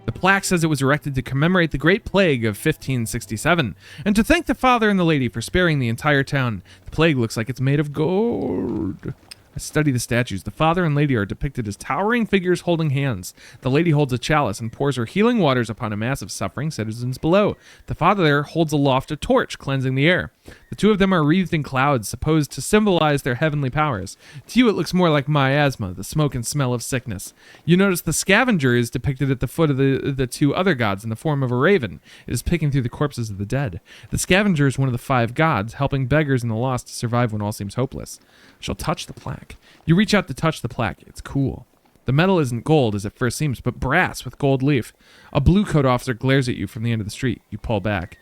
The plaque says it was erected to commemorate the Great Plague of 1567, and to thank the father and the lady for sparing the entire town. The plague looks like it's made of gold. I study the statues. The father and lady are depicted as towering figures holding hands. The lady holds a chalice and pours her healing waters upon a mass of suffering citizens below. The father there holds aloft a torch, cleansing the air. The 2 of them are wreathed in clouds, supposed to symbolize their heavenly powers. To you, it looks more like miasma, the smoke and smell of sickness. You notice the scavenger is depicted at the foot of the 2 other gods in the form of a raven. It is picking through the corpses of the dead. The scavenger is one of the 5 gods, helping beggars and the lost to survive when all seems hopeless. I shall touch the plaque. You reach out to touch the plaque. It's cool. The metal isn't gold as it first seems, but brass with gold leaf. A blue coat officer glares at you from the end of the street. You pull back.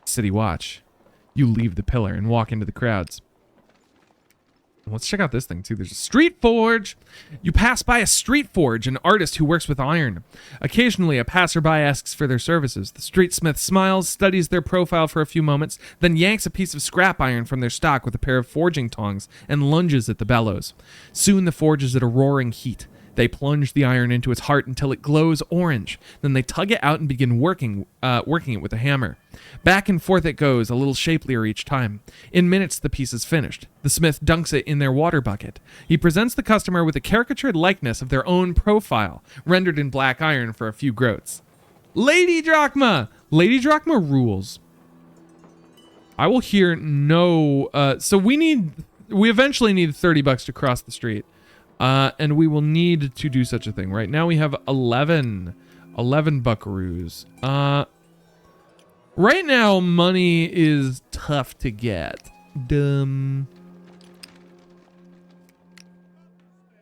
City watch. You leave the pillar and walk into the crowds. Let's check out this thing too. There's a street forge. You pass by a street forge, an artist who works with iron. Occasionally, a passerby asks for their services. The street smith smiles, studies their profile for a few moments, then yanks a piece of scrap iron from their stock with a pair of forging tongs and lunges at the bellows. Soon the forge is at a roaring heat. They plunge the iron into its heart until it glows orange. Then they tug it out and begin working it with a hammer. Back and forth it goes, a little shapelier each time. In minutes, the piece is finished. The smith dunks it in their water bucket. He presents the customer with a caricatured likeness of their own profile, rendered in black iron for a few groats. Lady Drachma! Lady Drachma rules. I will hear no... So we eventually need $30 to cross the street. And we will need to do such a thing. Right now we have 11 buckaroos. Right now money is tough to get. Dumb.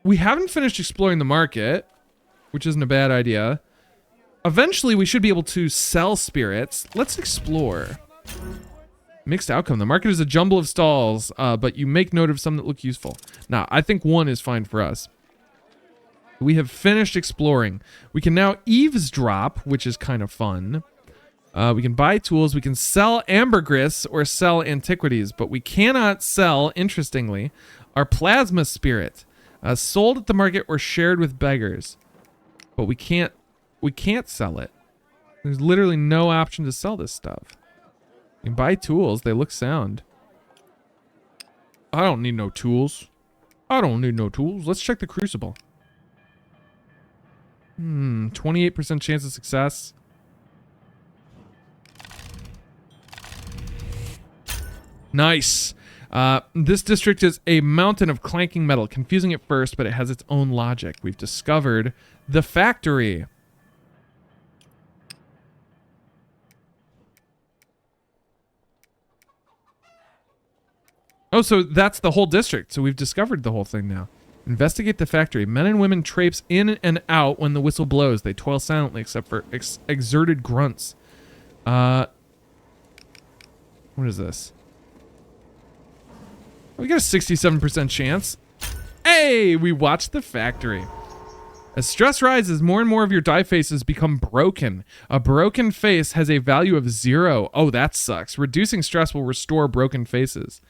We haven't finished exploring the market, which isn't a bad idea. Eventually we should be able to sell spirits. Let's explore. Mixed outcome. The market is a jumble of stalls, but you make note of some that look useful. Now, I think 1 is fine for us. We have finished exploring. We can now eavesdrop, which is kind of fun. We can buy tools. We can sell ambergris or sell antiquities, but we cannot sell, interestingly, our plasma spirit. Sold at the market or shared with beggars. But we can't sell it. There's literally no option to sell this stuff. You can buy tools. They look sound. I don't need no tools. Let's check the crucible. 28% chance of success. Nice. This district is a mountain of clanking metal, confusing at first, but it has its own logic. We've discovered the factory. Oh, so that's the whole district. So we've discovered the whole thing now. Investigate the factory. Men and women traipse in and out when the whistle blows. They toil silently except for exerted grunts. What is this? We got a 67% chance. Hey, we watched the factory. As stress rises, more and more of your die faces become broken. A broken face has a value of 0. Oh, that sucks. Reducing stress will restore broken faces.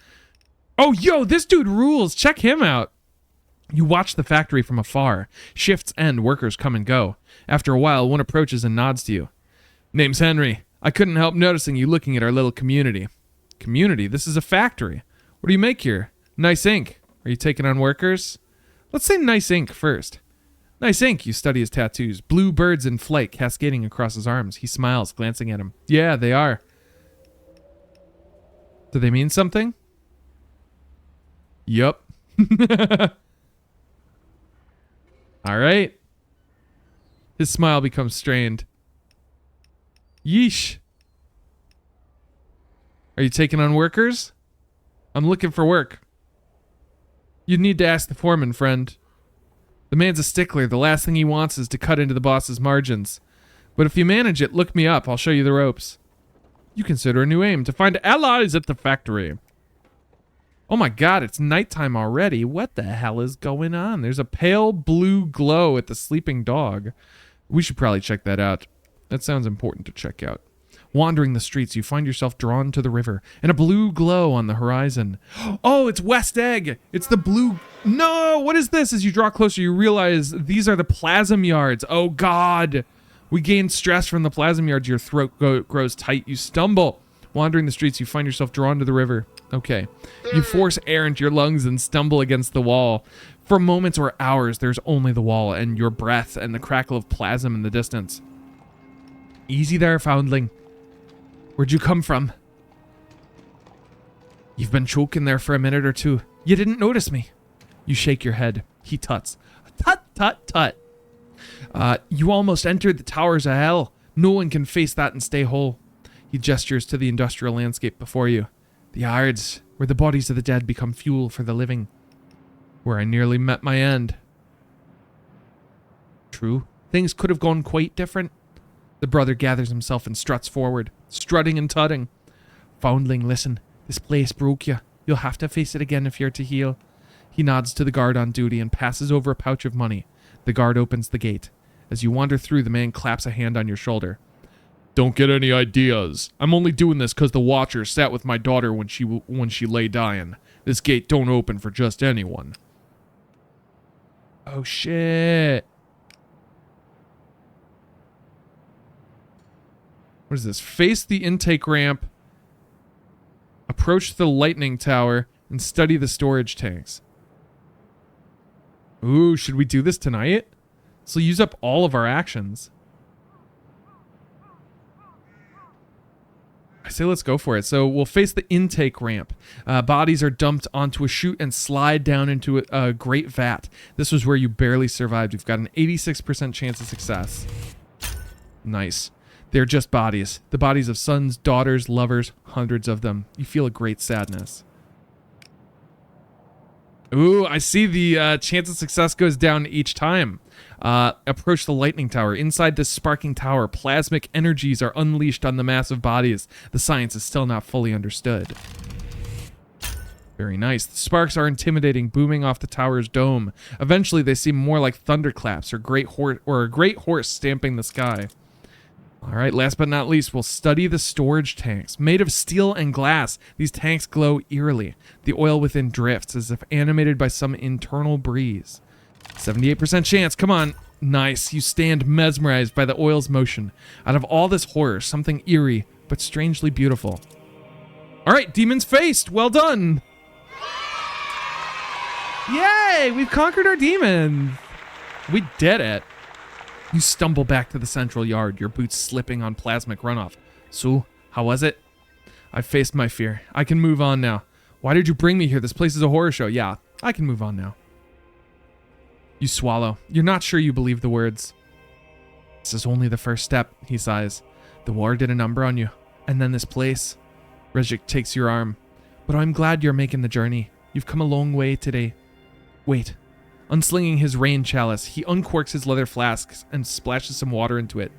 Oh, yo, this dude rules. Check him out. You watch the factory from afar. Shifts end, workers come and go. After a while, one approaches and nods to you. Name's Henry. I couldn't help noticing you looking at our little community. Community? This is a factory. What do you make here? Nice ink. Are you taking on workers? Let's say nice ink first. Nice ink. You study his tattoos. Blue birds in flight cascading across his arms. He smiles, glancing at him. Yeah, they are. Do they mean something? Yup. All right. His smile becomes strained. Yeesh. Are you taking on workers? I'm looking for work. You'd need to ask the foreman, friend. The man's a stickler. The last thing he wants is to cut into the boss's margins. But if you manage it, look me up. I'll show you the ropes. You consider a new aim: to find allies at the factory. Oh my god, it's nighttime already. What the hell is going on? There's a pale blue glow at the sleeping dog. We should probably check that out. That sounds important to check out. Wandering the streets, you find yourself drawn to the river and a blue glow on the horizon. Oh, it's West Egg. It's the blue... No, what is this? As you draw closer, you realize these are the plasm yards. Oh god. We gain stress from the plasm yards. Your throat grows tight. You stumble. Wandering the streets, you find yourself drawn to the river. Okay. You force air into your lungs and stumble against the wall. For moments or hours, there's only the wall and your breath and the crackle of plasm in the distance. Easy there, foundling. Where'd you come from? You've been choking there for a minute or two. You didn't notice me. You shake your head. He tuts. Tut, tut, tut. You almost entered the towers of hell. No one can face that and stay whole. He gestures to the industrial landscape before you. The yards, where the bodies of the dead become fuel for the living. Where I nearly met my end. True, things could have gone quite different. The brother gathers himself and struts forward, strutting and tutting. Foundling, listen, this place broke you. You'll have to face it again if you're to heal. He nods to the guard on duty and passes over a pouch of money. The guard opens the gate. As you wander through, the man claps a hand on your shoulder. Don't get any ideas. I'm only doing this because the Watcher sat with my daughter when she lay dying. This gate don't open for just anyone. Oh shit. What is this? Face the intake ramp, approach the lightning tower, and study the storage tanks. Ooh, should we do this tonight? So use up all of our actions. I say let's go for it. So we'll face the intake ramp. Bodies are dumped onto a chute and slide down into a great vat. This was where you barely survived. We've got an 86% chance of success. Nice. They're just bodies. The bodies of sons, daughters, lovers, hundreds of them. You feel a great sadness. Ooh, I see the chance of success goes down each time. Approach the lightning tower. Inside this sparking tower, plasmic energies are unleashed on the massive bodies. The science is still not fully understood. Very nice. The sparks are intimidating, booming off the tower's dome. Eventually, they seem more like thunderclaps or a great horse stamping the sky. All right, last but not least, we'll study the storage tanks. Made of steel and glass, these tanks glow eerily. The oil within drifts as if animated by some internal breeze. 78% chance, come on. Nice, you stand mesmerized by the oil's motion. Out of all this horror, something eerie, but strangely beautiful. All right, demons faced, well done. Yay, we've conquered our demons. We did it. You stumble back to the central yard, your boots slipping on plasmic runoff. So, how was it? I've faced my fear. I can move on now. Why did you bring me here? This place is a horror show. Yeah, I can move on now. You swallow. You're not sure you believe the words. This is only the first step, he sighs. The war did a number on you. And then this place. Rezik takes your arm. But I'm glad you're making the journey. You've come a long way today. Wait. Unslinging his rain chalice, he uncorks his leather flasks and splashes some water into it.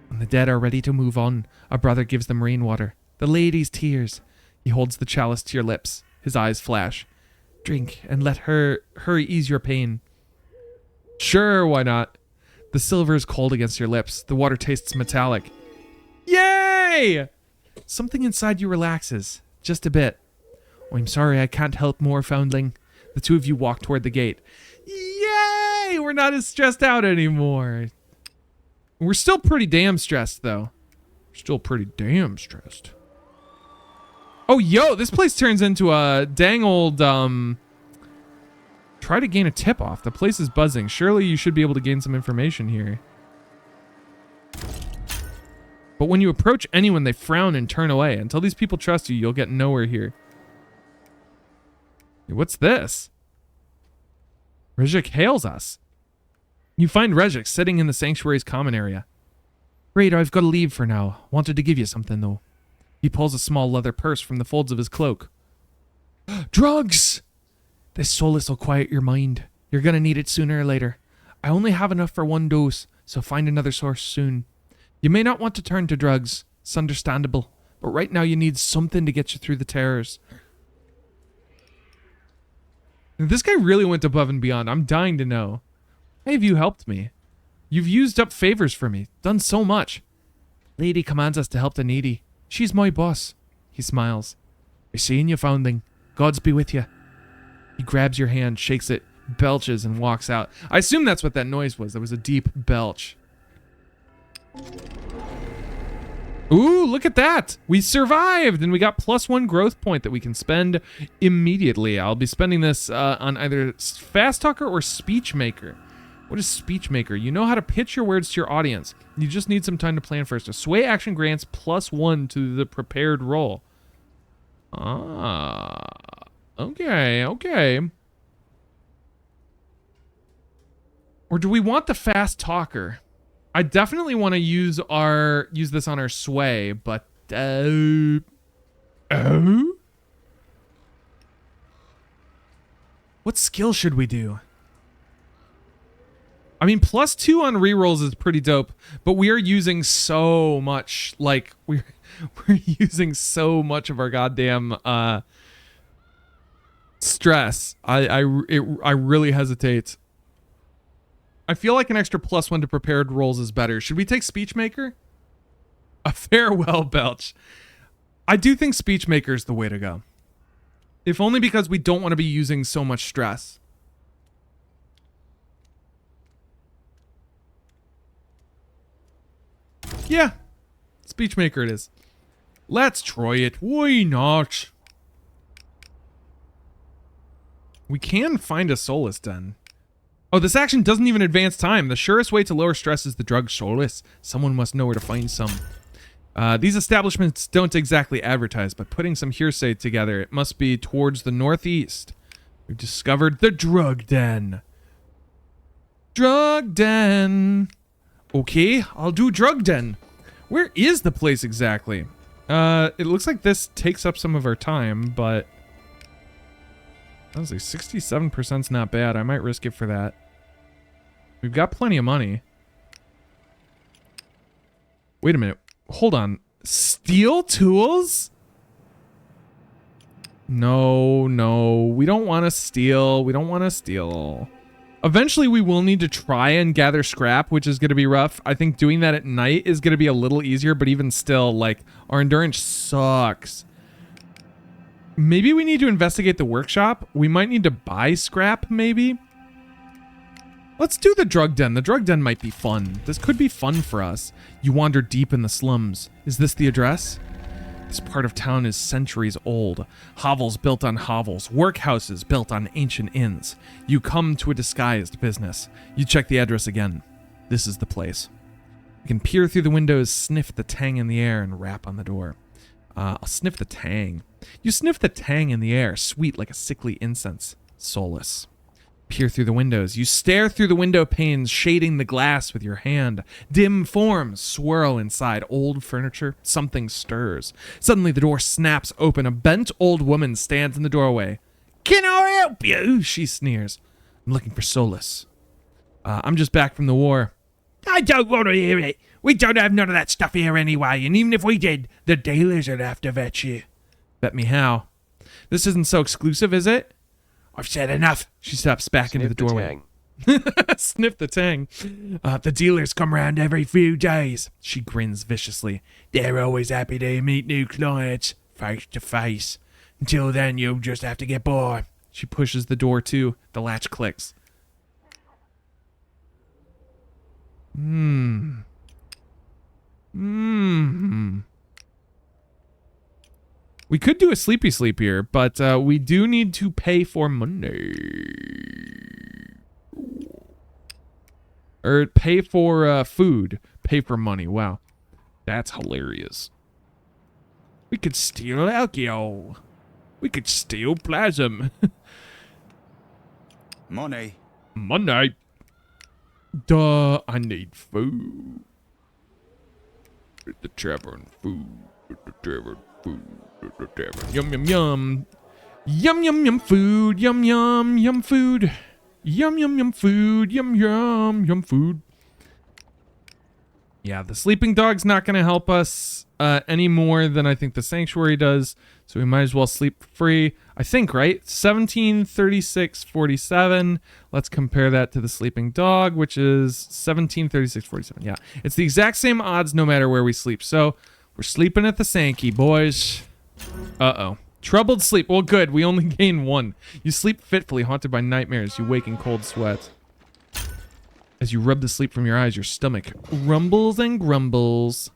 When the dead are ready to move on, a brother gives them rainwater. The lady's tears. He holds the chalice to your lips. His eyes flash. Drink and let her ease your pain. Sure, why not? The silver is cold against your lips. The water tastes metallic. Yay! Something inside you relaxes. Just a bit. Oh, I'm sorry, I can't help more, foundling. The two of you walk toward the gate. Yay! We're not as stressed out anymore. We're still pretty damn stressed, though. Still pretty damn stressed. Oh, yo, this place turns into a dang old, try to gain a tip-off. The place is buzzing. Surely you should be able to gain some information here. But when you approach anyone, they frown and turn away. Until these people trust you, you'll get nowhere here. What's this? Rezik hails us. You find Rezik sitting in the sanctuary's common area. Great, I've got to leave for now. Wanted to give you something, though. He pulls a small leather purse from the folds of his cloak. Drugs! This solace will quiet your mind. You're gonna need it sooner or later. I only have enough for one dose, so find another source soon. You may not want to turn to drugs. It's understandable. But right now you need something to get you through the terrors. This guy really went above and beyond. I'm dying to know. How have you helped me? You've used up favors for me. Done so much. Lady commands us to help the needy. She's my boss. He smiles. I seen you, foundling. Gods be with you. He grabs your hand, shakes it, belches, and walks out. I assume that's what that noise was. There was a deep belch. Ooh, look at that. We survived, and we got +1 growth point that we can spend immediately. I'll be spending this on either Fast Talker or Speech Maker. What is Speech Maker? You know how to pitch your words to your audience. You just need some time to plan first. A sway action grants +1 to the prepared roll. Ah, okay, okay. Or do we want the Fast Talker? I definitely want to use this on our sway, but what skill should we do? I mean, +2 on rerolls is pretty dope, but we are using so much, like, we're using so much of our goddamn stress. I really hesitate. I feel like an extra +1 to prepared rolls is better. Should we take Speech Maker? A farewell belch. I do think Speech Maker is the way to go. If only because we don't want to be using so much stress. Yeah, Speech Maker it is. Let's try it. Why not? We can find a Solace Den. Oh, this action doesn't even advance time. The surest way to lower stress is the drug Solace. Someone must know where to find some. These establishments don't exactly advertise, but putting some hearsay together, it must be towards the northeast. We've discovered the Drug Den. Drug Den. Okay, I'll do Drug Den. Where is the place exactly? It looks like this takes up some of our time, but honestly, 67%'s not bad. I might risk it for that. We've got plenty of money. Wait a minute. Hold on. Steel tools? No, no. We don't want to steal. We don't want to steal. Eventually, we will need to try and gather scrap, which is going to be rough. I think doing that at night is going to be a little easier, but even still, like, our endurance sucks. Maybe we need to investigate the workshop. We might need to buy scrap, maybe. Let's do the Drug Den. The Drug Den might be fun. This could be fun for us. You wander deep in the slums. Is this the address? This part of town is centuries old. Hovels built on hovels. Workhouses built on ancient inns. You come to a disguised business. You check the address again. This is the place. You can peer through the windows, sniff the tang in the air, and rap on the door. I'll sniff the tang. You sniff the tang in the air, sweet like a sickly incense. Soulless. Peer through the windows. You stare through the window panes, shading the glass with your hand. Dim forms swirl inside. Old furniture. Something stirs. Suddenly the door snaps open. A bent old woman stands in the doorway. "Can I help you?" she sneers. "I'm looking for solace. I'm just back from the war." I don't want to hear it. We don't have none of that stuff here anyway, and even if we did, the dealers would have to vet you. Bet me how. This isn't so exclusive, is it? I've said enough. She steps back into the doorway. Sniff the tang. The dealers come round every few days. She grins viciously. They're always happy to meet new clients, face to face. Until then, you'll just have to get by. She pushes the door to. The latch clicks. We could do a sleepy sleep here, but we do need to pay for money. Or pay for food. Pay for money. Wow. That's hilarious. We could steal alcohol. We could steal plasm. Money. Money. Duh, I need food. At the tavern, food. At the tavern, food. At the tavern. Yum, yum, yum. Yum, yum, yum, food. Yum, yum, yum, food. Yum, yum, yum, food. Yum, yum, yum, food. Yeah, the sleeping dog's not going to help us any more than I think the sanctuary does. So we might as well sleep free. I think, right? 1736.47. Let's compare that to the sleeping dog, which is 1736.47. Yeah, it's the exact same odds no matter where we sleep. So we're sleeping at the Sankey, boys. Uh-oh. Troubled sleep. Well, good. We only gain one. You sleep fitfully, haunted by nightmares. You wake in cold sweat. As you rub the sleep from your eyes, your stomach rumbles and grumbles.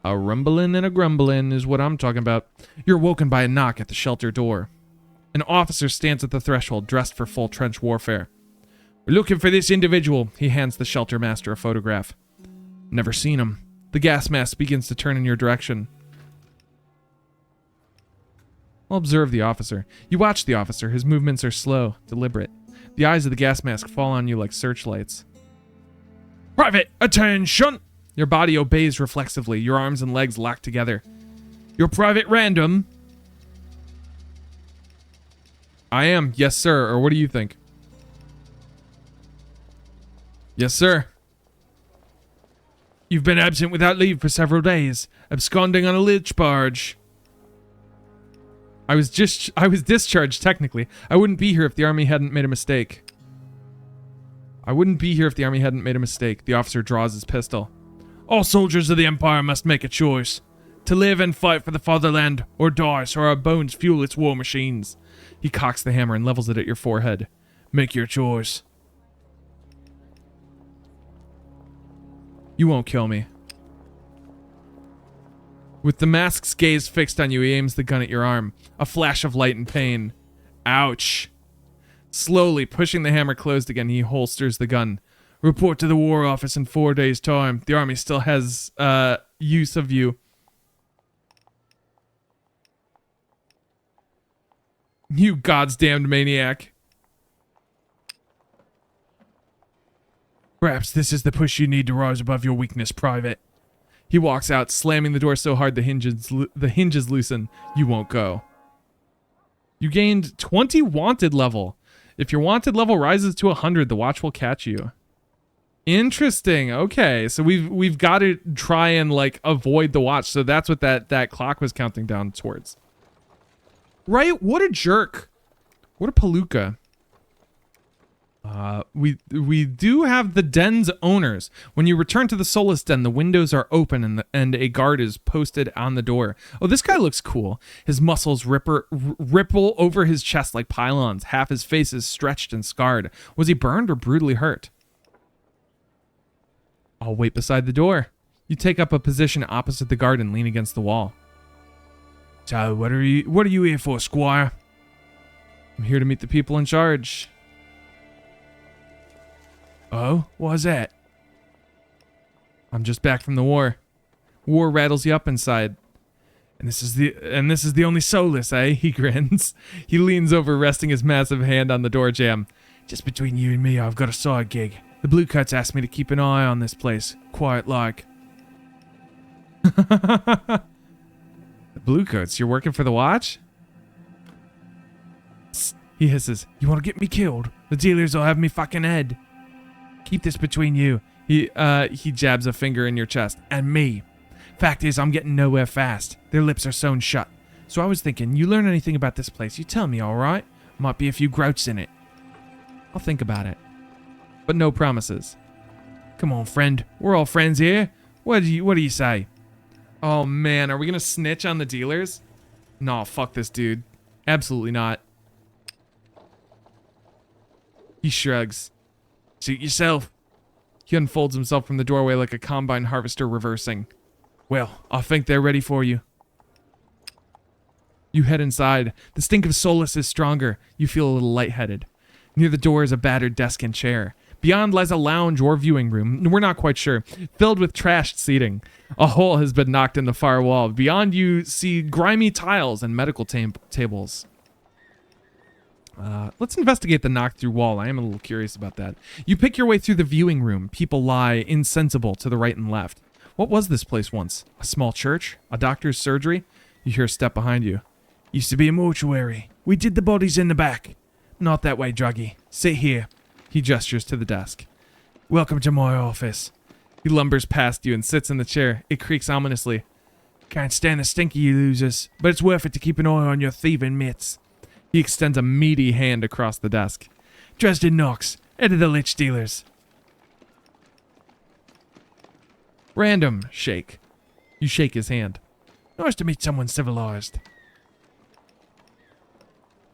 A rumbling and a grumbling is what I'm talking about. You're woken by a knock at the shelter door. An officer stands at the threshold, dressed for full trench warfare. "We're looking for this individual." He hands the shelter master a photograph. "Never seen him." The gas mask begins to turn in your direction. I'll observe the officer. You watch the officer. His movements are slow, deliberate. The eyes of the gas mask fall on you like searchlights. "Private, attention!" Your body obeys reflexively. Your arms and legs lock together. "You're Private Random." "I am, yes, sir." Or what do you think? "Yes, sir." "You've been absent without leave for several days, absconding on a leech barge." I was discharged, technically. I wouldn't be here if the army hadn't made a mistake. The officer draws his pistol. "All soldiers of the Empire must make a choice. To live and fight for the fatherland, or die so our bones fuel its war machines." He cocks the hammer and levels it at your forehead. "Make your choice." "You won't kill me." With the mask's gaze fixed on you, he aims the gun at your arm. A flash of light and pain. Ouch. Slowly, pushing the hammer closed again, he holsters the gun. "Report to the War Office in 4 days' time." The army still has use of you. You goddamned maniac. "Perhaps this is the push you need to rise above your weakness, Private." He walks out, slamming the door so hard the hinges loosen. You won't go. You gained 20 wanted level. If your wanted level rises to 100, the watch will catch you. Interesting. Okay, so we've got to try and like avoid the watch. So that's what that clock was counting down towards. Right? What a jerk. What a palooka. We do have the den's owners. When you return to the Solace Den, the windows are open and a guard is posted on the door. Oh, this guy looks cool. His muscles ripple over his chest like pylons. Half his face is stretched and scarred. Was he burned or brutally hurt? I'll wait beside the door. You take up a position opposite the guard and lean against the wall. "So, what are you here for, Squire?" "I'm here to meet the people in charge." "Oh, why's that?" "I'm just back from the war." War rattles you up inside. And this is the only solace, eh? He grins. He leans over, resting his massive hand on the door jamb. Just between you and me, I've got a side gig. The Bluecoats asked me to keep an eye on this place, quiet like. The Bluecoats, you're working for the watch? Psst, he hisses. You want to get me killed? The dealers will have me fucking head. Keep this between you. He jabs a finger in your chest. And me. Fact is, I'm getting nowhere fast. Their lips are sewn shut. So I was thinking, you learn anything about this place, you tell me, alright? Might be a few grouts in it. I'll think about it. But no promises. Come on, friend. We're all friends here. What do you say? Oh man, are we gonna snitch on the dealers? No, fuck this dude. Absolutely not. He shrugs. Suit yourself. He unfolds himself from the doorway like a combine harvester reversing. Well, I think they're ready for you. You head inside. The stink of Solus is stronger. You feel a little lightheaded. Near the door is a battered desk and chair. Beyond lies a lounge or viewing room, we're not quite sure, filled with trashed seating. A hole has been knocked in the far wall. Beyond you see grimy tiles and medical tables. Let's investigate the knocked-through wall. I am a little curious about that. You pick your way through the viewing room. People lie insensible to the right and left. What was this place once? A small church? A doctor's surgery? You hear a step behind you. Used to be a mortuary. We did the bodies in the back. Not that way, druggie. Sit here. He gestures to the desk. Welcome to my office. He lumbers past you and sits in the chair. It creaks ominously. Can't stand the stink of you losers, but it's worth it to keep an eye on your thieving mitts. He extends a meaty hand across the desk. Dresden Knox, head of the Lich Dealers. Random shake. You shake his hand. Nice to meet someone civilized.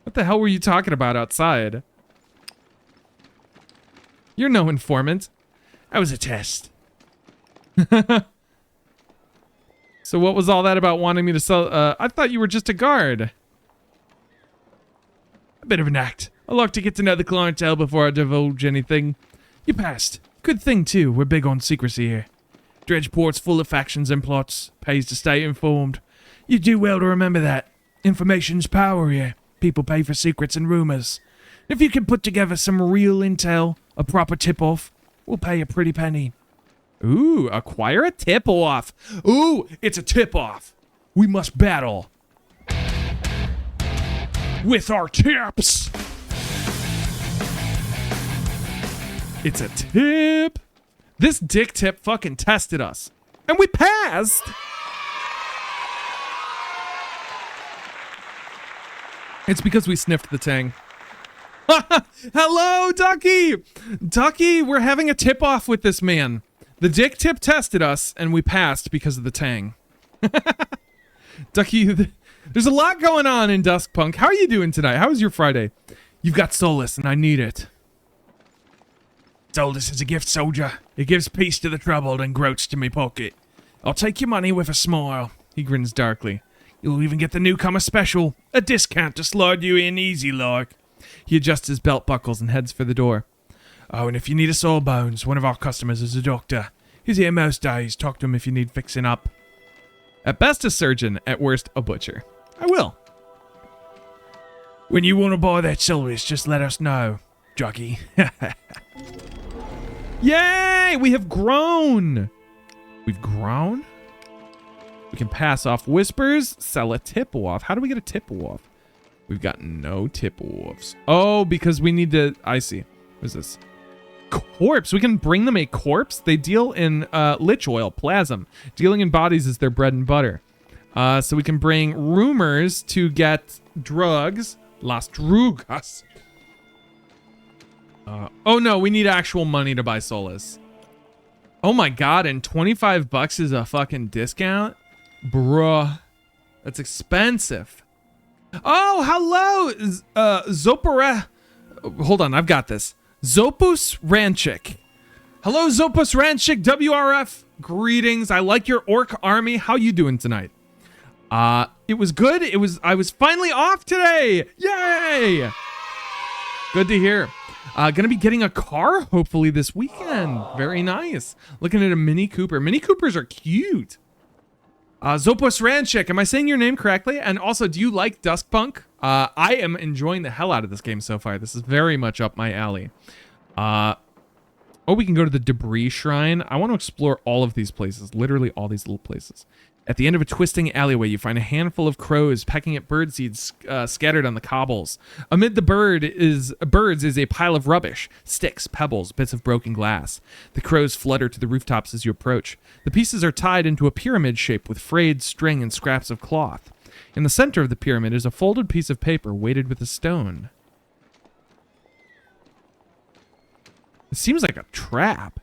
What the hell were you talking about outside? You're no informant. That was a test. So what was all that about wanting me to sell? I thought you were just a guard. A bit of an act. I like to get to know the clientele before I divulge anything. You passed. Good thing, too. We're big on secrecy here. Dredgeport's full of factions and plots. Pays to stay informed. You do well to remember that. Information's power here. People pay for secrets and rumors. If you can put together some real intel, a proper tip-off, we'll pay a pretty penny. Ooh, acquire a tip-off. Ooh, it's a tip-off. We must battle. With our tips. It's a tip. This dick tip fucking tested us. And we passed. It's because we sniffed the tang. Hello, Ducky! Ducky, we're having a tip-off with this man. The dick tip tested us, and we passed because of the tang. Ducky, there's a lot going on in Duskpunk. How are you doing tonight? How was your Friday? You've got solace, and I need it. Solace is a gift, soldier. It gives peace to the troubled and groats to me pocket. I'll take your money with a smile. He grins darkly. You'll even get the newcomer special. A discount to slide you in easy like. He adjusts his belt buckles and heads for the door. Oh, and if you need a sore bones, one of our customers is a doctor. He's here most days. Talk to him if you need fixing up. At best a surgeon, at worst a butcher. I will. When you want to buy that solace, just let us know, Druggy. Yay! We have grown! We've grown? We can pass off whispers, sell a tip-off. How do we get a tip-off? We've got no tip-offs. Oh, because we need to... I see. What is this? Corpse. We can bring them a corpse. They deal in lich oil, plasm. Dealing in bodies is their bread and butter. So we can bring rumors to get drugs. Las drugas. Oh no, we need actual money to buy solace. Oh my god, and 25 bucks is a fucking discount? Bruh. That's expensive. Oh, hello! Zopera... Hold on, I've got this. Zopus Ranchik. Hello, Zopus Ranchik, WRF. Greetings. I like your orc army. How you doing tonight? It was good. I was finally off today. Yay! Good to hear. Gonna be getting a car hopefully this weekend. Very nice. Looking at a Mini Cooper. Mini Coopers are cute. Zopus Ranchik, am I saying your name correctly? And also, do you like Duskpunk? I am enjoying the hell out of this game so far. This is very much up my alley. Oh, we can go to the debris shrine. I want to explore all of these places, literally all these little places. At the end of a twisting alleyway, you find a handful of crows pecking at bird seeds scattered on the cobbles. Amid the birds is a pile of rubbish, sticks, pebbles, bits of broken glass. The crows flutter to the rooftops as you approach. The pieces are tied into a pyramid shape with frayed string and scraps of cloth. In the center of the pyramid is a folded piece of paper weighted with a stone. It seems like a trap.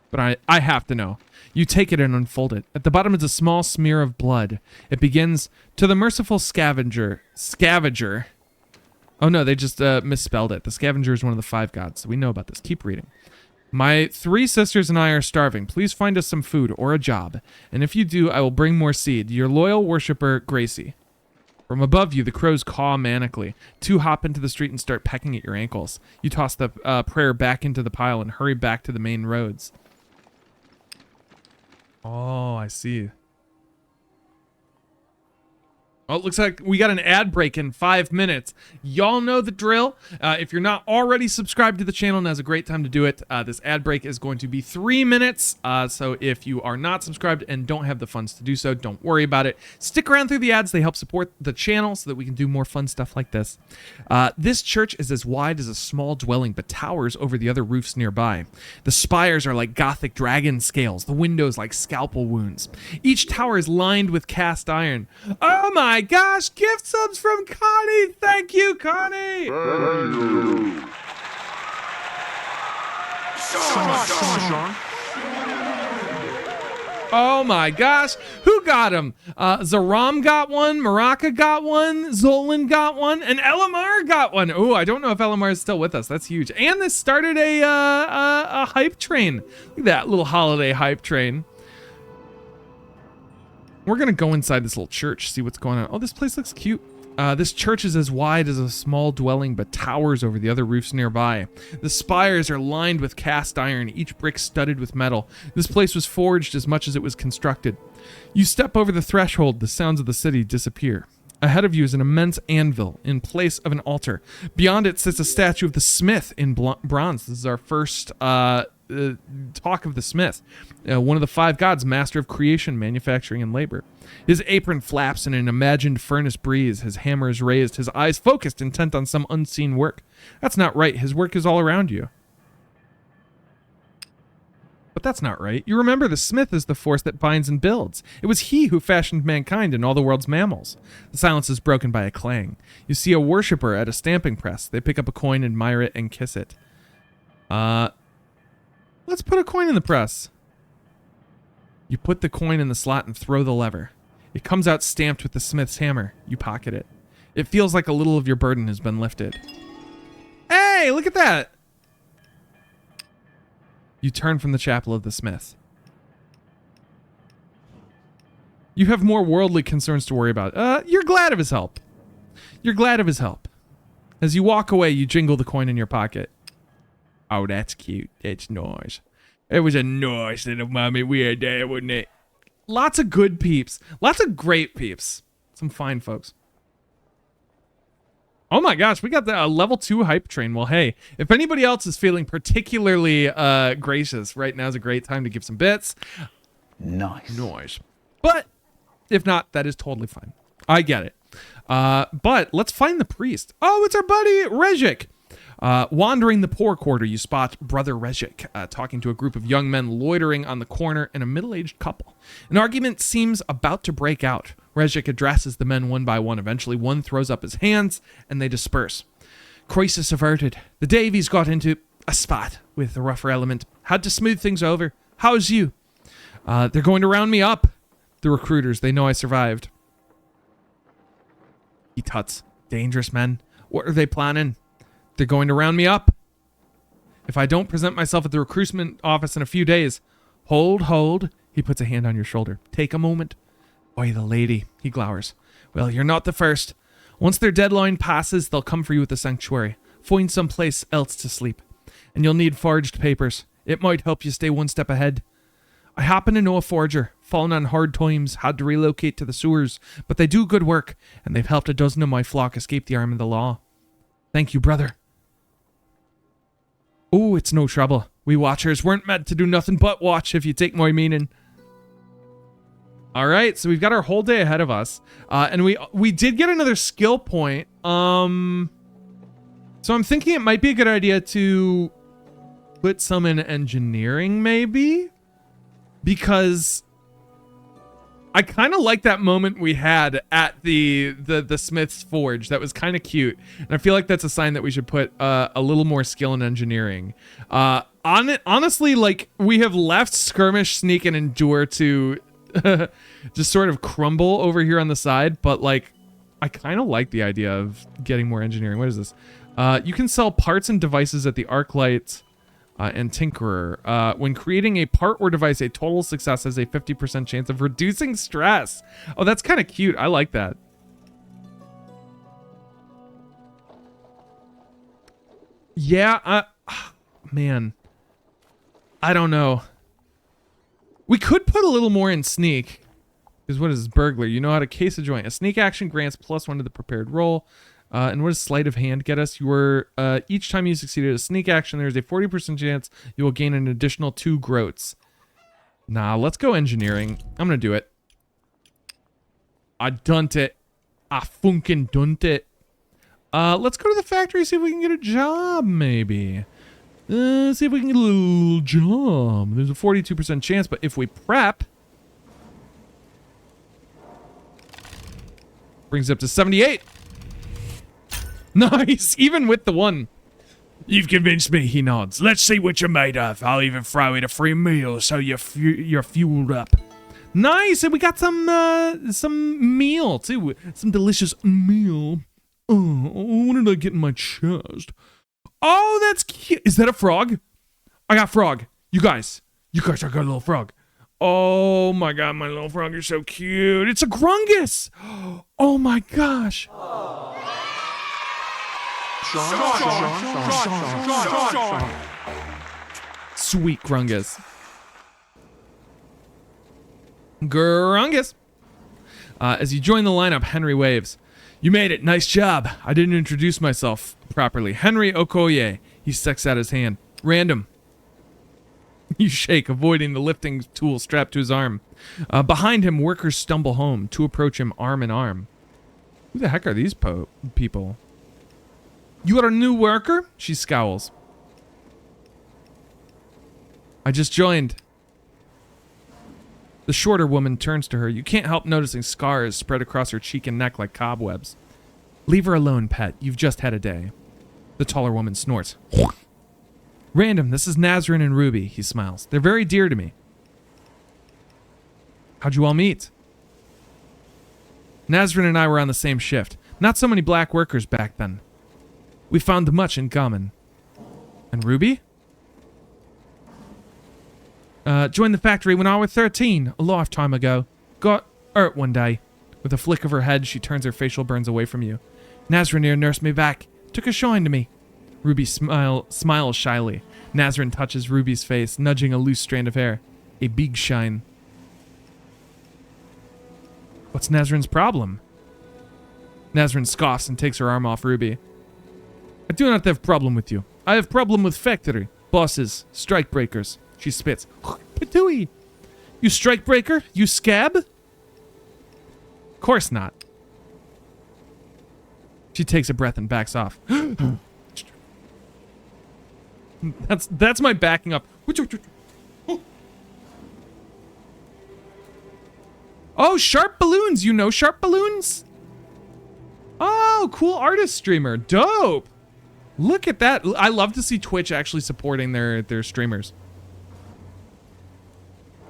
But I have to know. You take it and unfold it. At the bottom is a small smear of blood. It begins, "To the merciful scavenger. Oh no, they just misspelled it. The scavenger is one of the 5 gods, so we know about this. Keep reading. My 3 sisters and I are starving. Please find us some food or a job. And if you do, I will bring more seed. Your loyal worshiper, Gracie." From above you, the crows caw manically. 2 hop into the street and start pecking at your ankles. You toss the prayer back into the pile and hurry back to the main roads. Oh, I see. Oh, it looks like we got an ad break in 5 minutes. Y'all know the drill. If you're not already subscribed to the channel, now's a great time to do it. This ad break is going to be 3 minutes. So if you are not subscribed and don't have the funds to do so, don't worry about it. Stick around through the ads. They help support the channel so that we can do more fun stuff like this. This church is as wide as a small dwelling, but towers over the other roofs nearby. The spires are like Gothic dragon scales, the windows like scalpel wounds. Each tower is lined with cast iron. Oh my gosh, gift subs from Connie. Thank you, Connie. Thank you. Oh my gosh, who got him? Zaram got one, Maraka got one, Zolan got one, and Elamar got one. Oh, I don't know if Elamar is still with us. That's huge. And this started a hype train. Look at that little holiday hype train. We're gonna go inside this little church, see what's going on. Oh, this place looks cute. This church is as wide as a small dwelling, but towers over the other roofs nearby. The spires are lined with cast iron, each brick studded with metal. This place was forged as much as it was constructed. You step over the threshold, the sounds of the city disappear. Ahead of you is an immense anvil in place of an altar. Beyond it sits a statue of the smith in bronze. This is our first talk of the smith, one of the 5 gods, master of creation, manufacturing, and labor. His apron flaps in an imagined furnace breeze. His hammer is raised, his eyes focused, intent on some unseen work. That's not right. His work is all around you. But that's not right. You remember the smith is the force that binds and builds. It was he who fashioned mankind and all the world's mammals. The silence is broken by a clang. You see a worshiper at a stamping press. They pick up a coin, admire it, and kiss it. Let's put a coin in the press. You put the coin in the slot and throw the lever. It comes out stamped with the smith's hammer. You pocket it. It feels like a little of your burden has been lifted. Hey, look at that! You turn from the chapel of the smith. You have more worldly concerns to worry about. You're glad of his help. You're glad of his help. As you walk away, you jingle the coin in your pocket. Oh, that's cute. That's nice. It was a nice little moment we had there, wasn't it? Lots of good peeps. Lots of great peeps. Some fine folks. Oh my gosh, we got the level 2 hype train. Well, hey, if anybody else is feeling particularly gracious, right now is a great time to give some bits. Nice. But if not, that is totally fine. I get it. But let's find the priest. Oh, it's our buddy Rezhik. Wandering the poor quarter, you spot Brother Rezhik talking to a group of young men loitering on the corner and a middle-aged couple. An argument seems about to break out. Rezhik addresses the men one by one. Eventually, one throws up his hands, and they disperse. Crisis averted. The Davies got into a spat with the rougher element. Had to smooth things over. How's you? They're going to round me up. The recruiters, they know I survived. He tuts. Dangerous men. What are they planning? They're going to round me up. If I don't present myself at the recruitment office in a few days. Hold. He puts a hand on your shoulder. Take a moment. Why, the lady. He glowers. Well, you're not the first. Once their deadline passes, they'll come for you at the sanctuary. Find some place else to sleep. And you'll need forged papers. It might help you stay one step ahead. I happen to know a forger, fallen on hard times, had to relocate to the sewers, but they do good work, and they've helped a dozen of my flock escape the arm of the law. Thank you, brother. Oh, it's no trouble. We watchers weren't meant to do nothing but watch, if you take my meaning. All right, so we've got our whole day ahead of us, and we did get another skill point. So I'm thinking it might be a good idea to put some in engineering, maybe, because I kind of like that moment we had at the Smith's Forge. That was kind of cute, and I feel like that's a sign that we should put a little more skill in engineering. Honestly, like, we have left Skirmish, Sneak, and Endure to just sort of crumble over here on the side, but like, I kind of like the idea of getting more engineering. What is this? You can sell parts and devices at the Arclight and Tinkerer. When creating a part or device, a total success has a 50% chance of reducing stress. Oh, that's kind of cute. I like that. Yeah, man, I don't know. We could put a little more in Sneak. Because what is this? Burglar. You know how to case a joint. A sneak action grants +1 to the prepared roll. And what does sleight of hand get us? Each time you succeeded a sneak action, there's a 40% chance you will gain an additional 2 groats. Nah, let's go engineering. I'm gonna do it. I dunt it. I funkin' dunt it. Let's go to the factory, see if we can get a job, maybe. See if we can get a little job. There's a 42% chance, but if we prep, brings it up to 78. Nice, even with the 1. You've convinced me, he nods. Let's see what you're made of. I'll even throw in a free meal so you're fueled up. Nice, and we got some meal too. Some delicious meal. Oh, what did I get in my chest? Oh, that's cute. Is that a frog? I got frog. You guys, I got a little frog. Oh my god, my little frog is so cute. It's a grungus. Oh my gosh. Sweet grungus. Grungus. As you join the lineup, Henry waves. You made it. Nice job. I didn't introduce myself properly. Henry Okoye. He sticks out his hand. Random. You shake, avoiding the lifting tool strapped to his arm. Behind him, workers stumble home. 2 approach him arm in arm. Who the heck are these people? You are a new worker? She scowls. I just joined. The shorter woman turns to her. You can't help noticing scars spread across her cheek and neck like cobwebs. Leave her alone, pet. You've just had a day. The taller woman snorts. Random, this is Nazrin and Ruby, he smiles. They're very dear to me. How'd you all meet? Nazrin and I were on the same shift. Not so many black workers back then. We found much in common. And Ruby? Joined the factory when I was 13, a lifetime ago. Got hurt one day. With a flick of her head, she turns her facial burns away from you. Nazrin nursed me back. Took a shine to me. Ruby smiles shyly. Nazrin touches Ruby's face, nudging a loose strand of hair. A big shine. What's Nazrin's problem? Nazrin scoffs and takes her arm off Ruby. I do not have problem with you. I have problem with factory, bosses, strikebreakers. She spits. Patooey! You strikebreaker? You scab? Course not. She takes a breath and backs off. That's my backing up. Oh, Sharp Balloons. You know Sharp Balloons? Oh, cool artist streamer. Dope. Look at that. I love to see Twitch actually supporting their streamers.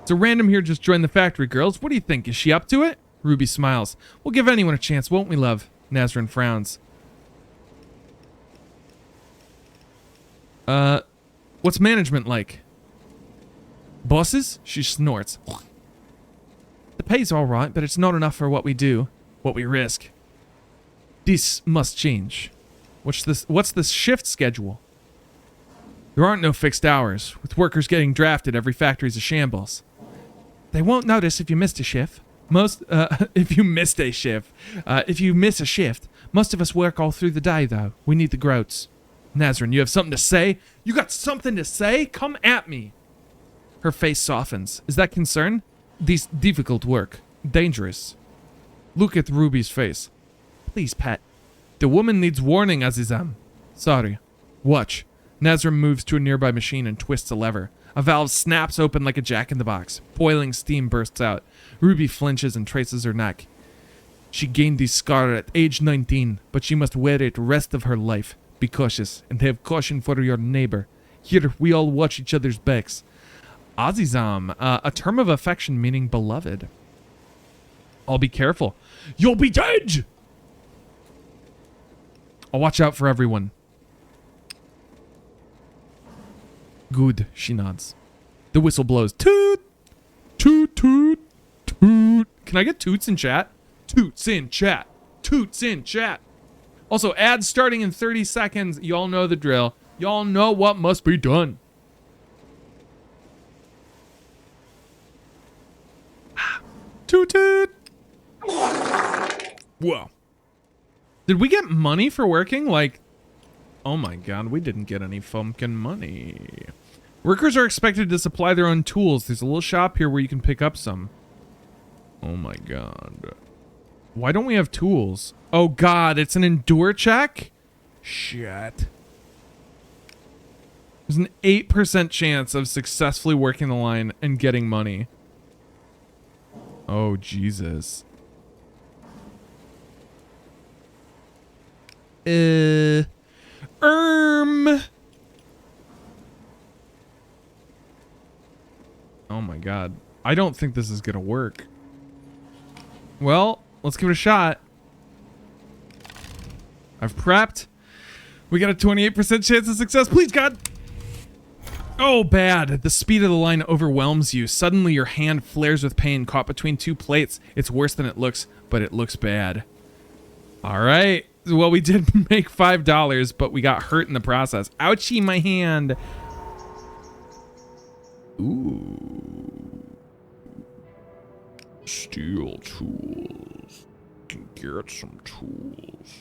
So Random here just joined the factory, girls. What do you think? Is she up to it? Ruby smiles. We'll give anyone a chance, won't we, love? Nazrin frowns. What's management like? Bosses? She snorts. The pay's all right, but it's not enough for what we do, what we risk. This must change. What's this shift schedule? There aren't no fixed hours. With workers getting drafted, every factory's a shambles. They won't notice if you missed a shift. If you missed a shift. If you miss a shift, most of us work all through the day, though. We need the groats. Nazarene, you have something to say? You got something to say? Come at me. Her face softens. Is that concern? This difficult work. Dangerous. Look at Ruby's face. Please, pet. The woman needs warning, Azizam. Sorry. Watch. Nazarene moves to a nearby machine and twists a lever. A valve snaps open like a jack-in-the-box. Boiling steam bursts out. Ruby flinches and traces her neck. She gained this scar at age 19, but she must wear it the rest of her life. Be cautious, and have caution for your neighbor. Here, we all watch each other's backs. Azizam, a term of affection meaning beloved. I'll be careful. You'll be dead! I'll watch out for everyone. Good, she nods. The whistle blows. Toot! Toot, toot, toot. Can I get toots in chat? Toots in chat. Toots in chat. Also, ads starting in 30 seconds. Y'all know the drill. Y'all know what must be done. Toot toot. Whoa. Did we get money for working? Like, oh my god, we didn't get any fucking money. Workers are expected to supply their own tools. There's a little shop here where you can pick up some. Oh my god. Why don't we have tools? Oh god, it's an endure check? Shit. There's an 8% chance of successfully working the line and getting money. Oh, Jesus. Oh my god. I don't think this is gonna work. Well, let's give it a shot. I've prepped. We got a 28% chance of success. Please, God. Oh, bad. The speed of the line overwhelms you. Suddenly, your hand flares with pain, caught between two plates. It's worse than it looks, but it looks bad. All right. Well, we did make $5, but we got hurt in the process. Ouchie, my hand. Ooh. Steel tools. Can get some tools.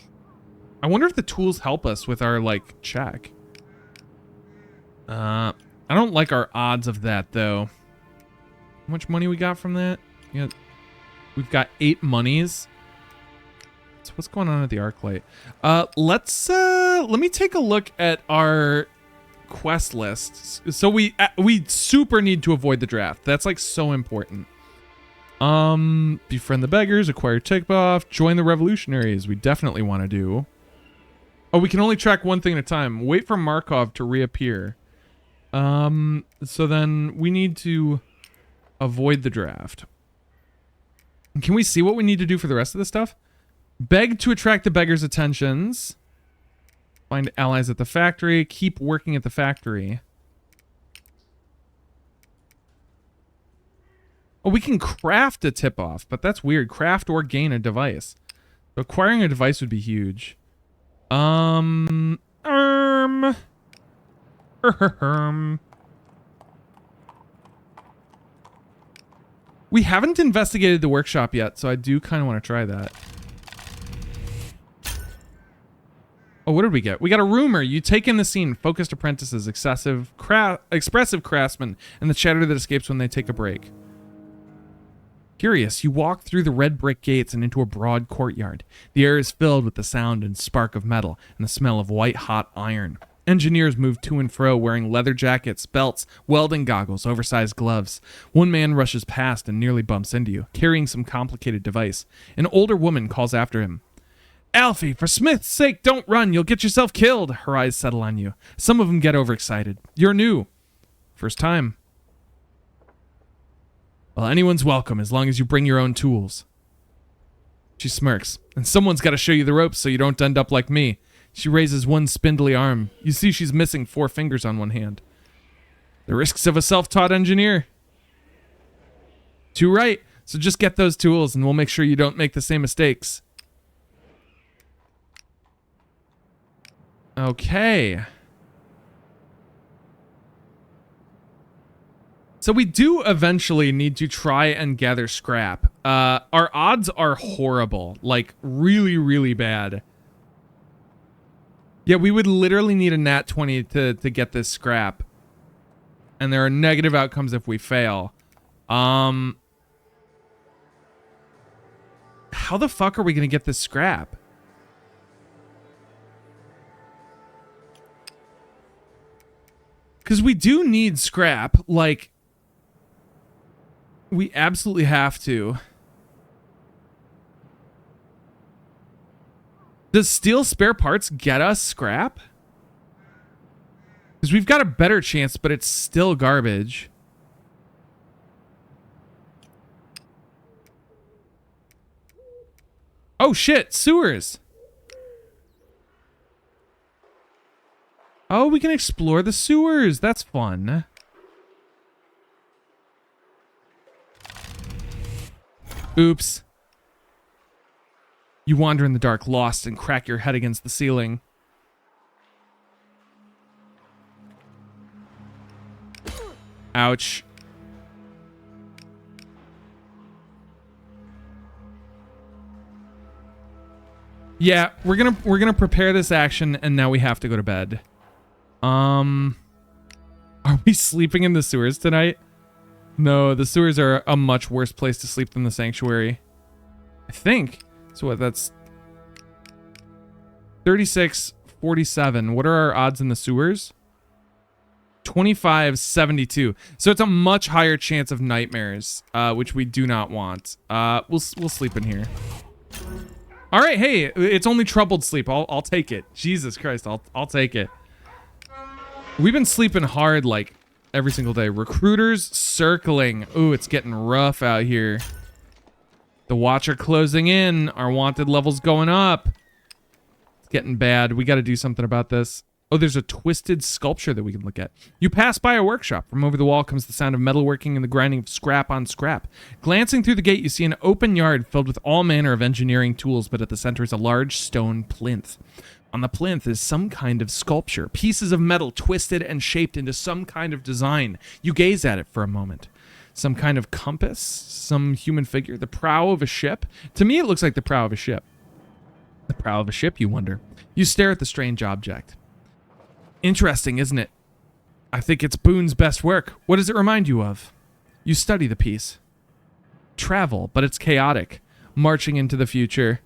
I wonder if the tools help us with our, like, check. I don't like our odds of that, though. How much money we got from that? Yeah, we've got 8 monies. So what's going on at the ArcLight? Let me take a look at our quest list. So we super need to avoid the draft. That's like so important. Befriend the beggars, acquire Tick-Off, join the revolutionaries. We definitely want to do. Oh, we can only track one thing at a time. Wait for Markov to reappear. So then we need to avoid the draft. Can we see what we need to do for the rest of the stuff? Beg to attract the beggars' attentions. Find allies at the factory. Keep working at the factory. Oh, we can craft a tip-off, but that's weird. Craft or gain a device. Acquiring a device would be huge. We haven't investigated the workshop yet, so I do kind of want to try that. Oh, what did we get? We got a rumor. You take in the scene. Focused apprentices, expressive craftsmen, and the chatter that escapes when they take a break. Curious, you walk through the red brick gates and into a broad courtyard. The air is filled with the sound and spark of metal and the smell of white-hot iron. Engineers move to and fro wearing leather jackets, belts, welding goggles, oversized gloves. One man rushes past and nearly bumps into you, carrying some complicated device. An older woman calls after him. Alfie, for Smith's sake, don't run. You'll get yourself killed. Her eyes settle on you. Some of them get overexcited. You're new. First time. Well, anyone's welcome as long as you bring your own tools. She smirks. And someone's got to show you the ropes so you don't end up like me. She raises one spindly arm. You see she's missing 4 fingers on one hand. The risks of a self-taught engineer. Too right. So just get those tools and we'll make sure you don't make the same mistakes. Okay. So we do eventually need to try and gather scrap. Our odds are horrible, like really, really bad. Yeah, we would literally need a nat 20 to get this scrap. And there are negative outcomes if we fail. How the fuck are we gonna get this scrap? Because we do need scrap, like, we absolutely have to. Does steal spare parts get us scrap? Because we've got a better chance, but it's still garbage. Oh shit, sewers. Oh, we can explore the sewers. That's fun. Oops. You wander in the dark, lost, and crack your head against the ceiling. Ouch. Yeah, we're gonna prepare this action, and now we have to go to bed. Are we sleeping in the sewers tonight? No, the sewers are a much worse place to sleep than the sanctuary. I think. So what, that's 36, 47. What are our odds in the sewers? 25, 72. So it's a much higher chance of nightmares, which we do not want. We'll sleep in here. All right, hey, it's only troubled sleep. I'll take it. Jesus Christ, I'll take it. We've been sleeping hard like every single day. Recruiters circling. Ooh, it's getting rough out here. The Watcher closing in. Our wanted level's going up. It's getting bad. We got to do something about this. Oh, there's a twisted sculpture that we can look at. You pass by a workshop. From over the wall comes the sound of metalworking and the grinding of scrap on scrap. Glancing through the gate, you see an open yard filled with all manner of engineering tools, but at the center is a large stone plinth. On the plinth is some kind of sculpture, pieces of metal twisted and shaped into some kind of design. You gaze at it for a moment. Some kind of compass, some human figure, the prow of a ship. To me, it looks like the prow of a ship. The prow of a ship, you wonder. You stare at the strange object. Interesting, isn't it? I think it's Boone's best work. What does it remind you of? You study the piece. Travel, but it's chaotic. Marching into the future.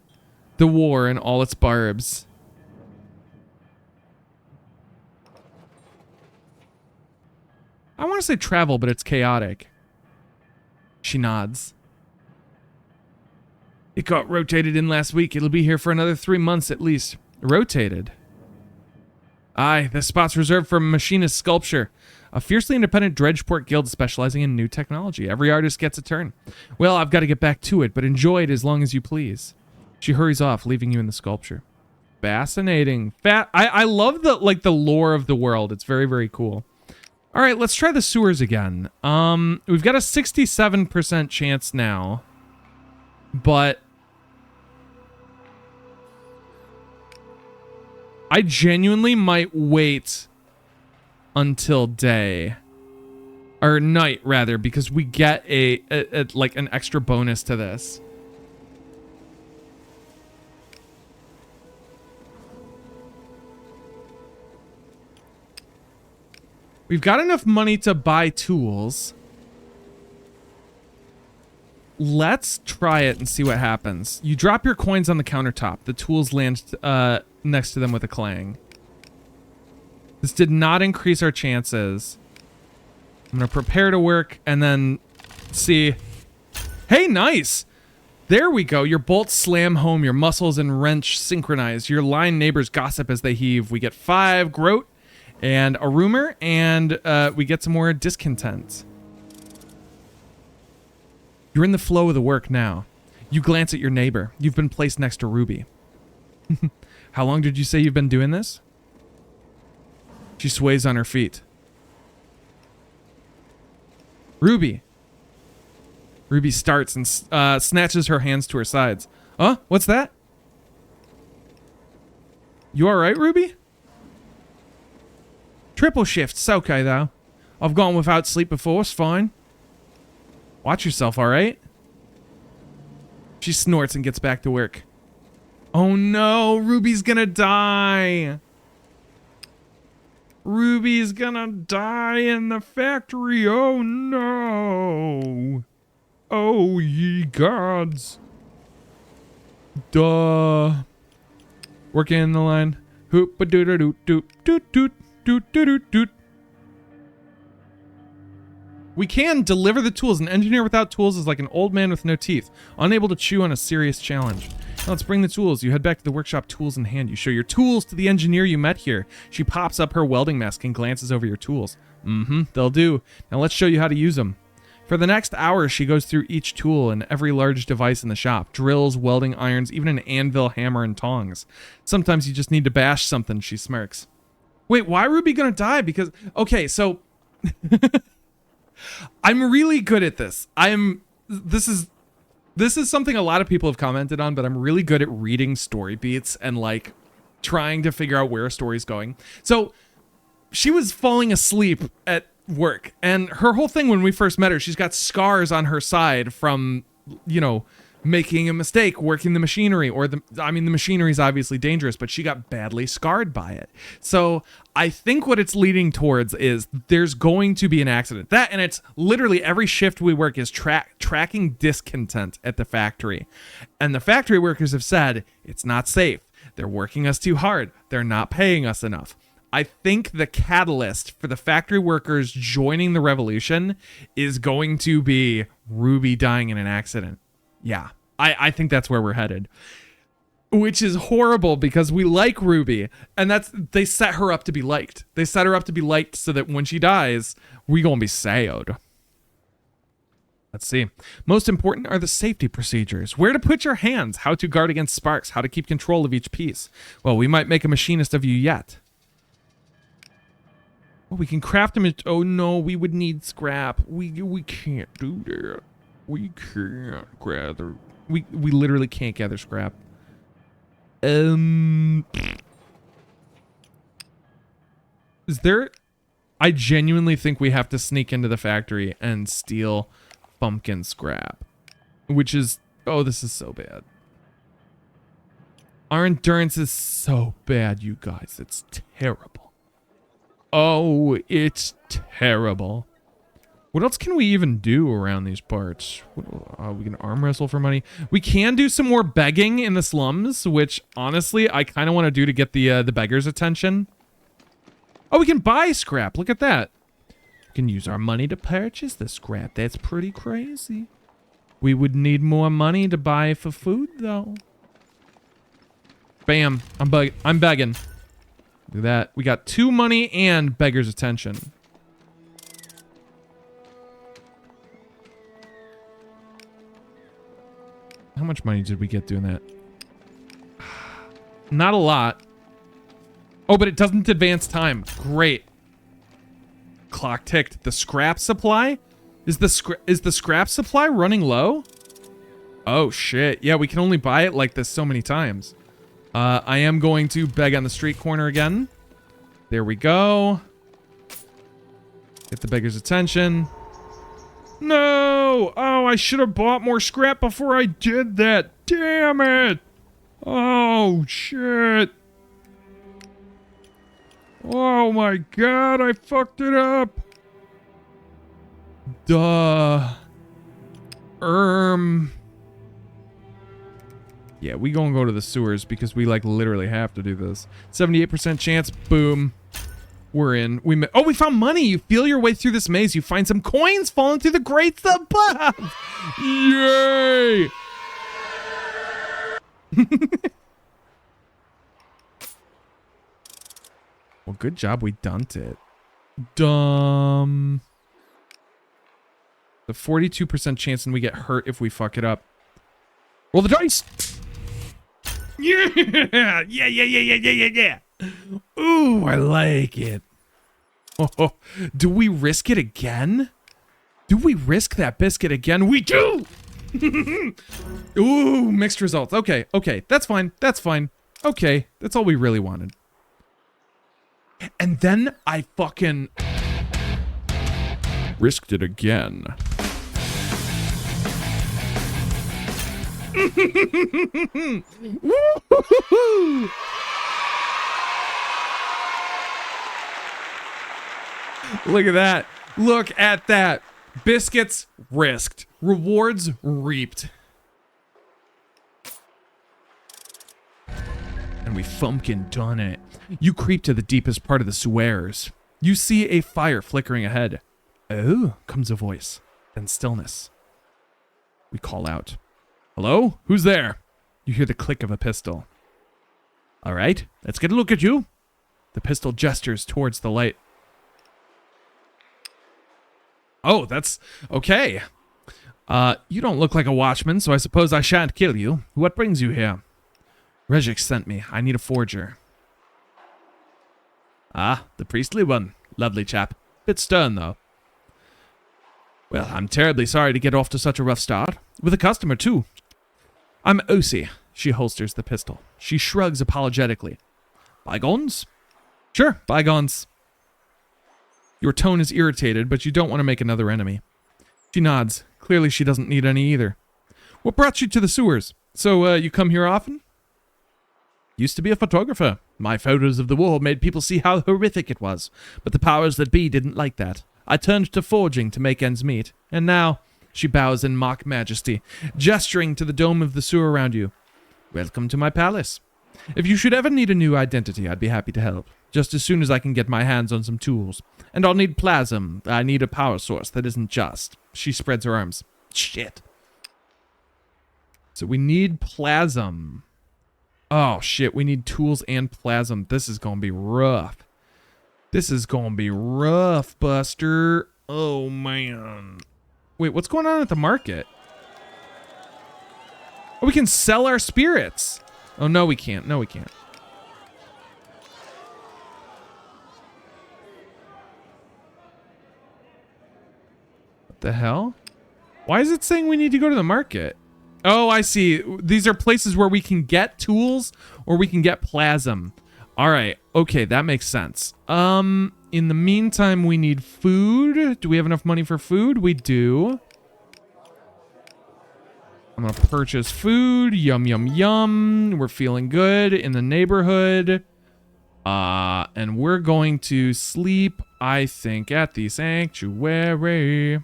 The war and all its barbs. I want to say travel, but it's chaotic. She nods. It got rotated in last week. It'll be here for another 3 months at least. Rotated? Aye, this spot's reserved for machinist sculpture. A fiercely independent Dredgeport guild specializing in new technology. Every artist gets a turn. Well, I've got to get back to it, but enjoy it as long as you please. She hurries off, leaving you in the sculpture. Fascinating. I love the lore of the world. It's very, very cool. All right, let's try the sewers again. We've got a 67% chance now, but I genuinely might wait until day or night rather, because we get a like an extra bonus to this. We've got enough money to buy tools. Let's try it and see what happens. You drop your coins on the countertop. The tools land next to them with a clang. This did not increase our chances. I'm going to prepare to work and then see. Hey, nice! There we go. Your bolts slam home. Your muscles and wrench synchronize. Your line neighbors gossip as they heave. We get 5 groat and a rumor, and we get some more discontent. You're in the flow of the work now. You glance at your neighbor. You've been placed next to Ruby. How long did you say you've been doing this? She sways on her feet. Ruby. Ruby starts and snatches her hands to her sides. Huh? What's that? You alright, Ruby? Triple shift, Sokai, thou. I've gone without sleep before. It's fine. Watch yourself, all right? She snorts and gets back to work. Oh no, Ruby's gonna die. Ruby's gonna die in the factory. Oh no. Oh ye gods. Duh. Working in the line. Hoop a doot doot doot doot doot doot doot doot. We can deliver the tools. An engineer without tools is like an old man with no teeth, unable to chew on a serious challenge. Now let's bring the tools. You head back to the workshop, tools in hand. You show your tools to the engineer you met here. She pops up her welding mask and glances over your tools. They'll do. Now let's show you how to use them. For the next hour, she goes through each tool and every large device in the shop. Drills, welding irons, even an anvil, hammer, and tongs. Sometimes you just need to bash something, she smirks. Wait, why Ruby gonna die? Because, okay, so... I'm really good at this. This is something a lot of people have commented on, but I'm really good at reading story beats and like trying to figure out where a story's going. So she was falling asleep at work, and her whole thing when we first met her, she's got scars on her side from, you know, making a mistake working the machinery, or the machinery is obviously dangerous, but she got badly scarred by it. So I think what it's leading towards is there's going to be an accident. That, and it's literally every shift we work is tracking discontent at the factory. And the factory workers have said it's not safe. They're working us too hard. They're not paying us enough. I think the catalyst for the factory workers joining the revolution is going to be Ruby dying in an accident. Yeah, I think that's where we're headed. Which is horrible because we like Ruby, and they set her up to be liked. They set her up to be liked so that when she dies, we gonna be sad. Let's see. Most important are the safety procedures. Where to put your hands, how to guard against sparks, how to keep control of each piece. Well, we might make a machinist of you yet. Well, we can craft them. Oh no, we would need scrap. We can't do that. We can't gather. We literally can't gather scrap. Is there... I genuinely think we have to sneak into the factory and steal pumpkin scrap. Which is... Oh, this is so bad. Our endurance is so bad, you guys. It's terrible. Oh, it's terrible. What else can we even do around these parts? We can arm wrestle for money. We can do some more begging in the slums, which honestly I kind of want to do to get the beggars' attention. Oh, we can buy scrap. Look at that. We can use our money to purchase the scrap. That's pretty crazy. We would need more money to buy for food, though. Bam. I'm begging. Do that. We got 2 money and beggars' attention. How much money did we get doing that? Not a lot. Oh, but it doesn't advance time. Great. Clock ticked. The scrap supply? Is the scrap supply running low? Oh, shit. Yeah, we can only buy it like this so many times. I am going to beg on the street corner again. There we go. Get the beggar's attention. No! Oh, I should have bought more scrap before I did that. Damn it! Oh, shit. Oh my god, I fucked it up. Duh. Yeah, we gonna go to the sewers because we like literally have to do this. 78% chance. Boom. We're in. Oh, we found money. You feel your way through this maze. You find some coins falling through the grates above. Yay! Well, good job. We dumped it. Dumb. The 42% chance and we get hurt if we fuck it up. Roll the dice. Yeah. Yeah. Ooh, I like it. Oh, do we risk it again? Do we risk that biscuit again? We do! Ooh, mixed results. Okay, that's fine. Okay, that's all we really wanted. And then I fucking... Risked it again. Woo-hoo-hoo-hoo. Look at that. Look at that. Biscuits risked. Rewards reaped. And we fumpkin done it. You creep to the deepest part of the sewers. You see a fire flickering ahead. Oh, comes a voice. Then stillness. We call out. Hello? Who's there? You hear the click of a pistol. All right, let's get a look at you. The pistol gestures towards the light. Oh, that's okay. You don't look like a watchman, so I suppose I shan't kill you. What brings you here? Regic sent me. I need a forger. Ah, the priestly one. Lovely chap. Bit stern, though. Well, I'm terribly sorry to get off to such a rough start. With a customer, too. I'm Osi. She holsters the pistol. She shrugs apologetically. Bygones? Sure, bygones. Your tone is irritated, but you don't want to make another enemy. She nods. Clearly she doesn't need any either. What brought you to the sewers? So, you come here often? Used to be a photographer. My photos of the war made people see how horrific it was, but the powers that be didn't like that. I turned to forging to make ends meet, and now... She bows in mock majesty, gesturing to the dome of the sewer around you. Welcome to my palace. If you should ever need a new identity, I'd be happy to help. Just as soon as I can get my hands on some tools. And I'll need plasm. I need a power source that isn't just. She spreads her arms. Shit. So we need plasm. Oh, shit. We need tools and plasm. This is going to be rough. This is going to be rough, Buster. Oh, man. Wait, what's going on at the market? Oh, we can sell our spirits. Oh, no, we can't. No, we can't. What the hell? Why is it saying we need to go to the market? Oh, I see. These are places where we can get tools or we can get plasm. All right. Okay, that makes sense. In the meantime, we need food. Do we have enough money for food? We do. I'm going to purchase food. Yum, yum, yum. We're feeling good in the neighborhood. And we're going to sleep, I think, at the sanctuary.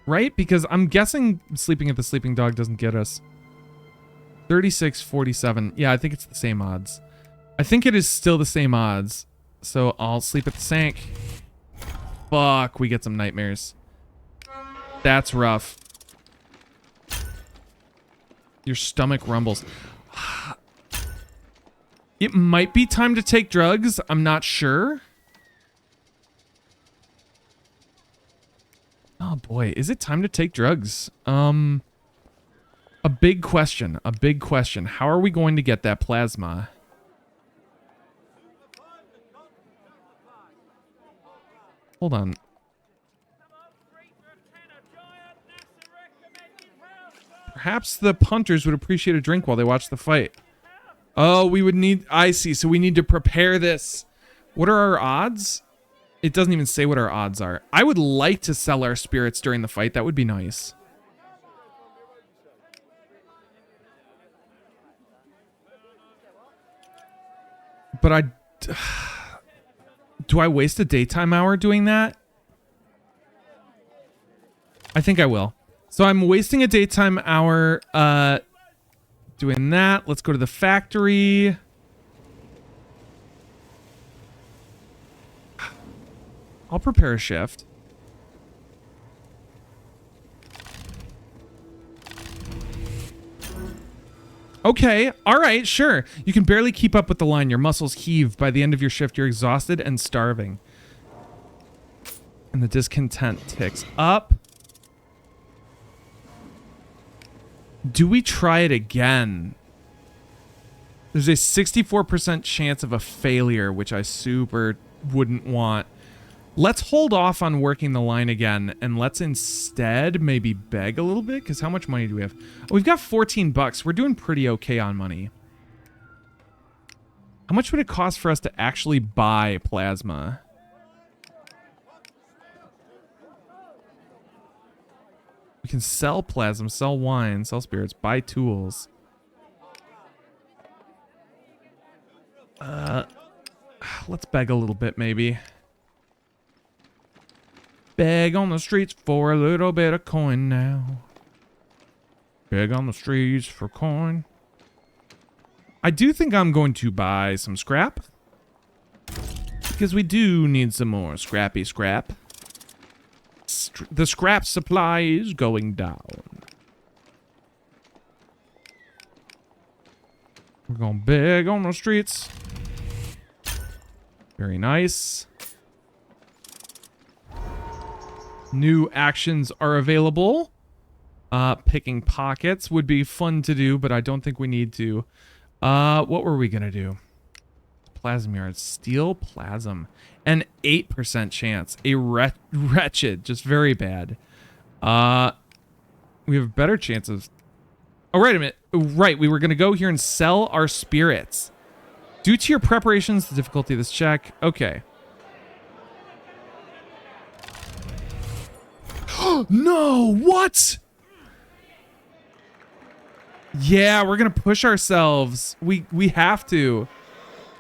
Right? Because I'm guessing sleeping at the sleeping dog doesn't get us. 36-47. Yeah, I think it's the same odds. I think it is still the same odds. So I'll sleep at the sank. Fuck, we get some nightmares. That's rough. Your stomach rumbles. It might be time to take drugs. I'm not sure. Oh boy, is it time to take drugs? A big question. A big question. How are we going to get that plasma? Hold on. Perhaps the punters would appreciate a drink while they watch the fight. Oh, we would need... I see. So we need to prepare this. What are our odds? It doesn't even say what our odds are. I would like to sell our spirits during the fight. That would be nice. But do I waste a daytime hour doing that? I think I will. So I'm wasting a daytime hour doing that. Let's go to the factory. I'll prepare a shift. Okay, all right, sure. You can barely keep up with the line. Your muscles heave. By the end of your shift, you're exhausted and starving. And the discontent ticks up. Do we try it again? There's a 64% chance of a failure, which I super wouldn't want. Let's hold off on working the line again, and let's instead maybe beg a little bit, because how much money do we have? Oh, we've got 14 bucks. We're doing pretty okay on money. How much would it cost for us to actually buy plasma? We can sell plasma, sell wine, sell spirits, buy tools. Let's beg a little bit, maybe. Beg on the streets for a little bit of coin now. Beg on the streets for coin. I do think I'm going to buy some scrap. Because we do need some more scrappy scrap. The scrap supply is going down. We're going big on the streets. Very nice. New actions are available. Picking pockets would be fun to do, but I don't think we need to. What were we gonna do? Plasm yard. Steel plasm. An 8% chance. A wretched. Just very bad. We have a better chance of... Oh, wait a minute. Right, we were gonna go here and sell our spirits. Due to your preparations, the difficulty of this check. Okay. No! What? Yeah, we're gonna push ourselves. We have to.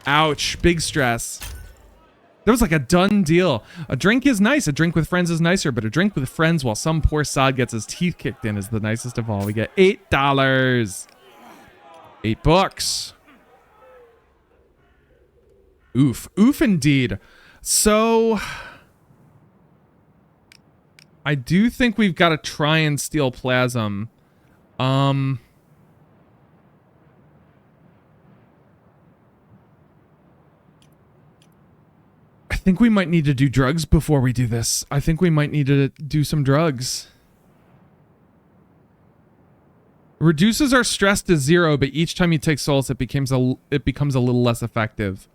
Ouch. Big stress. That was like a done deal. A drink is nice. A drink with friends is nicer, but a drink with friends while some poor sod gets his teeth kicked in is the nicest of all. We get $8. $8. Oof. Oof indeed. So... I do think we've got to try and steal plasm. I think we might need to do drugs before we do this. I think we might need to do some drugs. Reduces our stress to 0, but each time you take solace, it becomes a little less effective.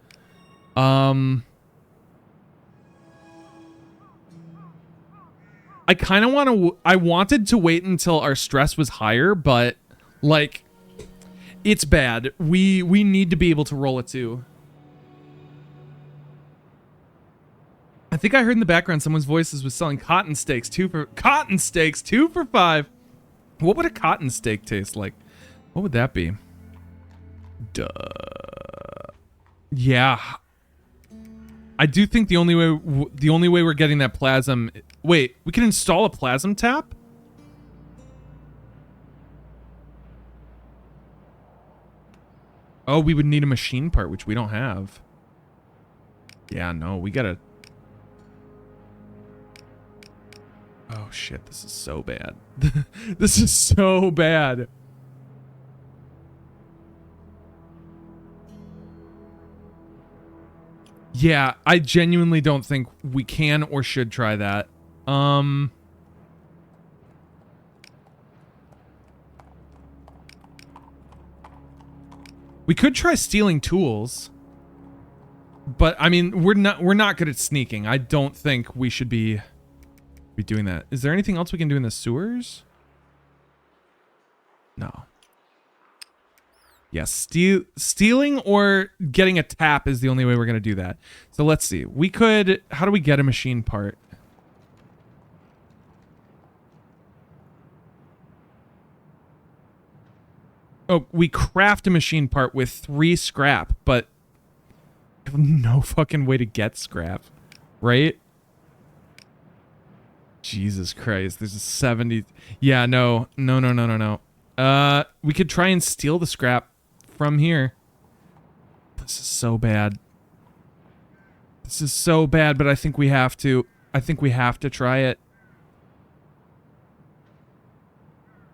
I kind of want to... I wanted to wait until our stress was higher, but, like, it's bad. We need to be able to roll a 2. I think I heard in the background someone's voices was selling cotton steaks. 2 for 5. What would a cotton steak taste like? What would that be? Duh. Yeah. I do think the only way we're getting that plasm... Wait, we can install a plasm tap? Oh, we would need a machine part, which we don't have. Yeah, no, we gotta... Oh shit, this is so bad. This is so bad. Yeah, I genuinely don't think we can or should try that. We could try stealing tools. But I mean, we're not good at sneaking. I don't think we should be doing that. Is there anything else we can do in the sewers? No. Yes, stealing or getting a tap is the only way we're going to do that. So let's see. We could... How do we get a machine part? Oh, we craft a machine part with 3 scrap, but no fucking way to get scrap, right? Jesus Christ, there's a 70... Yeah, no. We could try and steal the scrap from here. This is so bad. This is so bad, but I think we have to. I think we have to try it.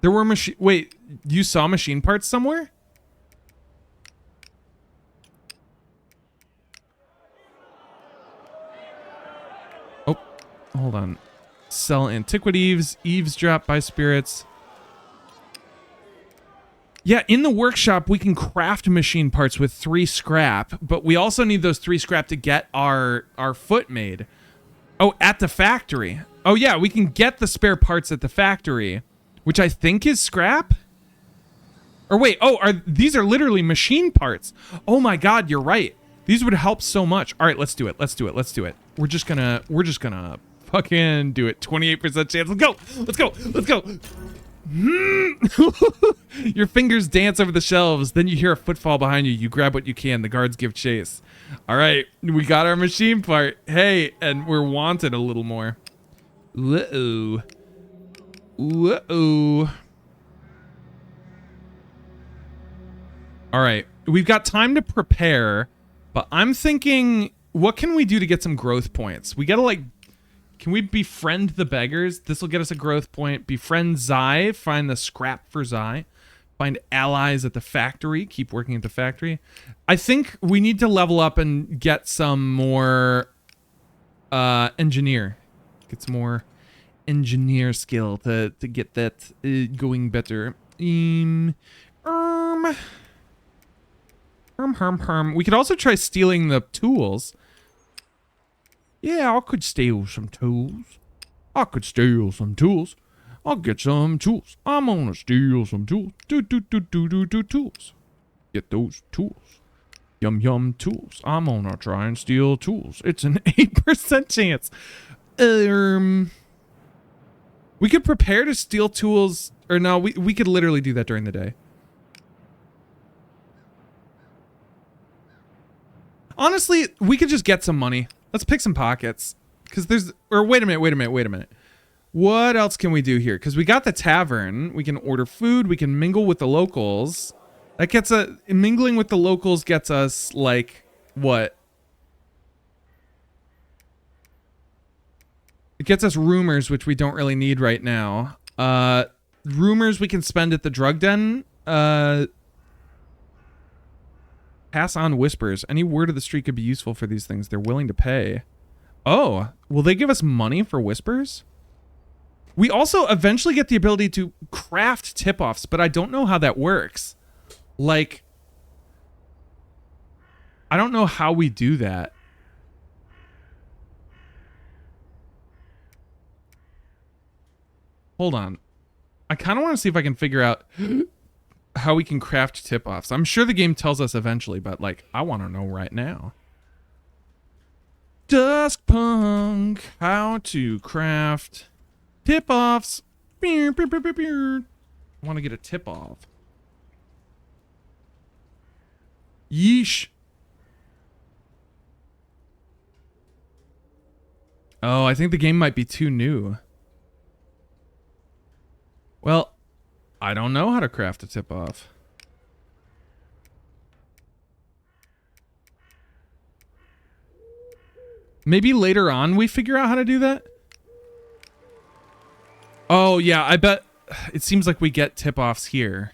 There were machine... Wait, you saw machine parts somewhere? Oh, hold on. Sell antiquities, eavesdrop, buy spirits. Yeah, in the workshop, we can craft machine parts with 3 scrap, but we also need those 3 scrap to get our foot made. Oh, at the factory. Oh, yeah, we can get the spare parts at the factory, which I think is scrap? Or wait, oh, these are literally machine parts. Oh my god, you're right. These would help so much. All right, let's do it. We're just gonna Fucking do it. 28% chance. Let's go. Let's go. Let's go. Your fingers dance over the shelves. Then you hear a footfall behind you. You grab what you can. The guards give chase. All right. We got our machine part. Hey, and we're wanted a little more. Uh-oh. Uh-oh. All right. We've got time to prepare, but I'm thinking, what can we do to get some growth points? We gotta, like, can we befriend the beggars? This will get us a growth point. Befriend Zai. Find the scrap for Zai. Find allies at the factory. Keep working at the factory. I think we need to level up and get some more engineer. Get some more engineer skill to get that going better. We could also try stealing the tools. Yeah, I could steal some tools. I'll get some tools. I'm gonna steal some tools. Tools. Get those tools. Yum tools. I'm gonna try and steal tools. It's an 8% chance. We could prepare to steal tools, or no, we could literally do that during the day. Honestly, we could just get some money. Let's pick some pockets. Because there's... Or wait a minute. What else can we do here? Because we got the tavern. We can order food. We can mingle with the locals. That gets a... Mingling with the locals gets us, like... What? It gets us rumors, which we don't really need right now. Rumors we can spend at the drug den. Pass on whispers. Any word of the street could be useful for these things. They're willing to pay. Oh, will they give us money for whispers? We also eventually get the ability to craft tip-offs, but I don't know how that works. Like, I don't know how we do that. Hold on. I kind of want to see if I can figure out how we can craft tip-offs. I'm sure the game tells us eventually, but, like, I want to know right now. Duskpunk, how to craft tip-offs. I want to get a tip-off. Yeesh. Oh, I think the game might be too new. Well, I don't know how to craft a tip-off. Maybe later on we figure out how to do that? Oh, yeah, I bet it seems like we get tip-offs here.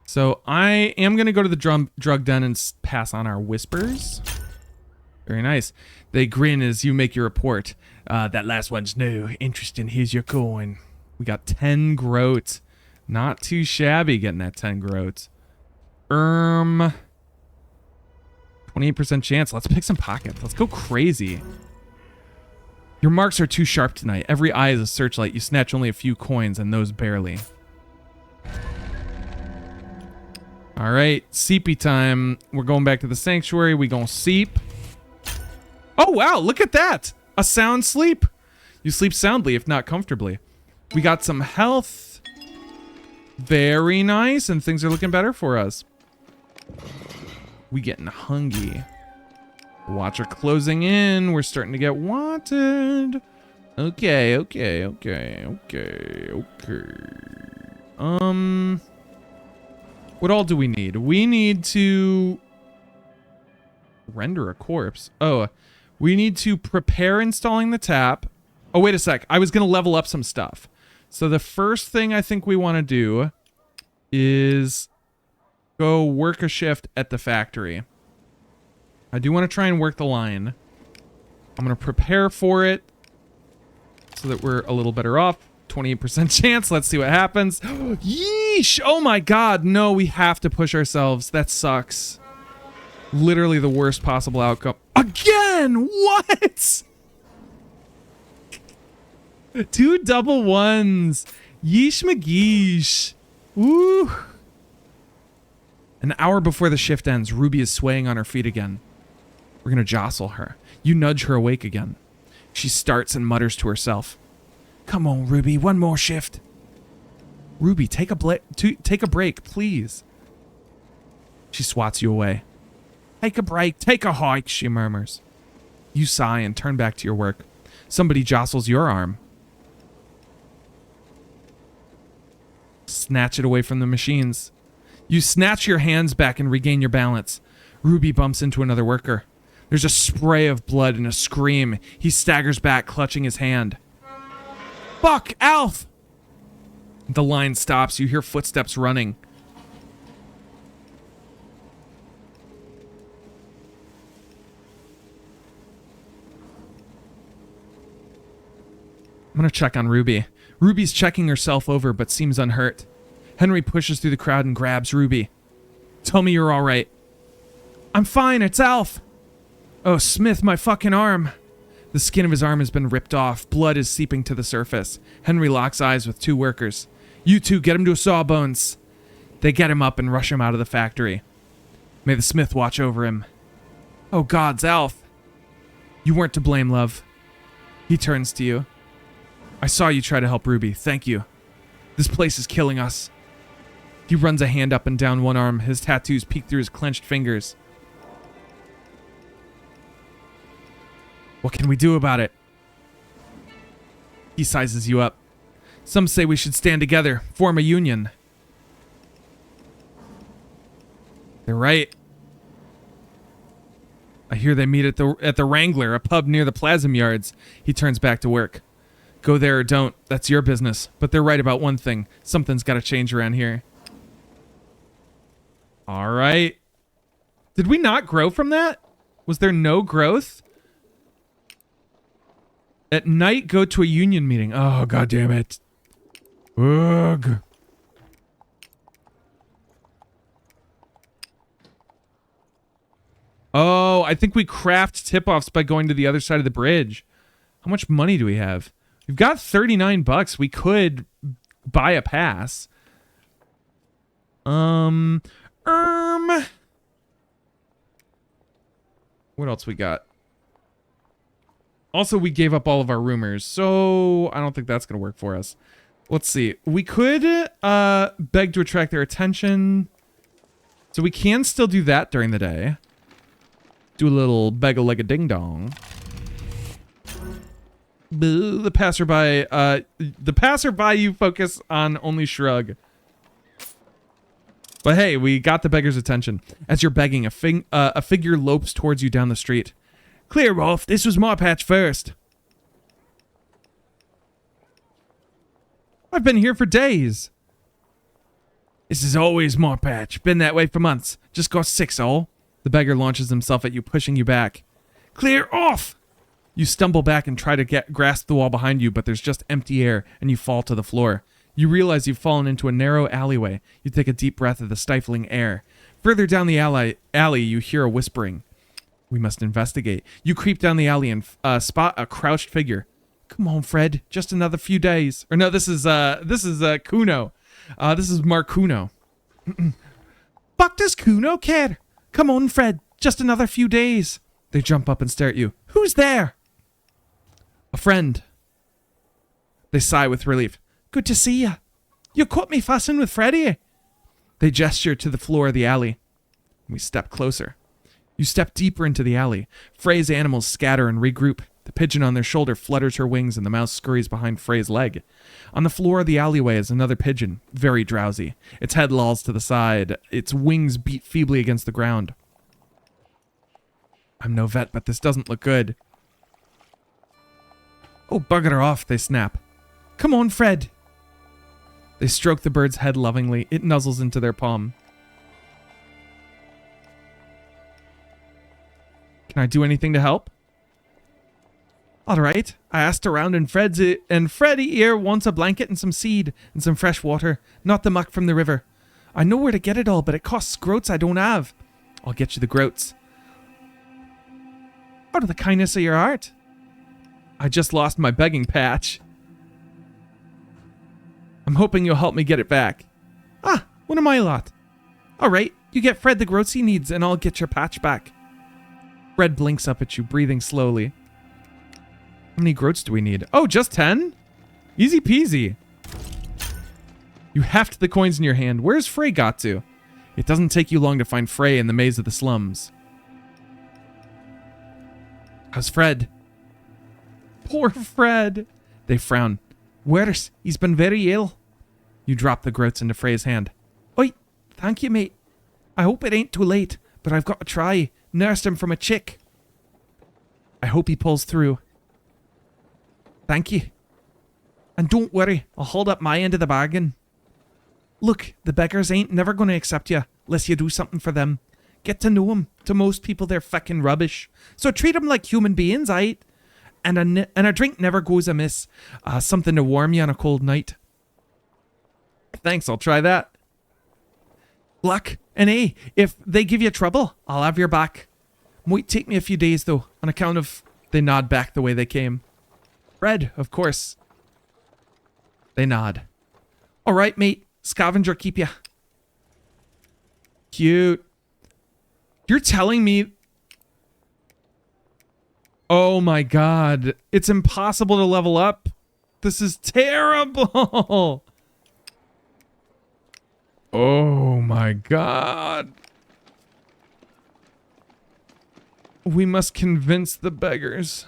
So I am going to go to the drug den and pass on our whispers. Very nice. They grin as you make your report. That last one's new. Interesting. Here's your coin. We got 10 groat. Not too shabby getting that 10 groat. 28% chance. Let's pick some pockets. Let's go crazy. Your marks are too sharp tonight. Every eye is a searchlight. You snatch only a few coins, and those barely. All right, seepy time. We're going back to the sanctuary. We gonna seep. Oh, wow, look at that. A sound sleep. You sleep soundly, if not comfortably. We got some health. Very nice, and things are looking better for us. We getting hungry. Watcher closing in. We're starting to get wanted. Okay. What all do we need? We need to render a corpse. Oh, we need to prepare installing the tap. Oh, wait a sec. I was going to level up some stuff. So the first thing I think we want to do is go work a shift at the factory. I do want to try and work the line. I'm going to prepare for it so that we're a little better off. 28% chance. Let's see what happens. Yeesh. Oh my God. No, we have to push ourselves. That sucks. Literally the worst possible outcome. Again. What? 2 double ones. Yeesh McGeesh. Woo. An hour before the shift ends, Ruby is swaying on her feet again. We're going to jostle her. You nudge her awake again. She starts and mutters to herself. Come on, Ruby, one more shift. Ruby, take a break, please. She swats you away. Take a break, take a hike, she murmurs. You sigh and turn back to your work. Somebody jostles your arm. Snatch it away from the machines. You snatch your hands back and regain your balance. Ruby bumps into another worker. There's a spray of blood and a scream. He staggers back, clutching his hand. Fuck, Alf! The line stops. You hear footsteps running. I'm gonna check on Ruby. Ruby's checking herself over, but seems unhurt. Henry pushes through the crowd and grabs Ruby. Tell me you're all right. I'm fine, it's Alf. Oh, Smith, my fucking arm. The skin of his arm has been ripped off. Blood is seeping to the surface. Henry locks eyes with two workers. You two, get him to a Sawbones. They get him up and rush him out of the factory. May the Smith watch over him. Oh, gods, Alf. You weren't to blame, love. He turns to you. I saw you try to help Ruby. Thank you. This place is killing us. He runs a hand up and down one arm. His tattoos peek through his clenched fingers. What can we do about it? He sizes you up. Some say we should stand together, form a union. They're right. I hear they meet at the Wrangler, a pub near the Plasm Yards. He turns back to work. Go there or don't. That's your business. But they're right about one thing. Something's got to change around here. All right. Did we not grow from that? Was there no growth? At night, go to a union meeting. Oh, god damn it. Ugh. Oh, I think we craft tip-offs by going to the other side of the bridge. How much money do we have? We've got $39. We could buy a pass. What else we got? Also, we gave up all of our rumors, so I don't think that's going to work for us. Let's see. We could beg to attract their attention. So we can still do that during the day. Do a little beg-a-leg-a-ding-dong. The passerby you focus on only shrug. But hey, we got the beggar's attention. As you're begging, a figure lopes towards you down the street. Clear, Rolf. This was my patch first. I've been here for days. This is always my patch. Been that way for months. Just got sick, all. The beggar launches himself at you, pushing you back. Clear off! You stumble back and try to grasp the wall behind you, but there's just empty air, and you fall to the floor. You realize you've fallen into a narrow alleyway. You take a deep breath of the stifling air. Further down the alley, you hear a whispering. We must investigate. You creep down the alley and spot a crouched figure. Come on, Fred. Just another few days. Or no, this is Kuno. This is Mark Kuno. Fuck this Kuno, kid. Come on, Fred. Just another few days. They jump up and stare at you. Who's there? A friend. They sigh with relief. Good to see you. You caught me fussing with Freddy. They gesture to the floor of the alley. We step closer. You step deeper into the alley. Frey's animals scatter and regroup. The pigeon on their shoulder flutters her wings and the mouse scurries behind Frey's leg. On the floor of the alleyway is another pigeon, very drowsy. Its head lolls to the side. Its wings beat feebly against the ground. I'm no vet, but this doesn't look good. Oh, bugger her off, they snap. Come on, Fred. They stroke the bird's head lovingly. It nuzzles into their palm. Can I do anything to help? All right. I asked around and Freddy here wants a blanket and some seed and some fresh water, not the muck from the river. I know where to get it all, but it costs groats I don't have. I'll get you the groats. Out of the kindness of your heart. I just lost my begging patch. I'm hoping you'll help me get it back. Ah, one of my lot. All right, you get Fred the groats he needs and I'll get your patch back. Fred blinks up at you, breathing slowly. many groats do we need? Oh, just 10? Easy peasy. You heft the coins in your hand. Where's Frey got to? It doesn't take you long to find Frey in the maze of the slums. How's Fred? Poor Fred. They frown. Worse, he's been very ill. You drop the groats into Frey's hand. Oi, thank you, mate. I hope it ain't too late, but I've got to try. Nursed him from a chick. I hope he pulls through. Thank you. And don't worry, I'll hold up my end of the bargain. Look, the beggars ain't never gonna accept you unless you do something for them. Get to know 'em. To most people, they're fucking rubbish. So treat 'em like human beings, aight? And a drink never goes amiss. Something to warm you on a cold night. Thanks, I'll try that. Luck. And hey, if they give you trouble, I'll have your back. Might take me a few days, though, on account of... They nod back the way they came. Fred, of course. They nod. All right, mate. Scavenger keep ya. Cute. You're telling me... Oh my god. It's impossible to level up. This is terrible. Oh my god. We must convince the beggars.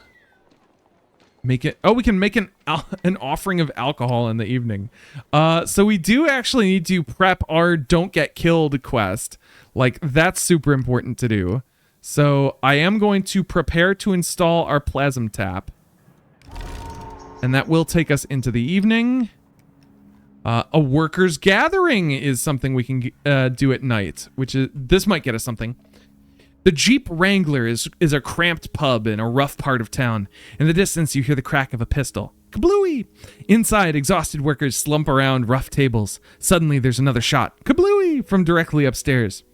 Make it... Oh, we can make an offering of alcohol in the evening. So we do actually need to prep our don't get killed quest. Like, that's super important to do. So I am going to prepare to install our plasm tap. And that will take us into the evening. A workers' gathering is something we can do at night, which is... This might get us something. The Jeep Wrangler is a cramped pub in a rough part of town. In the distance, you hear the crack of a pistol. Kablooey! Inside, exhausted workers slump around rough tables. Suddenly, there's another shot. Kablooey! From directly upstairs.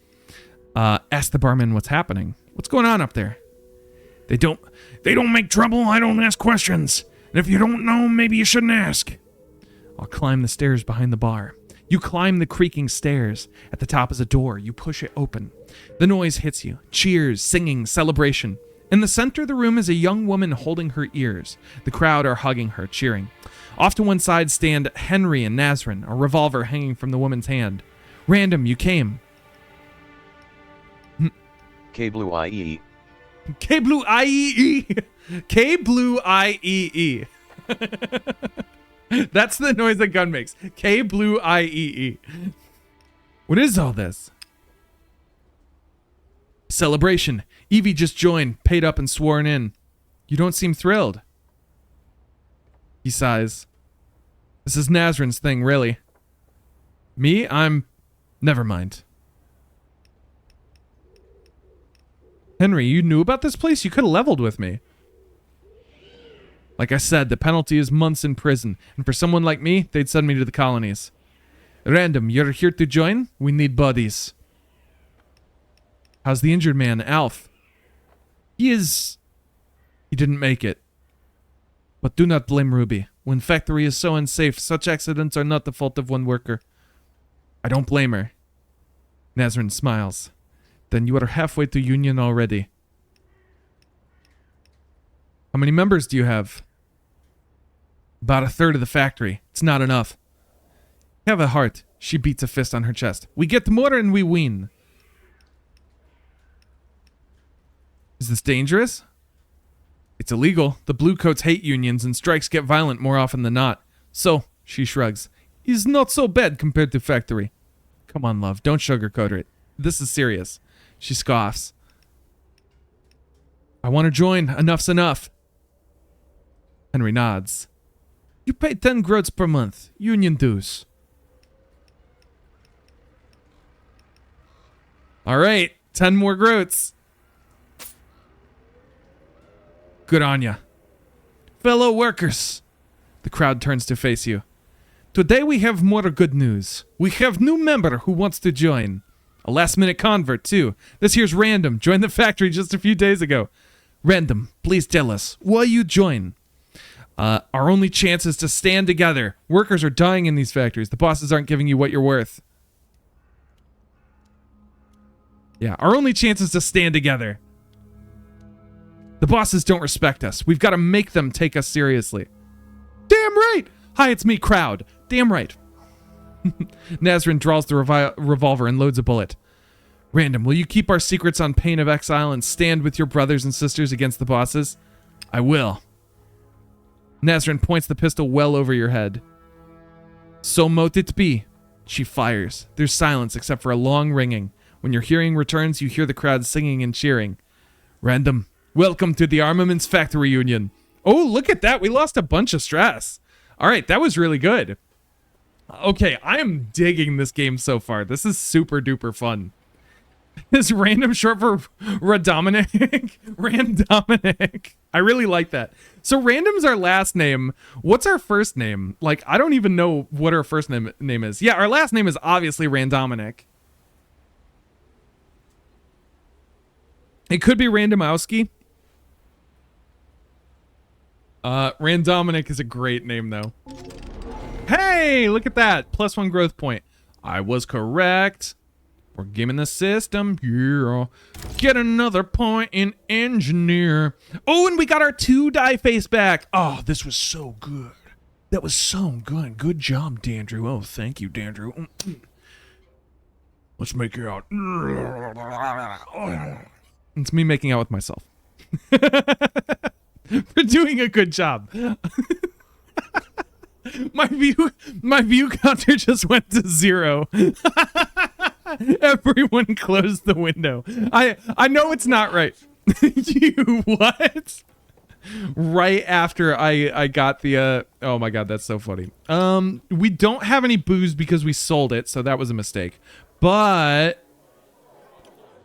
Ask the barman what's happening. What's going on up there? They don't make trouble. I don't ask questions. And if you don't know, maybe you shouldn't ask. I'll climb the stairs behind the bar. You climb the creaking stairs. At the top is a door. You push it open. The noise hits you. Cheers, singing, celebration. In the center of the room is a young woman holding her ears. The crowd are hugging her, cheering. Off to one side stand Henry and Nazrin, a revolver hanging from the woman's hand. Random, you came. K-Blue IE. K-Blue IEE. K-Blue IEE. That's the noise that gun makes. K-Blue IEE. What is all this? Celebration. Evie just joined, paid up and sworn in. You don't seem thrilled. He sighs. This is Nazrin's thing, really. Me? Never mind. Henry, you knew about this place? You could have leveled with me. Like I said, the penalty is months in prison, and for someone like me, they'd send me to the colonies. Random, you're here to join? We need bodies. How's the injured man, Alf? He didn't make it. But do not blame Ruby. When factory is so unsafe, such accidents are not the fault of one worker. I don't blame her. Nazrin smiles. Then you are halfway to Union already. How many members do you have? About a third of the factory. It's not enough. Have a heart. She beats a fist on her chest. We get more and we win. Is this dangerous? It's illegal. The Bluecoats hate unions and strikes get violent more often than not. So, she shrugs, is not so bad compared to factory. Come on, love. Don't sugarcoat it. This is serious. She scoffs. I want to join. Enough's enough. Henry nods. You pay 10 groats per month. Union dues. All right. 10 more groats. Good on ya. Fellow workers. The crowd turns to face you. Today we have more good news. We have new member who wants to join. A last-minute convert, too. This here's Random. Joined the factory just a few days ago. Random, please tell us, why you join? Our only chance is to stand together. Workers are dying in these factories. The bosses aren't giving you what you're worth. Yeah, our only chance is to stand together. The bosses don't respect us. We've got to make them take us seriously. Damn right! Hi, it's me, Crowd. Damn right. Nazrin draws the revolver and loads a bullet. Random, will you keep our secrets on pain of exile and stand with your brothers and sisters against the bosses? I will. Nazrin points the pistol well over your head. So mote it be. She fires. There's silence except for a long ringing. When your hearing returns, you hear the crowd singing and cheering. Random, welcome to the Armaments Factory Union. Oh, look at that. We lost a bunch of stress. All right, that was really good. Okay, I am digging this game so far. This is super duper fun. Is random short for Radominic? Randominic. I really like that. So random's our last name. What's our first name? Like, I don't even know what our first name is. Yeah, our last name is obviously Randominic. It could be Randomowski. Randominic is a great name, though. Hey, look at that. +1 growth point. I was correct. We're gaming the system. Yeah. Get another point in engineer. Oh, and we got our 2 die face back. Oh, this was so good. That was so good. Good job, Dandrew. Oh, thank you, Dandrew. Let's make out. It's me making out with myself. For doing a good job. My view counter just went to 0. Everyone closed the window. I know it's not right. You what? Right after I got the oh my god, that's so funny. We don't have any booze because we sold it, so that was a mistake. But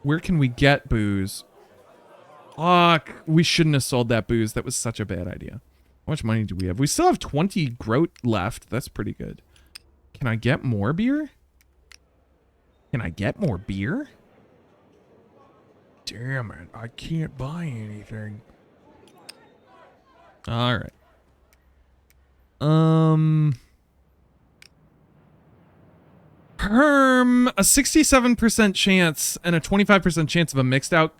where can we get booze? Fuck, we shouldn't have sold that booze. That was such a bad idea. How much money do we have? We still have 20 groat left. That's pretty good. Can I get more beer? Can I get more beer? Damn it, I can't buy anything. All right. Herm, a 67% chance and a 25% chance of a mixed out.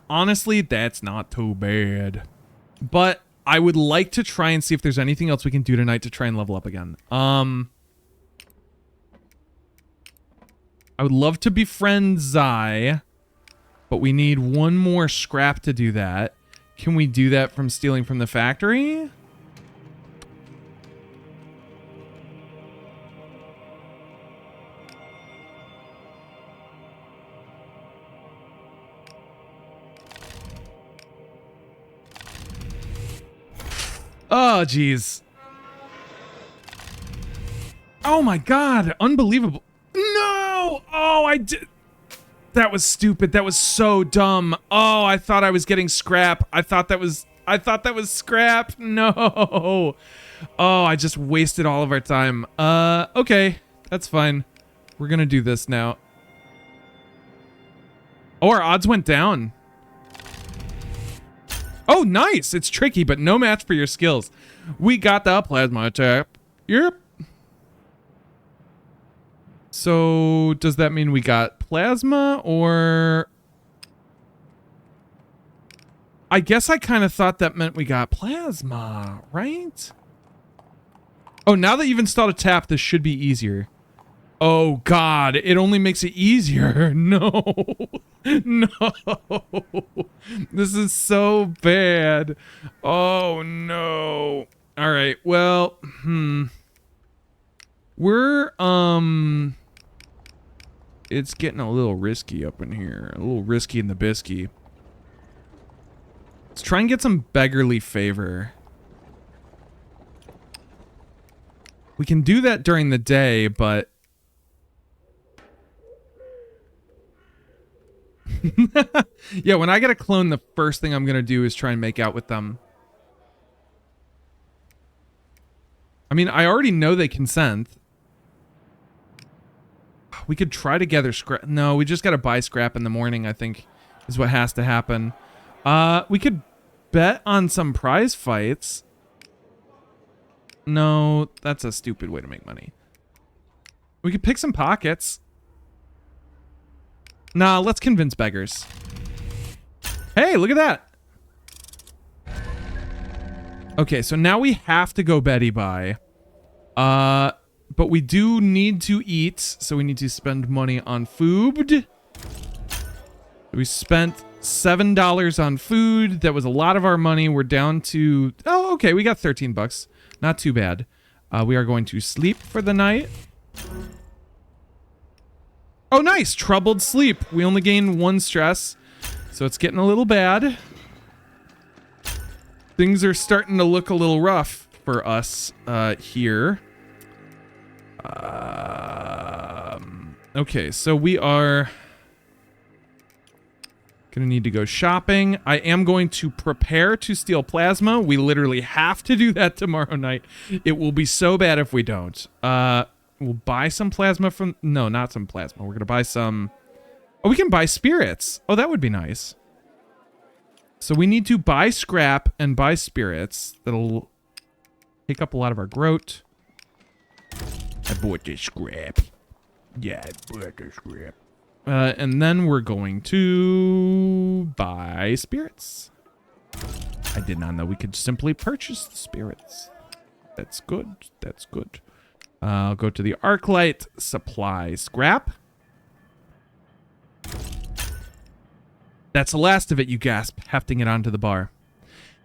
Honestly, that's not too bad. But I would like to try and see if there's anything else we can do tonight to try and level up again. I would love to befriend Zai, but we need 1 more scrap to do that. Can we do that from stealing from the factory? Oh, jeez. Oh my god, unbelievable. No! Oh, I did. That was stupid. That was so dumb. Oh, I thought I was getting scrap. I thought that was scrap. No. Oh, I just wasted all of our time. Okay. That's fine. We're gonna do this now. Oh, our odds went down. Oh, nice. It's tricky, but no match for your skills. We got the plasma attack. Yep. So, does that mean we got plasma, or... I guess I kind of thought that meant we got plasma, right? Oh, now that you've installed a tap, this should be easier. Oh, God, it only makes it easier. No. No. This is so bad. Oh, no. All right, well, we're, it's getting a little risky up in here. A little risky in the bisky. Let's try and get some beggarly favor. We can do that during the day, but... yeah, when I get a clone, the first thing I'm going to do is try and make out with them. I mean, I already know they consent. We could try to gather scrap. No, we just got to buy scrap in the morning, I think, is what has to happen. We could bet on some prize fights. No, that's a stupid way to make money. We could pick some pockets. Nah, let's convince beggars. Hey, look at that. Okay, so now we have to go Betty Bye. But we do need to eat, so we need to spend money on food. We spent $7 on food. That was a lot of our money. We're down to... Oh, okay, we got 13 bucks. Not too bad. We are going to sleep for the night. Oh, nice! Troubled sleep. We only gain 1 stress, so it's getting a little bad. Things are starting to look a little rough for us here. Okay, so we are gonna need to go shopping. I am going to prepare to steal plasma. We literally have to do that tomorrow night. It will be so bad if we don't. We'll buy some plasma from... No, not some plasma. We're gonna buy some... Oh, we can buy spirits. Oh, that would be nice. So we need to buy scrap and buy spirits. That'll take up a lot of our growth. I bought this scrap. Yeah, I bought this scrap. And then we're going to buy spirits. I did not know we could simply purchase the spirits. That's good. That's good. I'll go to the Arclight supply scrap. That's the last of it, you gasp, hefting it onto the bar.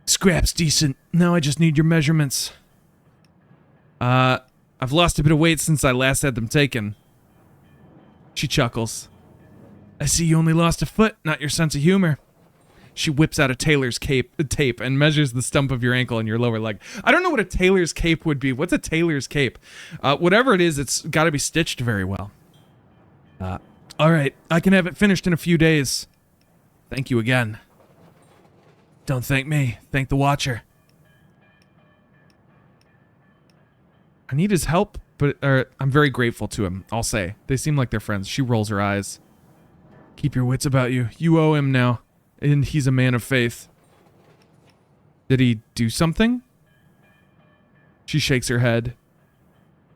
Scrap's decent. Now I just need your measurements. I've lost a bit of weight since I last had them taken. She chuckles. I see you only lost a foot, not your sense of humor. She whips out a tailor's tape and measures the stump of your ankle and your lower leg. I don't know what a tailor's cape would be. What's a tailor's cape? Whatever it is, it's got to be stitched very well. All right, I can have it finished in a few days. Thank you again. Don't thank me. Thank the Watcher. I need his help, but I'm very grateful to him, I'll say. They seem like they're friends. She rolls her eyes. Keep your wits about you. You owe him now. And he's a man of faith. Did he do something? She shakes her head.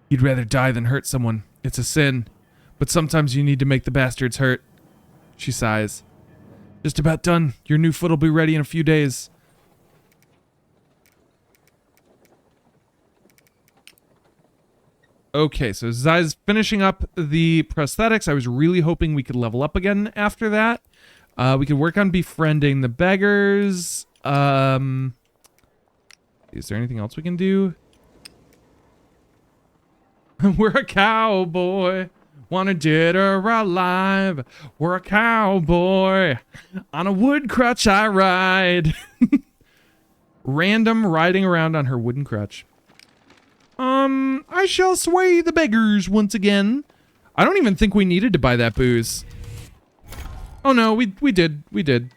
He'd rather die than hurt someone. It's a sin. But sometimes you need to make the bastards hurt. She sighs. Just about done. Your new foot will be ready in a few days. Okay, so Zai's finishing up the prosthetics. I was really hoping we could level up again after that. We could work on befriending the beggars. Is there anything else we can do? We're a cowboy. Wanna dead or alive. We're a cowboy. On a wood crutch I ride. Random riding around on her wooden crutch. I shall sway the beggars once again. I don't even think we needed to buy that booze. Oh no, we did. We did.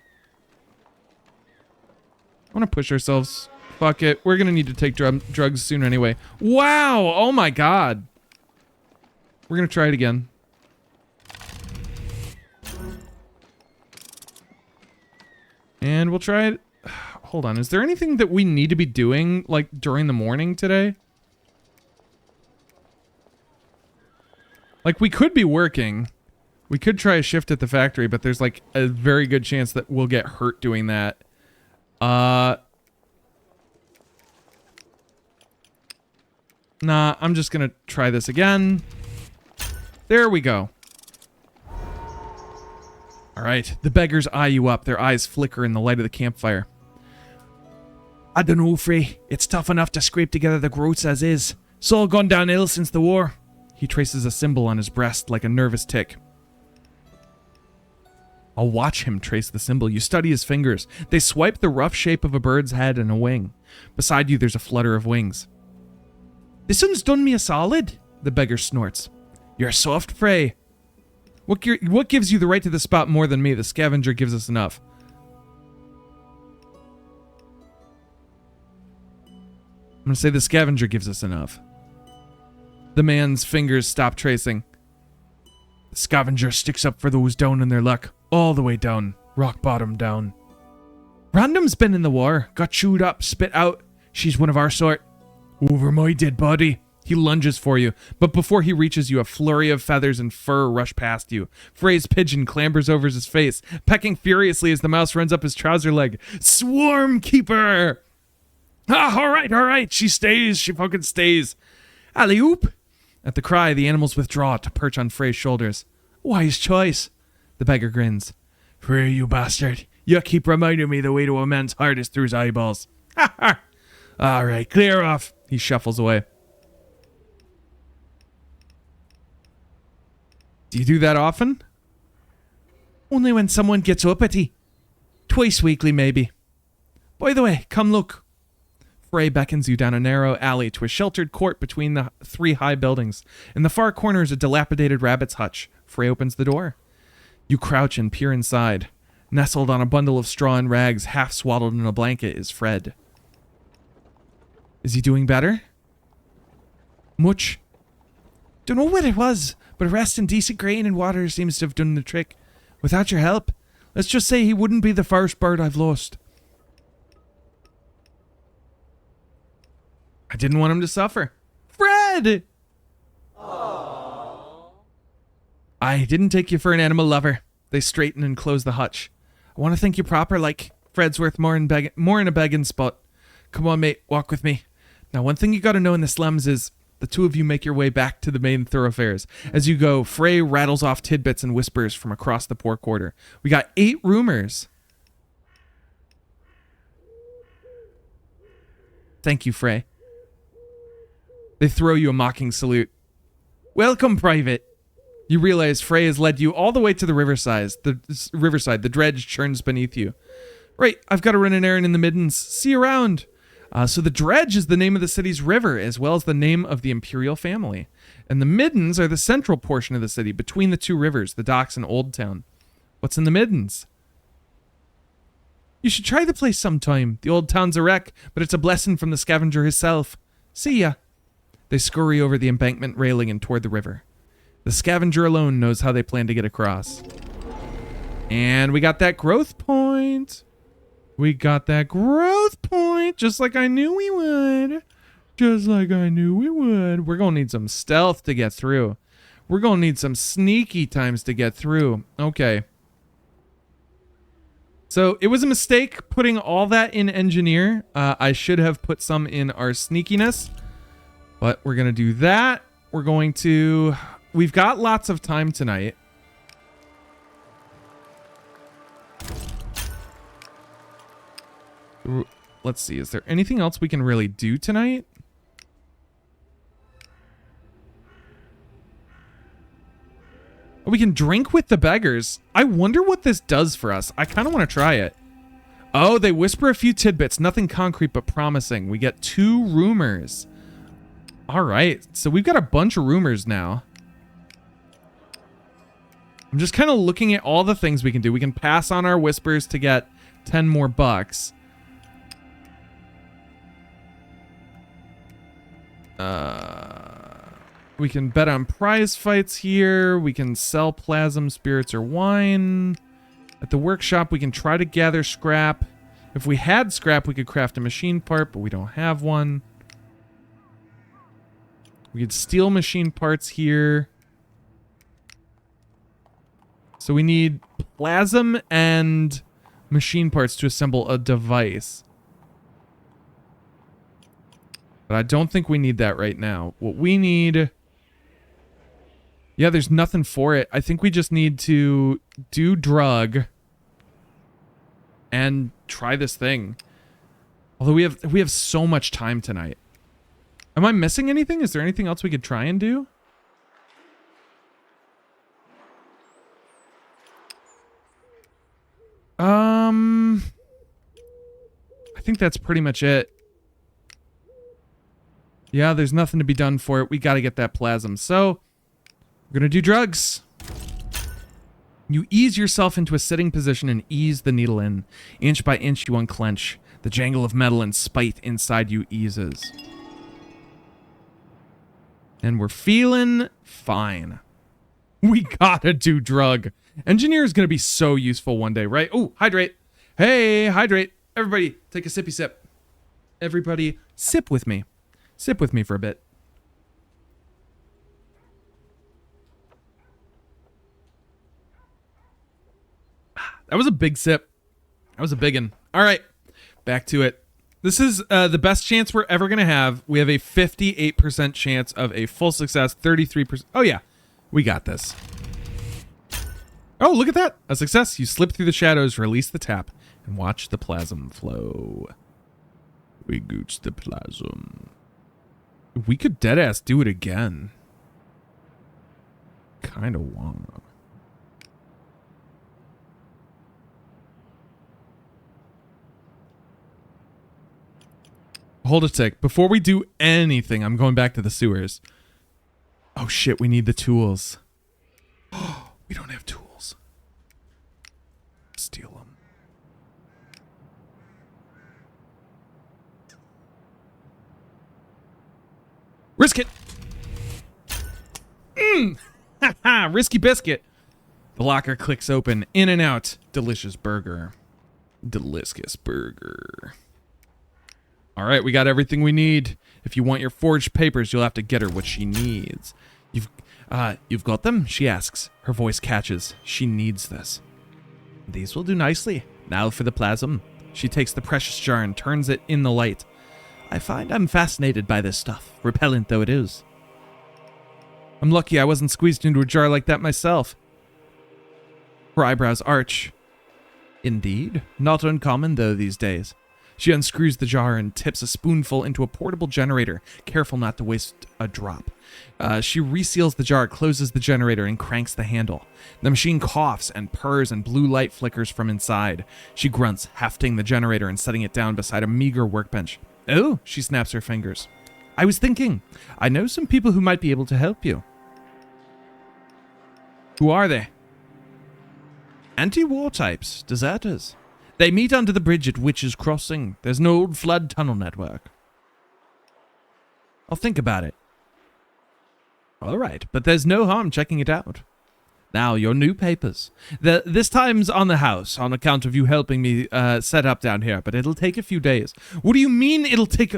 I want to push ourselves. Fuck it. We're gonna need to take drugs soon anyway. Wow! Oh my god. We're gonna try it again. And we'll try it. Hold on. Is there anything that we need to be doing, like, during the morning today? Like, we could be working. We could try a shift at the factory, but there's, like, a very good chance that we'll get hurt doing that. Nah, I'm just gonna try this again. There we go. Alright, the beggars eye you up. Their eyes flicker in the light of the campfire. I don't know, Frey. It's tough enough to scrape together the groats as is. It's all gone downhill since the war. He traces a symbol on his breast like a nervous tick. I'll watch him trace the symbol. You study his fingers. They swipe the rough shape of a bird's head and a wing. Beside you, there's a flutter of wings. This one's done me a solid, the beggar snorts. You're a soft Frey. What gives you the right to the spot more than me? The scavenger gives us enough. I'm gonna say the scavenger gives us enough. The man's fingers stop tracing. The scavenger sticks up for those down in their luck. All the way down. Rock bottom down. Random's been in the war. Got chewed up, spit out. She's one of our sort. Over my dead body. He lunges for you, but before he reaches you, a flurry of feathers and fur rush past you. Frey's pigeon clambers over his face, pecking furiously as the mouse runs up his trouser leg. Swarm Keeper! Ah, all right. She stays. She fucking stays. Alley-oop. At the cry, the animals withdraw to perch on Frey's shoulders. Wise choice. The beggar grins. Frey, you bastard. You keep reminding me the way to a man's heart is through his eyeballs. Ha ha. All right, clear off. He shuffles away. Do you do that often? Only when someone gets uppity. Twice weekly, maybe. By the way, come look. Frey beckons you down a narrow alley to a sheltered court between the 3 high buildings. In the far corner is a dilapidated rabbit's hutch. Frey opens the door. You crouch and peer inside. Nestled on a bundle of straw and rags, half swaddled in a blanket, is Fred. Is he doing better? Much. Don't know what it was, but a rest and decent grain and water seems to have done the trick. Without your help, let's just say he wouldn't be the first bird I've lost. I didn't want him to suffer. Fred! Aww. I didn't take you for an animal lover. They straighten and close the hutch. I want to think you proper, like Fred's worth more in a begging spot. Come on, mate, walk with me. Now, one thing you gotta know in the slums is the two of you make your way back to the main thoroughfares. As you go, Frey rattles off tidbits and whispers from across the poor quarter. We got 8 rumors. Thank you, Frey. They throw you a mocking salute. Welcome, Private. You realize Frey has led you all the way to the riverside. The dredge churns beneath you. Right, I've got to run an errand in the Middens. See you around. So the dredge is the name of the city's river, as well as the name of the imperial family. And the Middens are the central portion of the city, between the 2 rivers, the docks and Old Town. What's in the Middens? You should try the place sometime. The Old Town's a wreck, but it's a blessing from the scavenger himself. See ya. They scurry over the embankment railing and toward the river. The scavenger alone knows how they plan to get across. And we got that growth point. We got that growth point, just like I knew we would. Just like I knew we would. We're going to need some stealth to get through. We're going to need some sneaky times to get through. Okay. So it was a mistake putting all that in engineer. I should have put some in our sneakiness. But we're going to do that. We're going to... We've got lots of time tonight. Let's see. Is there anything else we can really do tonight? We can drink with the beggars. I wonder what this does for us. I kind of want to try it. Oh, they whisper a few tidbits. Nothing concrete, but promising. We get 2 rumors. All right. So we've got a bunch of rumors now. I'm just kind of looking at all the things we can do. We can pass on our whispers to get 10 more bucks. We can bet on prize fights here. We can sell plasm, spirits, or wine. At the workshop, we can try to gather scrap. If we had scrap, we could craft a machine part, but we don't have one. We could steal machine parts here. So we need plasm and machine parts to assemble a device. But I don't think we need that right now. What we need... Yeah, there's nothing for it. I think we just need to do drug and try this thing. Although we have so much time tonight. Am I missing anything? Is there anything else we could try and do? I think that's pretty much it. Yeah, there's nothing to be done for it. We got to get that plasm. So, we're going to do drugs. You ease yourself into a sitting position and ease the needle in. Inch by inch, you unclench. The jangle of metal and spite inside you eases. And we're feeling fine. We gotta do drug. Engineer is going to be so useful one day, right? Oh, hydrate. Hey, hydrate. Everybody, take a sippy sip. Everybody, sip with me. Sip with me for a bit. That was a big sip. That was a big one. All right, back to it. This is the best chance we're ever going to have. We have a 58% chance of a full success, 33%. Oh, yeah. We got this. Oh, look at that. A success. You slip through the shadows, release the tap, and watch the plasm flow. We gooch the plasm. We could deadass do it again. Kind of wanna. Hold a tick. Before we do anything, I'm going back to the sewers. Oh shit, we need the tools. We don't have tools. Steal them. Risk it. Haha, risky biscuit. The locker clicks open. In and out. Delicious burger. Delicious burger. All right, we got everything we need. If you want your forged papers, you'll have to get her what she needs. You've got them? She asks. Her voice catches. She needs this. These will do nicely. Now for the plasm. She takes the precious jar and turns it in the light. I find I'm fascinated by this stuff, repellent though it is. I'm lucky I wasn't squeezed into a jar like that myself. Her eyebrows arch. Indeed, not uncommon though these days. She unscrews the jar and tips a spoonful into a portable generator, careful not to waste a drop. She reseals the jar, closes the generator, and cranks the handle. The machine coughs and purrs and blue light flickers from inside. She grunts, hefting the generator and setting it down beside a meager workbench. Oh, she snaps her fingers. I was thinking, I know some people who might be able to help you. Who are they? Anti-war types, deserters. They meet under the bridge at Witch's Crossing. There's an old flood tunnel network. I'll think about it. All right, but there's no harm checking it out. Now, your new papers. This time's on the house, on account of you helping me set up down here, but it'll take a few days. What do you mean it'll take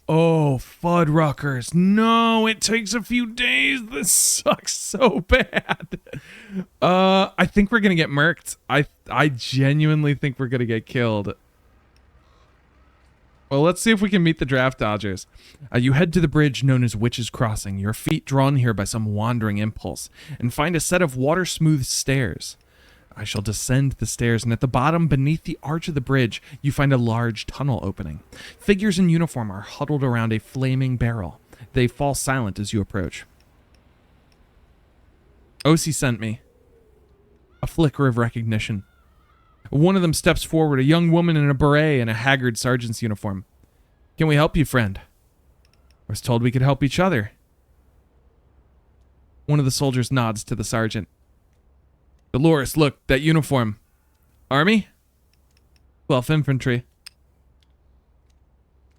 Oh, Fuddruckers. No, it takes a few days. This sucks so bad. I think we're gonna get murked. I genuinely think we're gonna get killed. Well, let's see if we can meet the draft dodgers. You head to the bridge known as Witch's Crossing, your feet drawn here by some wandering impulse, and find a set of water-smooth stairs. I shall descend the stairs, and at the bottom, beneath the arch of the bridge, you find a large tunnel opening. Figures in uniform are huddled around a flaming barrel. They fall silent as you approach. OC sent me. A flicker of recognition. One of them steps forward, a young woman in a beret and a haggard sergeant's uniform. Can we help you, friend? I was told we could help each other. One of the soldiers nods to the sergeant. Dolores, look, that uniform. Army? 12th Infantry.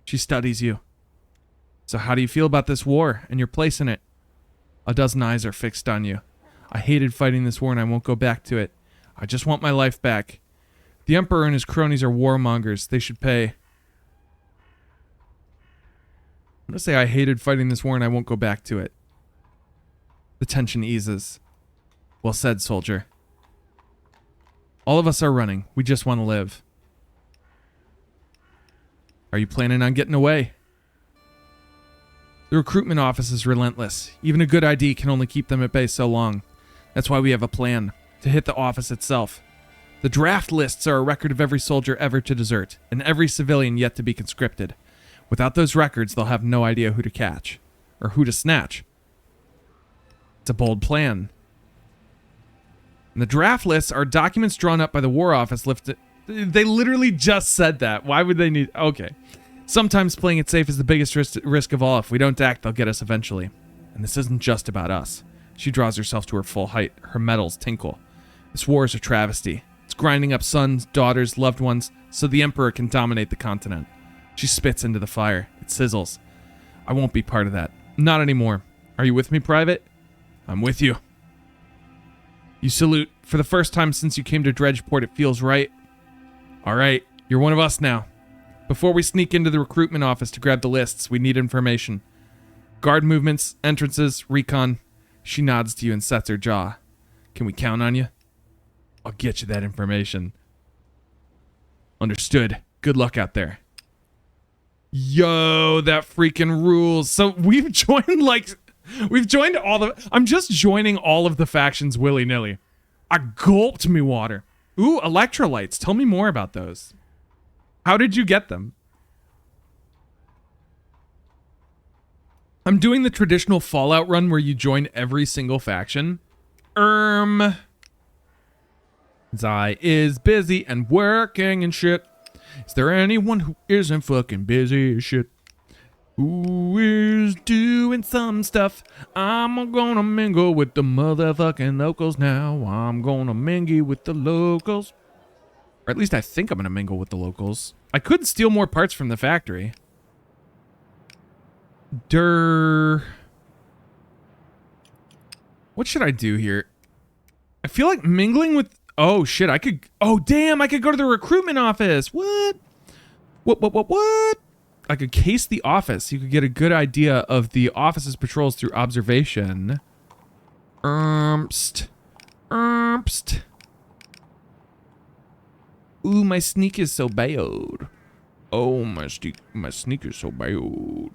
She studies you. So how do you feel about this war and your place in it? A dozen eyes are fixed on you. I hated fighting this war and I won't go back to it. I just want my life back. The Emperor and his cronies are warmongers. They should pay. I'm going to say I hated fighting this war and I won't go back to it. The tension eases. Well said, soldier. All of us are running. We just want to live. Are you planning on getting away? The recruitment office is relentless. Even a good ID can only keep them at bay so long. That's why we have a plan. To hit the office itself. The draft lists are a record of every soldier ever to desert, and every civilian yet to be conscripted. Without those records, they'll have no idea who to catch. Or who to snatch. It's a bold plan. And the draft lists are documents drawn up by the War Office. They literally just said that. Why would they need... Okay. Sometimes playing it safe is the biggest risk of all. If we don't act, they'll get us eventually. And this isn't just about us. She draws herself to her full height. Her metals tinkle. This war is a travesty. It's grinding up sons, daughters, loved ones, so the Emperor can dominate the continent. She spits into the fire. It sizzles. I won't be part of that. Not anymore. Are you with me, Private? I'm with you. You salute. For the first time since you came to Dredgeport, it feels right. All right, you're one of us now. Before we sneak into the recruitment office to grab the lists, we need information. Guard movements, entrances, recon. She nods to you and sets her jaw. Can we count on you? I'll get you that information. Understood. Good luck out there. Yo, that freaking rules. So we've joined all the, I'm just joining all of the factions willy-nilly. I gulped me water. Ooh, electrolytes. Tell me more about those. How did you get them? I'm doing the traditional Fallout run where you join every single faction. Zai is busy and working and shit. Is there anyone who isn't fucking busy as shit? Who is doing some stuff? I'm gonna mingle with the motherfucking locals now. I'm gonna mingle with the locals. Or at least I think I'm gonna mingle with the locals. I could steal more parts from the factory. What should I do here? I feel like mingling with... Oh, shit, I could... Oh, damn, I could go to the recruitment office. What? What? I could case the office. You could get a good idea of the office's patrols through observation. Ooh, my sneak is so bad. Oh, my sneak is so bad.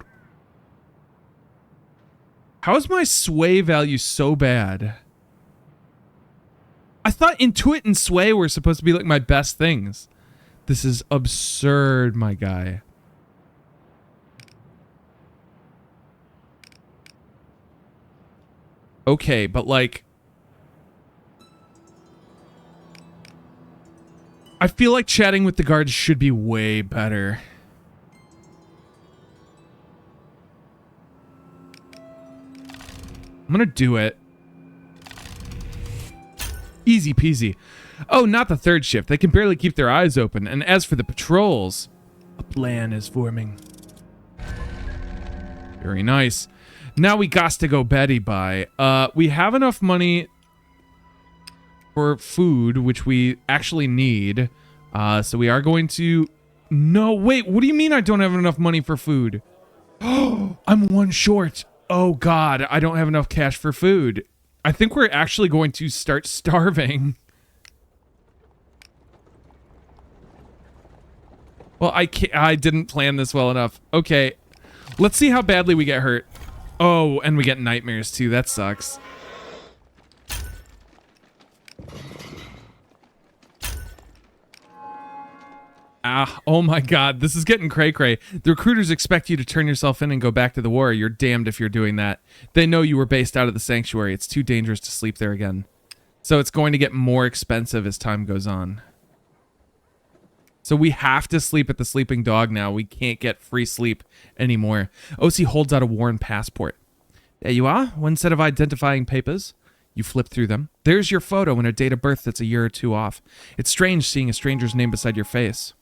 How is my sway value so bad? I thought intuit and sway were supposed to be like my best things. This is absurd, my guy. Okay, but like... I feel like chatting with the guards should be way better. I'm gonna do it. Easy peasy. Oh, not the third shift. They can barely keep their eyes open. And as for the patrols, a plan is forming. Very nice. Now we got to go Betty by. We have enough money for food, which we actually need. So we are going to... No, wait. What do you mean I don't have enough money for food? Oh, I'm one short. Oh, God. I don't have enough cash for food. I think we're actually going to start starving. Well, I didn't plan this well enough. Okay. Let's see how badly we get hurt. Oh, and we get nightmares too. That sucks. Ah, oh my God. This is getting cray-cray. The recruiters expect you to turn yourself in and go back to the war. You're damned if you're doing that. They know you were based out of the sanctuary. It's too dangerous to sleep there again. So it's going to get more expensive as time goes on. So we have to sleep at the Sleeping Dog now. We can't get free sleep anymore. OC holds out a worn passport. There you are. One set of identifying papers. You flip through them. There's your photo and a date of birth that's a year or two off. It's strange seeing a stranger's name beside your face.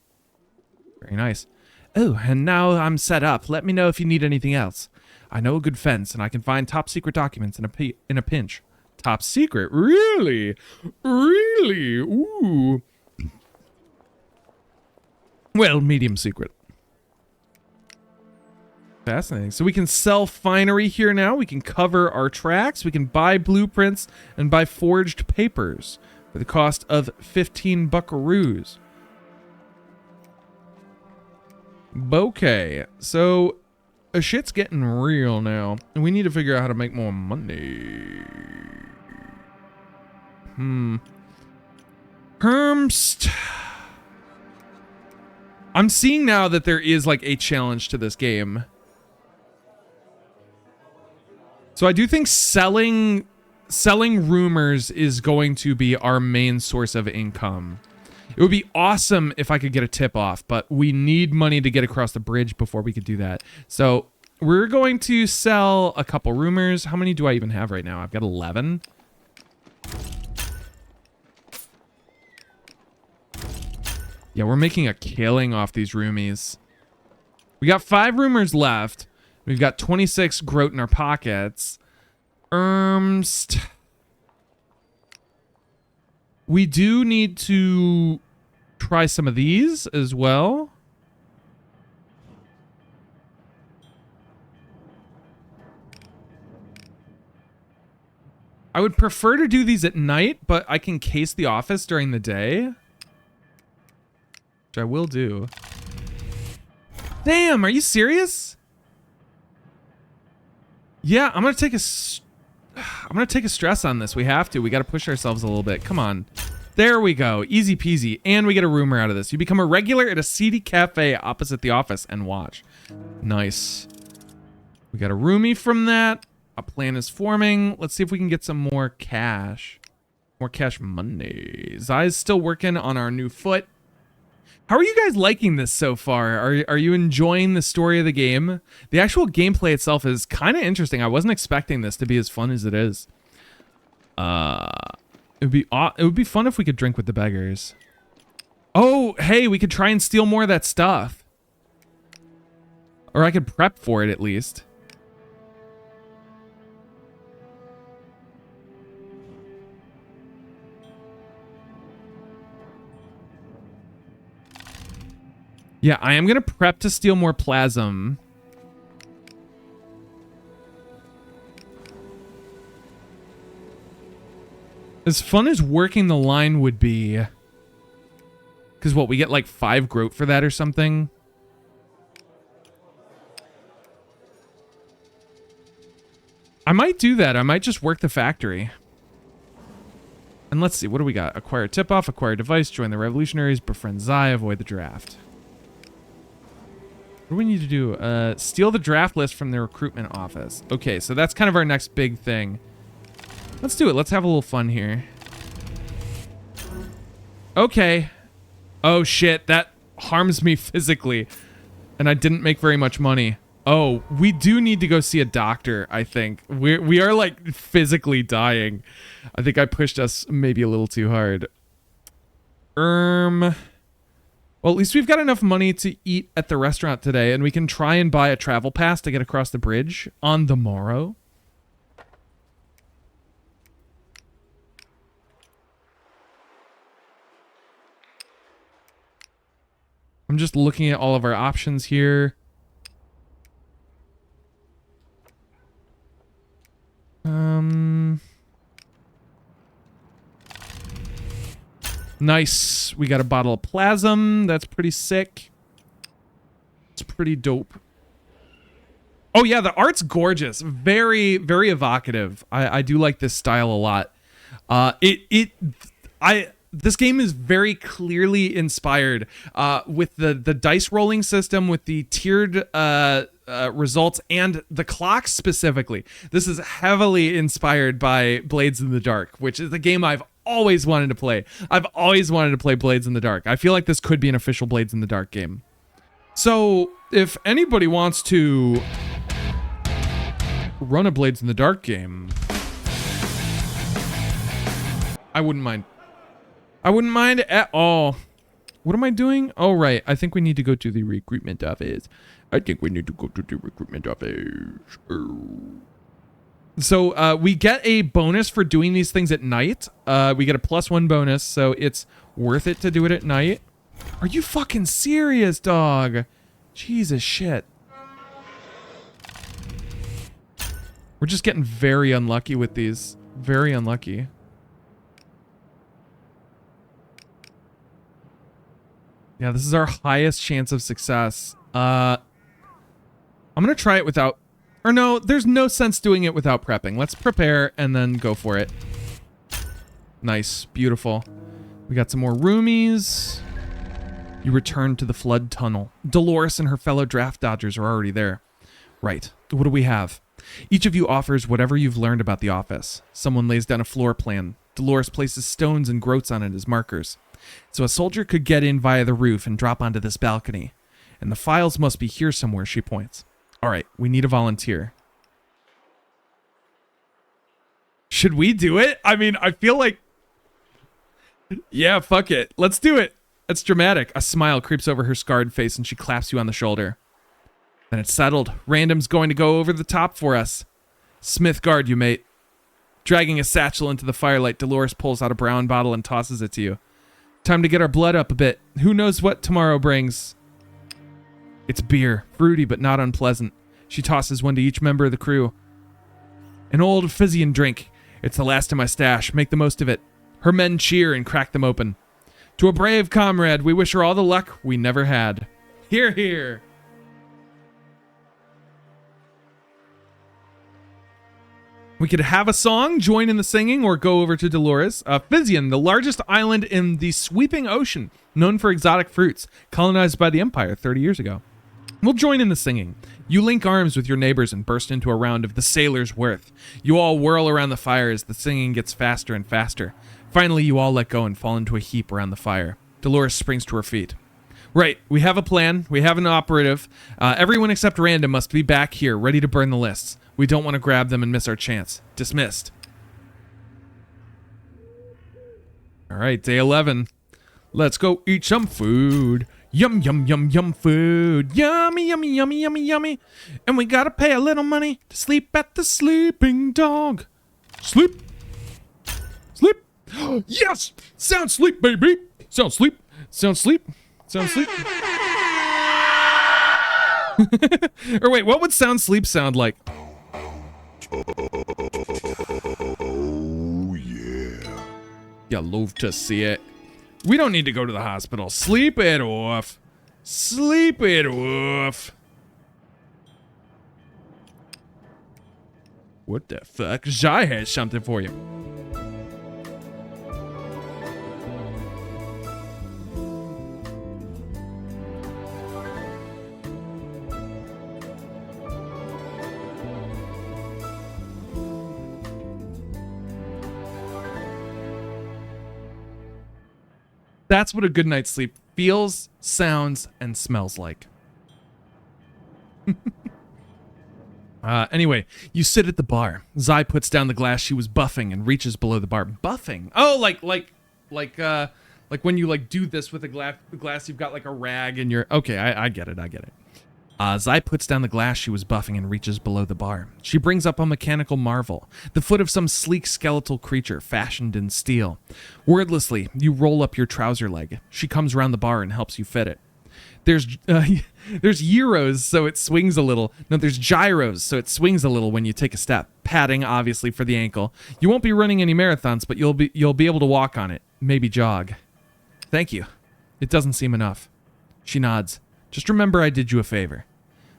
Very nice. Oh, and now I'm set up. Let me know if you need anything else. I know a good fence, and I can find top secret documents in a pinch. Top secret? Really? Really? Ooh. Well, medium secret. Fascinating. So we can sell finery here now. We can cover our tracks. We can buy blueprints and buy forged papers for the cost of 15 buckaroos. Okay, so shit's getting real now, and we need to figure out how to make more money. Hermst. I'm seeing now that there is like a challenge to this game. So I do think selling rumors is going to be our main source of income. It would be awesome if I could get a tip off, but we need money to get across the bridge before we could do that. So we're going to sell a couple rumors. How many do I even have right now? I've got 11. Yeah, we're making a killing off these roomies. We got 5 rumors left. We've got 26 groat in our pockets. We do need to try some of these as well. I would prefer to do these at night, but I can case the office during the day. Which I will do. Damn, are you serious? Yeah, I'm gonna take a stress on this. We have to. We got to push ourselves a little bit. Come on. There we go. Easy peasy. And we get a rumor out of this. You become a regular at a seedy cafe opposite the office and watch. Nice. We got a roomie from that. A plan is forming. Let's see if we can get some more cash. More cash money. Zai's still working on our new foot. How are you guys liking this so far? Are you enjoying the story of the game? The actual gameplay itself is kind of interesting. I wasn't expecting this to be as fun as it is. It would be fun if we could drink with the beggars. Oh, hey, we could try and steal more of that stuff. Or I could prep for it at least. Yeah, I am going to prep to steal more plasm. As fun as working the line would be. Because what, we get like 5 groat for that or something? I might do that. I might just work the factory. And let's see, what do we got? Acquire tip-off, acquire device, join the revolutionaries, befriend Zai, avoid the draft. What do we need to do? Steal the draft list from the recruitment office. Okay, so that's kind of our next big thing. Let's do it. Let's have a little fun here. Okay. Oh, shit. That harms me physically. And I didn't make very much money. Oh, we do need to go see a doctor, I think. We are, like, physically dying. I think I pushed us maybe a little too hard. Well, at least we've got enough money to eat at the restaurant today, and we can try and buy a travel pass to get across the bridge on the morrow. I'm just looking at all of our options here. Nice. We got a bottle of plasm. That's pretty sick. It's pretty dope. Oh yeah, the art's gorgeous. Very, very evocative. I do like this style a lot. This game is very clearly inspired with the dice rolling system, with the tiered results, and the clocks specifically. This is heavily inspired by Blades in the Dark, which is a game I've always wanted to play. I've always wanted to play Blades in the Dark. I feel like this could be an official Blades in the Dark game. So if anybody wants to run a Blades in the Dark game, I wouldn't mind. I wouldn't mind at all. What am I doing? Oh, right. I think we need to go to the recruitment office. So we get a bonus for doing these things at night. We get a +1 bonus, so it's worth it to do it at night. Are you fucking serious, dog? Jesus shit. We're just getting very unlucky with these. Very unlucky. Yeah, this is our highest chance of success. I'm gonna try it without... Or no, there's no sense doing it without prepping. Let's prepare and then go for it. Nice. Beautiful. We got some more roomies. You return to the flood tunnel. Dolores and her fellow draft dodgers are already there. Right. What do we have? Each of you offers whatever you've learned about the office. Someone lays down a floor plan. Dolores places stones and groats on it as markers. So a soldier could get in via the roof and drop onto this balcony. And the files must be here somewhere, she points. All right, we need a volunteer. Should we do it? I mean, I feel like... Yeah, fuck it. Let's do it. That's dramatic. A smile creeps over her scarred face and she claps you on the shoulder. Then it's settled. Random's going to go over the top for us. Smith guard you, mate. Dragging a satchel into the firelight, Dolores pulls out a brown bottle and tosses it to you. Time to get our blood up a bit. Who knows what tomorrow brings? It's beer, fruity but not unpleasant. She tosses one to each member of the crew. An old Fizzian drink. It's the last of my stash. Make the most of it. Her men cheer and crack them open. To a brave comrade, we wish her all the luck we never had. Hear, hear. We could have a song, join in the singing, or go over to Dolores. Physian, the largest island in the sweeping ocean, known for exotic fruits, colonized by the Empire 30 years ago. We'll join in the singing. You link arms with your neighbors and burst into a round of the Sailor's Worth. You all whirl around the fire as the singing gets faster and faster. Finally, you all let go and fall into a heap around the fire. Dolores springs to her feet. Right, we have a plan. We have an operative. Everyone except Random must be back here, ready to burn the lists. We don't want to grab them and miss our chance. Dismissed. All right, day 11. Let's go eat some food. Yum, yum, yum, yum food. Yummy, yummy, yummy, yummy, yummy. And we gotta pay a little money to sleep at the Sleeping Dog. Sleep. Sleep. Yes! Sound sleep, baby. Sound sleep. Sound sleep. Sound sleep. Or wait, what would sound sleep sound like? Oh, yeah. You love to see it. We don't need to go to the hospital. Sleep it off. Sleep it off. What the fuck? Jai has something for you. That's what a good night's sleep feels, sounds, and smells like. Anyway, you sit at the bar. Zai puts down the glass she was buffing and reaches below the bar. Buffing? Oh, like when you like do this with the glass, you've got like a rag and you're okay. I get it. Zai puts down the glass she was buffing and reaches below the bar. She brings up a mechanical marvel, the foot of some sleek skeletal creature fashioned in steel. Wordlessly, you roll up your trouser leg. She comes around the bar and helps you fit it. There's gyros, so it swings a little. No, there's gyros, so it swings a little when you take a step. Padding, obviously, for the ankle. You won't be running any marathons, but you'll be able to walk on it. Maybe jog. Thank you. It doesn't seem enough. She nods. Just remember I did you a favor.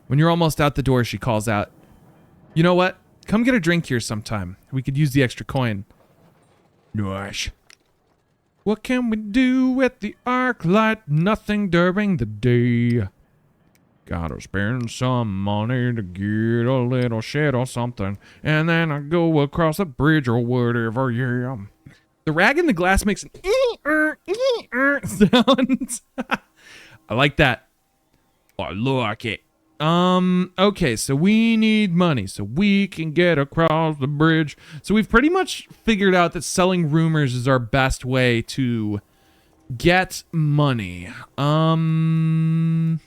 When you're almost out the door, she calls out, "You know what? Come get a drink here sometime. We could use the extra coin." Nosh. What can we do with the arc light? Nothing during the day. Gotta spend some money to get a little shit or something. And then I go across the bridge or whatever, yeah. The rag in the glass makes an sound. I like that. I like it. Okay, so we need money so we can get across the bridge. So we've pretty much figured out that selling rumors is our best way to get money. Nothing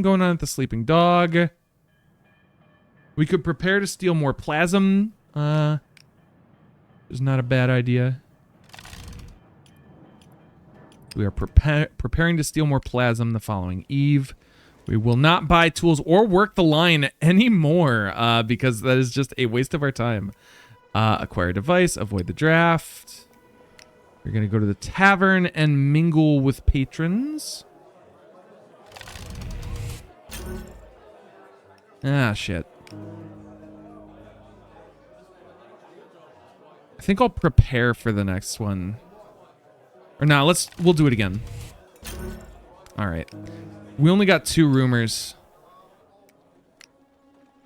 going on at the Sleeping Dog. We could prepare to steal more plasm. Is not a bad idea. We are preparing to steal more plasm the following eve. We will not buy tools or work the line anymore because that is just a waste of our time. Acquire a device, avoid the draft. We're going to go to the tavern and mingle with patrons. Ah, shit. I think I'll prepare for the next one. Or no, we'll do it again. All right. We only got 2 rumors.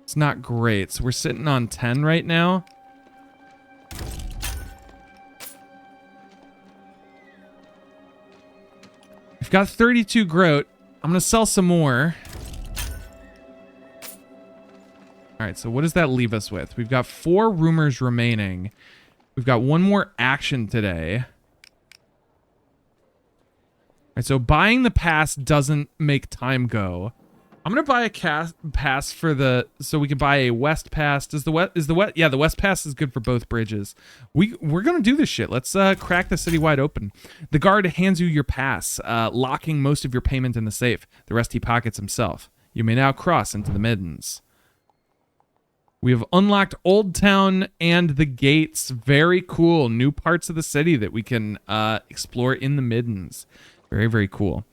It's not great. So we're sitting on 10 right now. We've got 32 groat. I'm going to sell some more. All right, so what does that leave us with? We've got 4 rumors remaining. We've got 1 more action today. All right, so buying the pass doesn't make time go. I'm gonna buy a pass for so we can buy a west pass. Yeah, the west pass is good for both bridges. We're gonna do this shit. Let's crack the city wide open. The guard hands you your pass, locking most of your payment in the safe. The rest he pockets himself. You may now cross into the middens. We have unlocked Old Town and the gates. Very cool. New parts of the city that we can explore in the middens. Very, very cool.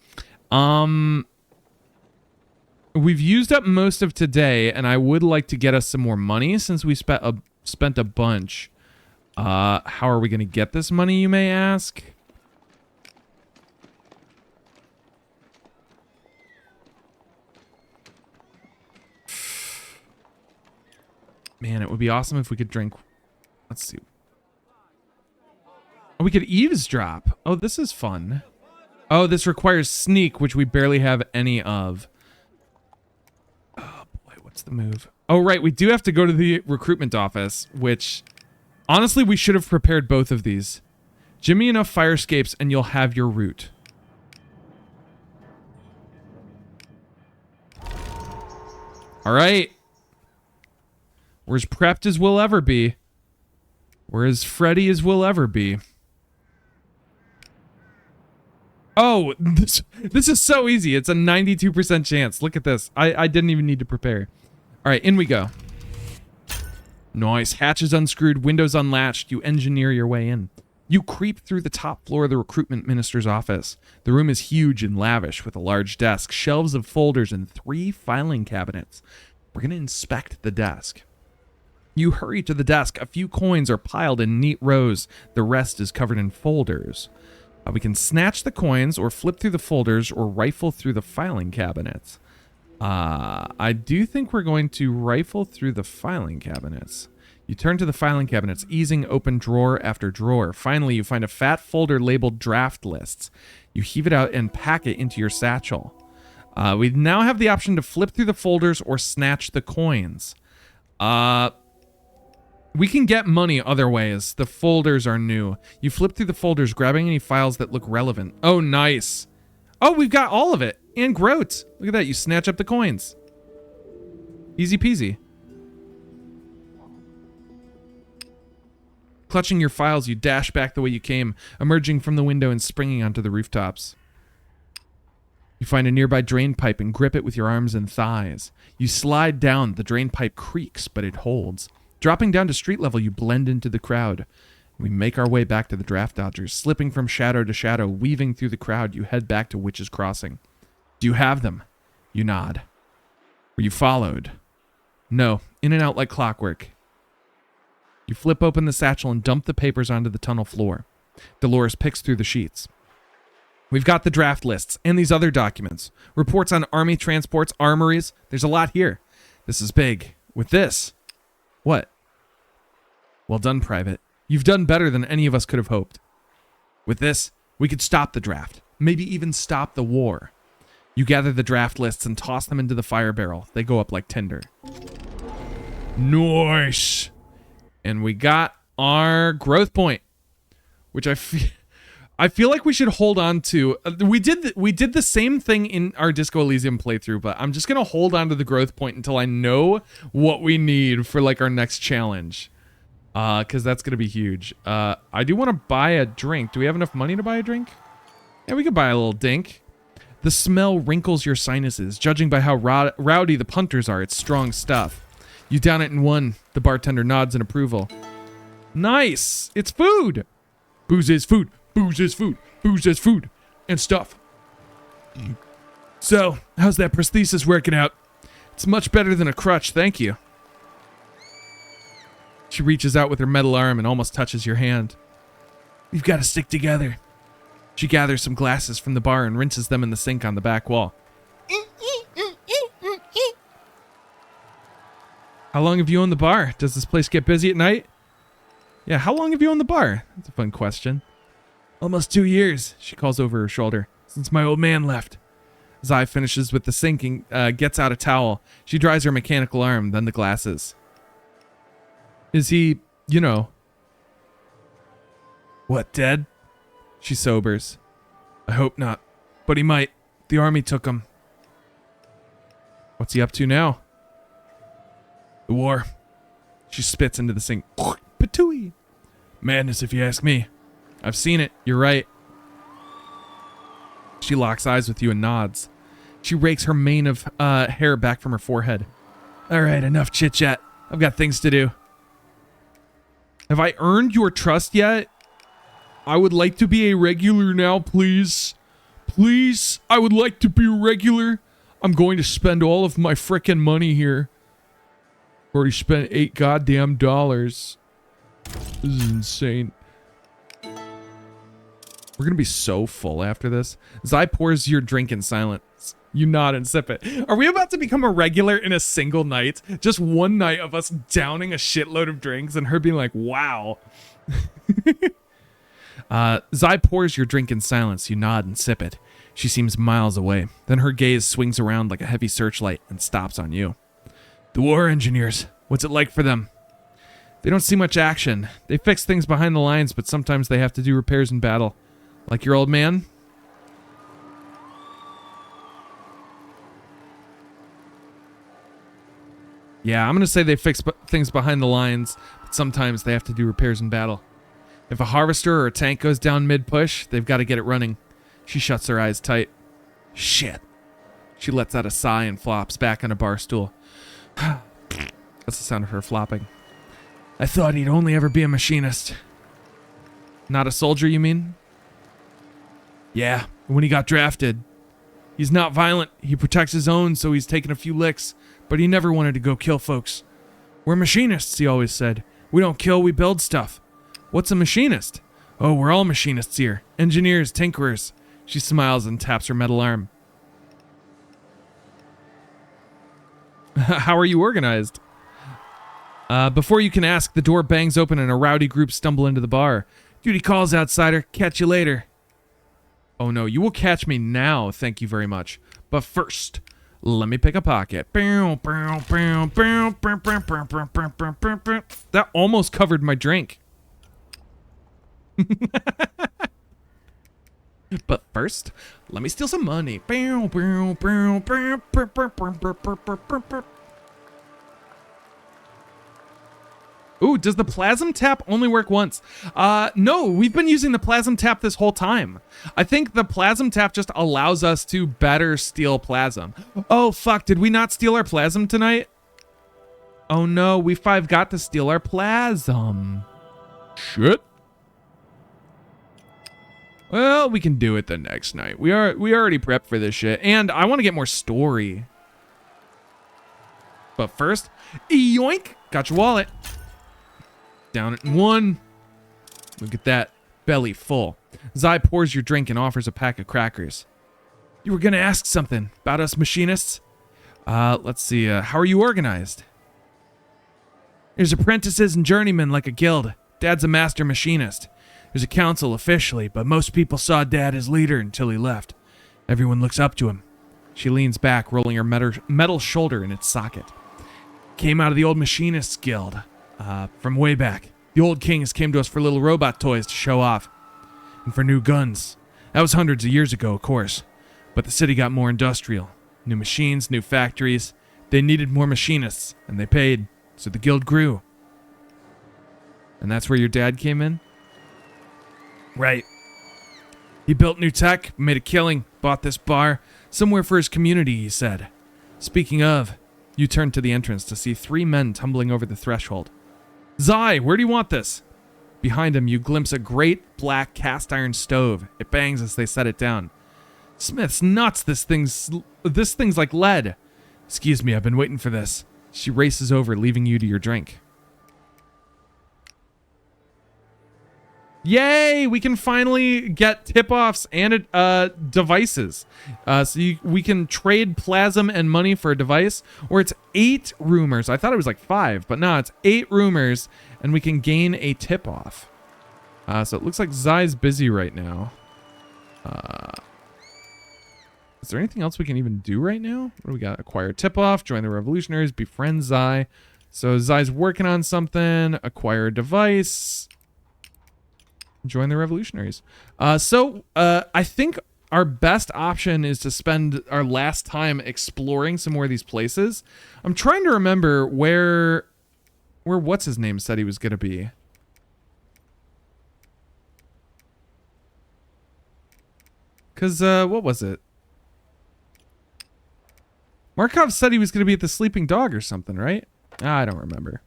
We've used up most of today, and I would like to get us some more money since we spent a bunch. How are we going to get this money, you may ask? Man, it would be awesome if we could drink. Let's see. Oh, we could eavesdrop. Oh, this is fun. Oh, this requires sneak, which we barely have any of. Oh, boy, what's the move? Oh, right, we do have to go to the recruitment office, which, honestly, we should have prepared both of these. Give me enough fire escapes, and you'll have your route. All right. We're as prepped as we'll ever be. We're as Freddy as we'll ever be. Oh, this is so easy. It's a 92% chance. Look at this. I didn't even need to prepare. All right, in we go. Nice. Hatches unscrewed, windows unlatched. You engineer your way in. You creep through the top floor of the recruitment minister's office. The room is huge and lavish with a large desk, shelves of folders, and 3 filing cabinets. We're going to inspect the desk. You hurry to the desk. A few coins are piled in neat rows. The rest is covered in folders. We can snatch the coins or flip through the folders or rifle through the filing cabinets. I do think we're going to rifle through the filing cabinets. You turn to the filing cabinets, easing open drawer after drawer. Finally, you find a fat folder labeled draft lists. You heave it out and pack it into your satchel. We now have the option to flip through the folders or snatch the coins. We can get money other ways. The folders are new. You flip through the folders, grabbing any files that look relevant. Oh, nice. Oh, we've got all of it. And groat. Look at that. You snatch up the coins. Easy peasy. Clutching your files, you dash back the way you came, emerging from the window and springing onto the rooftops. You find a nearby drain pipe and grip it with your arms and thighs. You slide down. The drain pipe creaks, but it holds. Dropping down to street level, you blend into the crowd. We make our way back to the draft dodgers. Slipping from shadow to shadow, weaving through the crowd, you head back to Witch's Crossing. Do you have them? You nod. Were you followed? No. In and out like clockwork. You flip open the satchel and dump the papers onto the tunnel floor. Dolores picks through the sheets. We've got the draft lists and these other documents. Reports on army transports, armories. There's a lot here. This is big. With this... What? Well done, Private. You've done better than any of us could have hoped. With this, we could stop the draft. Maybe even stop the war. You gather the draft lists and toss them into the fire barrel. They go up like tinder. Nice! And we got our growth point, which I feel like we should hold on to. We did the same thing in our Disco Elysium playthrough, but I'm just gonna hold on to the growth point until I know what we need for like our next challenge, because that's gonna be huge. I do want to buy a drink. Do we have enough money to buy a drink? Yeah, we could buy a little dink. The smell wrinkles your sinuses. Judging by how rowdy the punters are, it's strong stuff. You down it in one. The bartender nods in approval. Nice! It's food! Booze is food. Booze is food. Booze is food. And stuff. So, how's that prosthesis working out? It's much better than a crutch, thank you. She reaches out with her metal arm and almost touches your hand. We've got to stick together. She gathers some glasses from the bar and rinses them in the sink on the back wall. How long have you owned the bar? Does this place get busy at night? Yeah, how long have you owned the bar? That's a fun question. Almost 2 years, she calls over her shoulder, since my old man left. Zai finishes with the sinking, gets out a towel. She dries her mechanical arm, then the glasses. Is he, you know... What, dead? She sobers. I hope not, but he might. The army took him. What's he up to now? The war. She spits into the sink. Patooey. Madness, if you ask me. I've seen it. You're right. She locks eyes with you and nods. She rakes her mane of hair back from her forehead. All right, enough chit-chat. I've got things to do. Have I earned your trust yet? I would like to be a regular now, please. Please, I would like to be a regular. I'm going to spend all of my frickin' money here. Already spent $8 goddamn. This is insane. We're gonna be so full after this. Zai pours your drink in silence. You nod and sip it. Are we about to become a regular in a single night? Just one night of us downing a shitload of drinks and her being like, wow. Zai pours your drink in silence. You nod and sip it. She seems miles away. Then her gaze swings around like a heavy searchlight and stops on you. The war engineers. What's it like for them? They don't see much action. They fix things behind the lines, but sometimes they have to do repairs in battle. Like your old man? Yeah, I'm going to say they fix things behind the lines, but sometimes they have to do repairs in battle. If a harvester or a tank goes down mid-push, they've got to get it running. She shuts her eyes tight. Shit. She lets out a sigh and flops back on a bar stool. That's the sound of her flopping. I thought he'd only ever be a machinist. Not a soldier, you mean? Yeah, when he got drafted. He's not violent. He protects his own, so he's taken a few licks. But he never wanted to go kill folks. We're machinists, he always said. We don't kill, we build stuff. What's a machinist? Oh, we're all machinists here. Engineers, tinkerers. She smiles and taps her metal arm. How are you organized? Before you can ask, the door bangs open and a rowdy group stumble into the bar. Duty calls, outsider. Catch you later. Oh no, you will catch me now, thank you very much. But first, let me pick a pocket. That almost covered my drink. But first, let me steal some money. Ooh, does the plasm tap only work once? No, we've been using the plasm tap this whole time. I think the plasm tap just allows us to better steal plasm. Oh, fuck, did we not steal our plasm tonight? Oh no, we got to steal our plasm. Shit. Well, we can do it the next night. We already prepped for this shit, and I want to get more story. But first, yoink, got your wallet. Down it in one. Look at that. Belly full. Zai pours your drink and offers a pack of crackers. You were gonna ask something about us machinists? Let's see. How are you organized? There's apprentices and journeymen like a guild. Dad's a master machinist. There's a council officially, but most people saw Dad as leader until he left. Everyone looks up to him. She leans back, rolling her metal shoulder in its socket. Came out of the old machinists guild. From way back. The old kings came to us for little robot toys to show off. And for new guns. That was hundreds of years ago, of course. But the city got more industrial. New machines, new factories. They needed more machinists, and they paid. So the guild grew. And that's where your dad came in? Right. He built new tech, made a killing, bought this bar. Somewhere for his community, he said. Speaking of, you turn to the entrance to see 3 men tumbling over the threshold. Zai, where do you want this? Behind him, you glimpse a great black cast iron stove. It bangs as they set it down. Smith's nuts, this thing's like lead. Excuse me, I've been waiting for this. She races over, leaving you to your drink. Yay! We can finally get tip-offs and devices. We can trade plasm and money for a device, or it's 8 rumors. I thought it was like 5, but no, it's 8 rumors, and we can gain a tip-off. So it looks like Zai's busy right now. Is there anything else we can even do right now? What do we got? Acquire tip-off, join the revolutionaries, befriend Zai. So Zai's working on something. Acquire a device. Join the revolutionaries. I think our best option is to spend our last time exploring some more of these places. I'm trying to remember where what's his name said he was gonna be. Cause what was it? Markov said he was gonna be at the Sleeping Dog or something, right? I don't remember.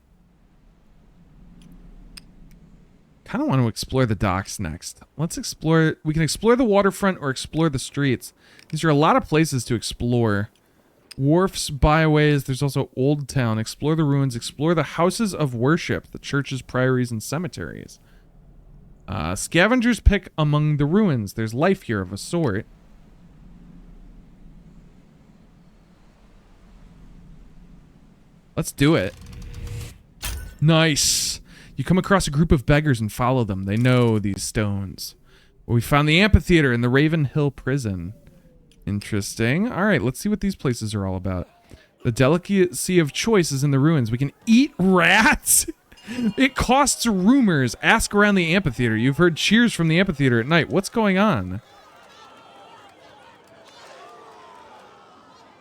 Kind of want to explore the docks next. Let's explore. We can explore the waterfront or explore the streets. These are a lot of places to explore. Wharfs, byways. There's also Old Town. Explore the ruins. Explore the houses of worship, the churches, priories, and cemeteries. Scavengers pick among the ruins. There's life here of a sort. Let's do it. Nice. You come across a group of beggars and follow them. They know these stones. Well, we found the amphitheater in the Raven Hill prison. Interesting. All right, let's see what these places are all about. The delicacy of choice is in the ruins. We can eat rats. It costs rumors. Ask around the amphitheater. You've heard cheers from the amphitheater at night. What's going on?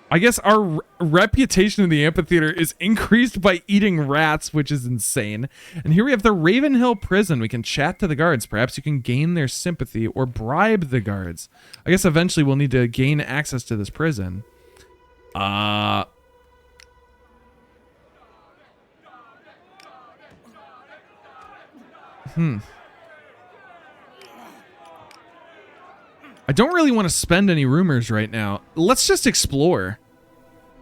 I guess our reputation in the amphitheater is increased by eating rats, which is insane. And here we have the Ravenhill prison. We can chat to the guards. Perhaps you can gain their sympathy or bribe the guards. I guess eventually we'll need to gain access to this prison. I don't really want to spend any rumors right now. Let's just explore.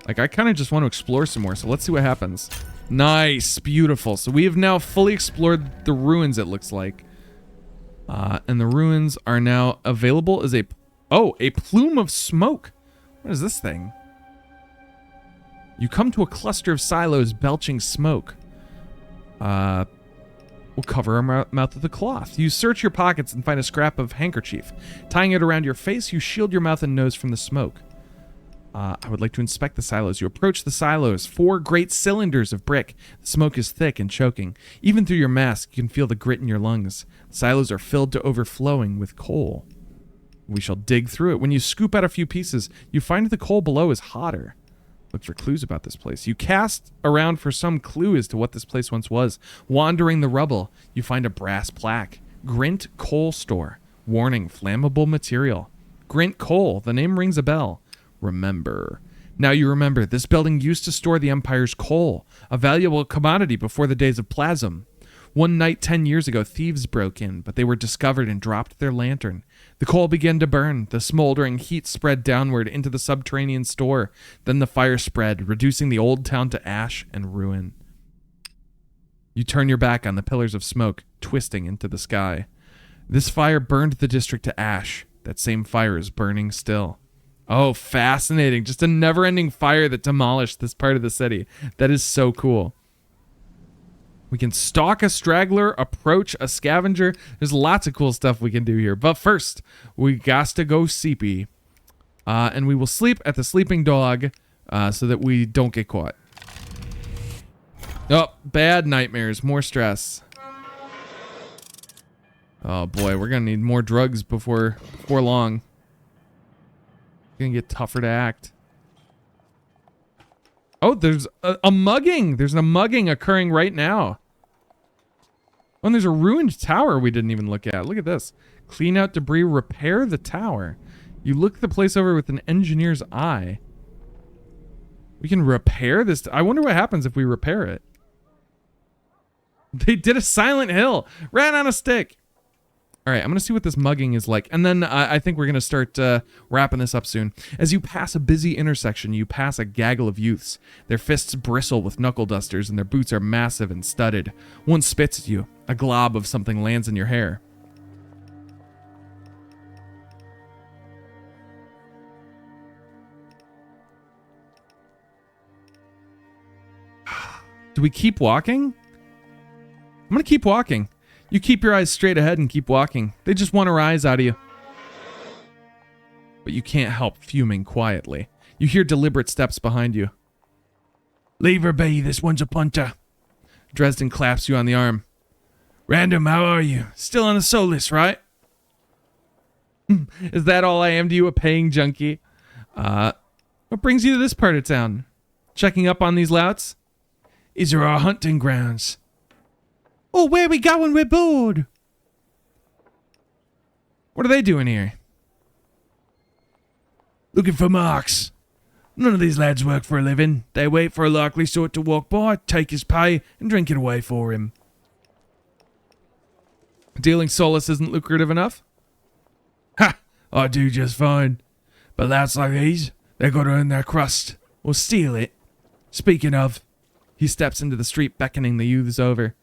Like, I kind of just want to explore some more, so let's see what happens. Nice. Beautiful. So we have now fully explored the ruins, it looks like. And the ruins are now available as a plume of smoke. What is this thing? You come to a cluster of silos belching smoke. We'll cover our mouth with a cloth. You search your pockets and find a scrap of handkerchief. Tying it around your face, you shield your mouth and nose from the smoke. I would like to inspect the silos. You approach the silos. 4 great cylinders of brick. The smoke is thick and choking. Even through your mask, you can feel the grit in your lungs. The silos are filled to overflowing with coal. We shall dig through it. When you scoop out a few pieces, you find the coal below is hotter. Look for clues about this place. You cast around for some clue as to what this place once was. Wandering the rubble, you find a brass plaque. Grint Coal Store. Warning, flammable material. Grint Coal. The name rings a bell. Remember. Now you remember, this building used to store the Empire's coal, a valuable commodity before the days of plasm. One night 10 years ago, thieves broke in, but they were discovered and dropped their lantern. The coal began to burn. The smoldering heat spread downward into the subterranean store. Then the fire spread, reducing the old town to ash and ruin. You turn your back on the pillars of smoke, twisting into the sky. This fire burned the district to ash. That same fire is burning still. Oh, fascinating. Just a never-ending fire that demolished this part of the city. That is so cool. We can stalk a straggler, approach a scavenger. There's lots of cool stuff we can do here. But first, we got to go sleepy. And we will sleep at the sleeping dog so that we don't get caught. Oh, bad nightmares. More stress. Oh, boy. We're going to need more drugs before long. It's going to get tougher to act. Oh, there's a mugging. There's a mugging occurring right now. Oh, and there's a ruined tower we didn't even look at. Look at this. Clean out debris, repair the tower. You look the place over with an engineer's eye. We can repair this. I wonder what happens if we repair it. They did a Silent Hill. Ran on a stick. All right, I'm going to see what this mugging is like. And then I think we're going to start wrapping this up soon. As you pass a busy intersection, you pass a gaggle of youths. Their fists bristle with knuckle dusters, and their boots are massive and studded. One spits at you. A glob of something lands in your hair. Do we keep walking? I'm going to keep walking. You keep your eyes straight ahead and keep walking. They just want a rise out of you. But you can't help fuming quietly. You hear deliberate steps behind you. Leave her be, this one's a punter. Dresden claps you on the arm. Random, how are you? Still on the Solus, right? Is that all I am to you, a paying junkie? What brings you to this part of town? Checking up on these louts? These are our hunting grounds. Oh, where we going? We're bored. What are they doing here? Looking for marks. None of these lads work for a living. They wait for a likely sort to walk by, take his pay, and drink it away for him. Dealing Solus isn't lucrative enough? Ha! I do just fine. But louts like these, they got to earn their crust. or steal it. Speaking of, he steps into the street, beckoning the youths over.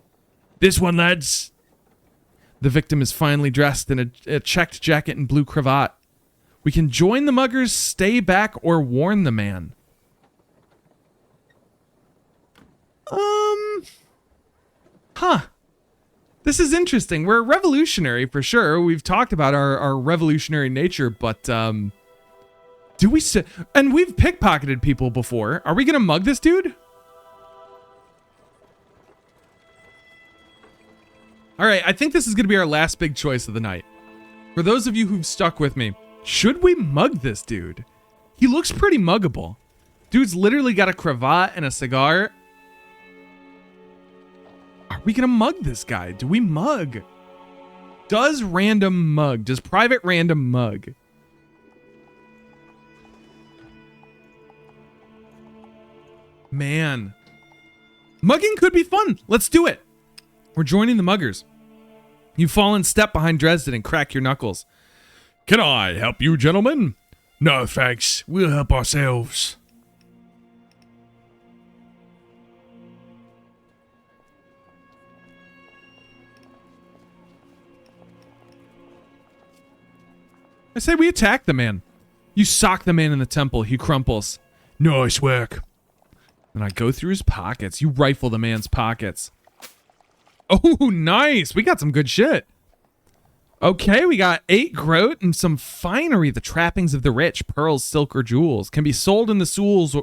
This one, lads. The victim is finely dressed in a checked jacket and blue cravat. We can join the muggers, stay back, or warn the man. Huh. This is interesting. We're revolutionary for sure. We've talked about our revolutionary nature, but do we and we've pickpocketed people before. Are we gonna mug this dude? All right, I think this is gonna be our last big choice of the night. For those of you who've stuck with me, should we mug this dude? He looks pretty muggable. Dude's literally got a cravat and a cigar. Are we gonna mug this guy? Do we mug? Does random mug? Does private random mug? Man. Mugging could be fun. Let's do it. We're joining the muggers. You fall in step behind Dresden and crack your knuckles. Can I help you, gentlemen? No, thanks. We'll help ourselves. I say we attack the man. You sock the man in the temple. He crumples. Nice work. And I go through his pockets. You rifle the man's pockets. Oh, nice. We got some good shit. Okay, we got 8 groat and some finery. The trappings of the rich, pearls, silk, or jewels, can be sold in the sewers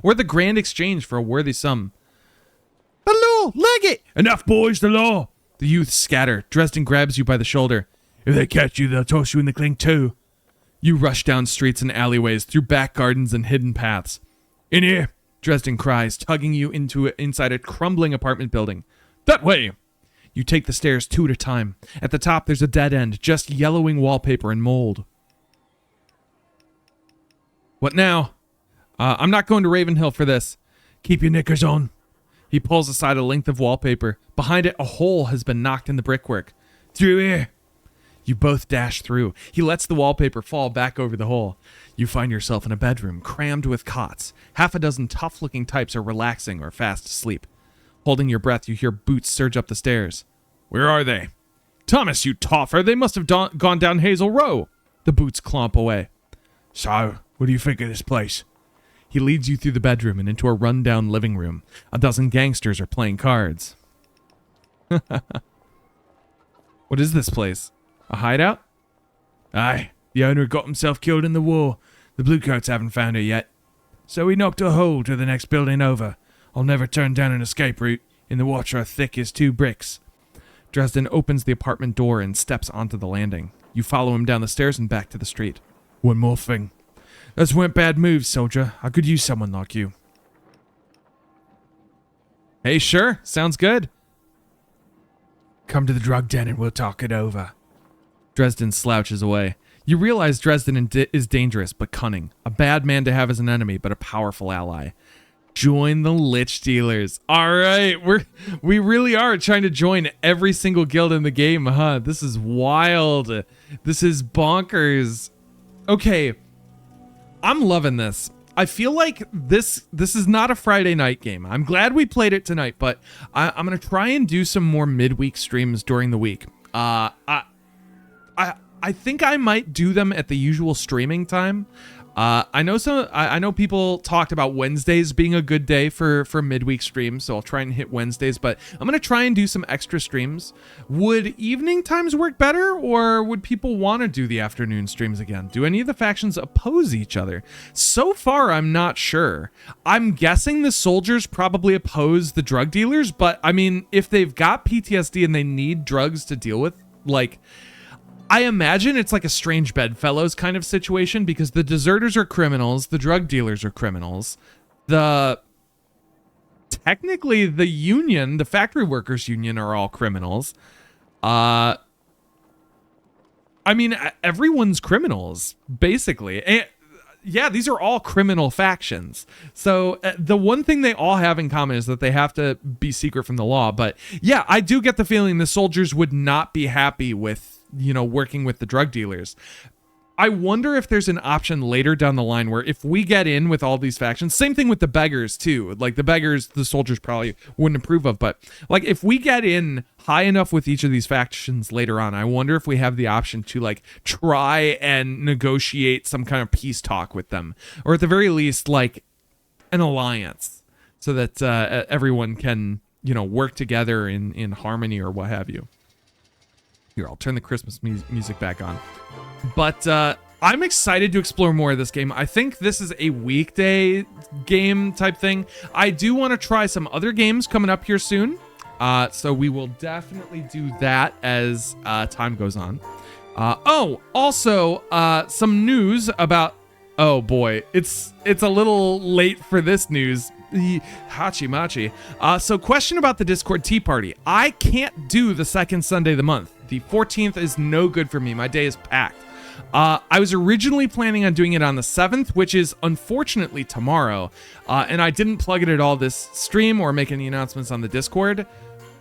or the grand exchange for a worthy sum. The law, leg it. Enough, boys, the law. The youths scatter. Dresden grabs you by the shoulder. If they catch you, they'll toss you in the clink too. You rush down streets and alleyways, through back gardens and hidden paths. In here, Dresden cries, tugging you inside a crumbling apartment building. That way! You take the stairs 2 at a time. At the top, there's a dead end, just yellowing wallpaper and mold. What now? I'm not going to Ravenhill for this. Keep your knickers on. He pulls aside a length of wallpaper. Behind it, a hole has been knocked in the brickwork. Through here. You both dash through. He lets the wallpaper fall back over the hole. You find yourself in a bedroom, crammed with cots. Half a dozen tough-looking types are relaxing or fast asleep. Holding your breath, you hear boots surge up the stairs. Where are they? Thomas, you toffer, they must have gone down Hazel Row. The boots clomp away. So, what do you think of this place? He leads you through the bedroom and into a run-down living room. A dozen gangsters are playing cards. What is this place? A hideout? Aye, the owner got himself killed in the war. The bluecoats haven't found her yet. So we knocked a hole to the next building over. I'll never turn down an escape route. In the water are thick as 2 bricks. Dresden opens the apartment door and steps onto the landing. You follow him down the stairs and back to the street. One more thing. Those weren't bad moves, soldier. I could use someone like you. Hey, sure. Sounds good. Come to the drug den and we'll talk it over. Dresden slouches away. You realize Dresden is dangerous but cunning. A bad man to have as an enemy, but a powerful ally. Join the Lich Dealers. All right, we really are trying to join every single guild in the game, huh? This is wild. This is bonkers. Okay, I'm loving this. I feel like this is not a Friday night game. I'm glad we played it tonight, but I'm gonna try and do some more midweek streams during the week. I think I might do them at the usual streaming time. I know people talked about Wednesdays being a good day for midweek streams, so I'll try and hit Wednesdays, but I'm going to try and do some extra streams. Would evening times work better, or would people want to do the afternoon streams again? Do any of the factions oppose each other? So far, I'm not sure. I'm guessing the soldiers probably oppose the drug dealers, but I mean, if they've got PTSD and they need drugs to deal with, like, I imagine it's like a strange bedfellows kind of situation, because the deserters are criminals, the drug dealers are criminals. Technically the union, the factory workers union, are all criminals. I mean, everyone's criminals, basically. And, yeah, these are all criminal factions. So the one thing they all have in common is that they have to be secret from the law. But yeah, I do get the feeling the soldiers would not be happy with, you know, working with the drug dealers. I wonder if there's an option later down the line where if we get in with all these factions, same thing with the beggars too. Like the beggars, the soldiers probably wouldn't approve of, but like if we get in high enough with each of these factions later on, I wonder if we have the option to like try and negotiate some kind of peace talk with them, or at the very least like an alliance, so that everyone can, you know, work together in harmony or what have you. Here, I'll turn the Christmas music back on. But I'm excited to explore more of this game. I think this is a weekday game type thing. I do want to try some other games coming up here soon. So we will definitely do that as time goes on. Also, some news about... Oh boy, it's a little late for this news. Hachi machi. So question about the Discord Tea Party. I can't do the second Sunday of the month. The 14th is no good for me. My day is packed. I was originally planning on doing it on the 7th, which is unfortunately tomorrow. And I didn't plug it at all this stream or make any announcements on the Discord.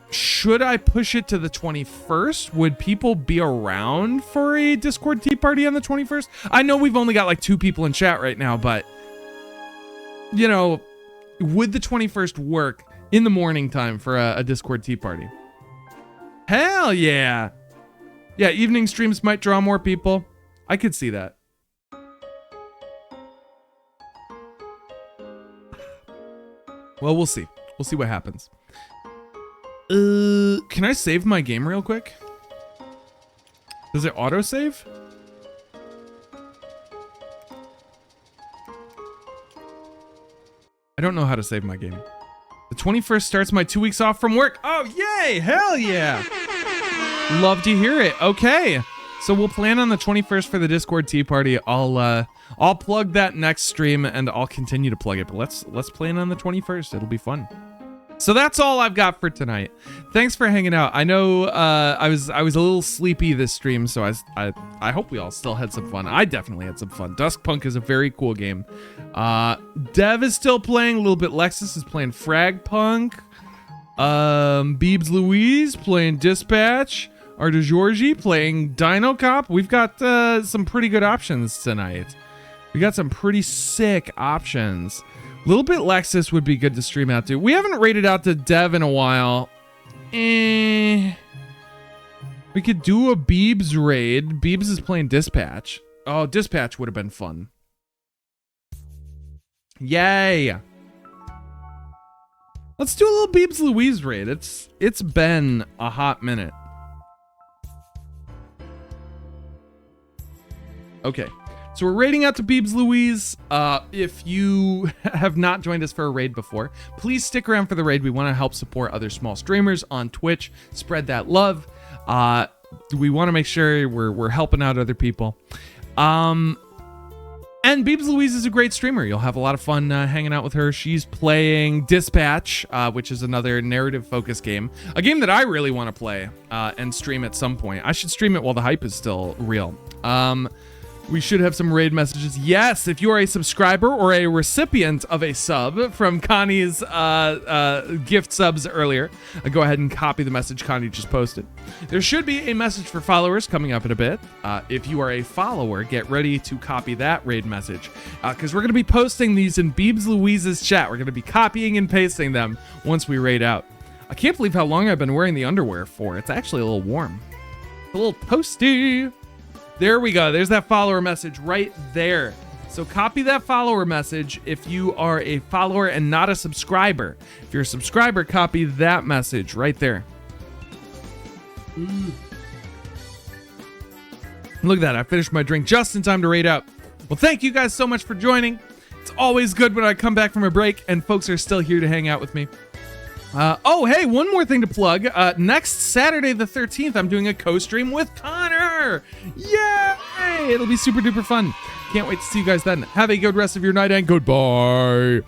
Should I push it to the 21st? Would people be around for a Discord Tea Party on the 21st? I know we've only got like 2 people in chat right now, but you know, would the 21st work in the morning time for a Discord Tea Party? Hell yeah. Yeah, evening streams might draw more people. I could see that. Well, we'll see. We'll see what happens. Can I save my game real quick? Does it autosave? I don't know how to save my game. The 21st starts my 2 weeks off from work. Oh, yay! Hell yeah! Love to hear it. Okay. So we'll plan on the 21st for the Discord Tea Party. I'll plug that next stream and I'll continue to plug it. But let's plan on the 21st. It'll be fun. So that's all I've got for tonight. Thanks for hanging out. I know I was a little sleepy this stream, so I hope we all still had some fun. I definitely had some fun. Duskpunk is a very cool game. Dev is still playing a little bit. Lexus is playing Fragpunk. Beebs Louise playing Dispatch. Arda Georgie playing Dino Cop. We've got some pretty good options tonight. We got some pretty sick options. Little bit Lexus would be good to stream out to. We haven't raided out to Dev in a while. We could do a Beebs raid. Beebs is playing Dispatch. Oh, Dispatch would have been fun. Yay. Let's do a little Beebs Louise raid. It's been a hot minute. Okay. So we're raiding out to Beebs Louise. If you have not joined us for a raid before, please stick around for the raid. We want to help support other small streamers on Twitch. Spread that love. We want to make sure we're helping out other people. And Beebs Louise is a great streamer. You'll have a lot of fun hanging out with her. She's playing Dispatch, which is another narrative-focused game. A game that I really want to play and stream at some point. I should stream it while the hype is still real. We should have some raid messages. Yes, if you are a subscriber or a recipient of a sub from Connie's gift subs earlier, go ahead and copy the message Connie just posted. There should be a message for followers coming up in a bit. If you are a follower, get ready to copy that raid message, because we're going to be posting these in Beebs Louise's chat. We're going to be copying and pasting them once we raid out. I can't believe how long I've been wearing the underwear for. It's actually a little warm. A little toasty. There we go. There's that follower message right there. So copy that follower message if you are a follower and not a subscriber. If you're a subscriber, copy that message right there. Look at that. I finished my drink just in time to raid out. Well, thank you guys so much for joining. It's always good when I come back from a break and folks are still here to hang out with me. Oh, hey, one more thing to plug. Next Saturday the 13th, I'm doing a co-stream with Connor. Yay! It'll be super duper fun. Can't wait to see you guys then. Have a good rest of your night and goodbye.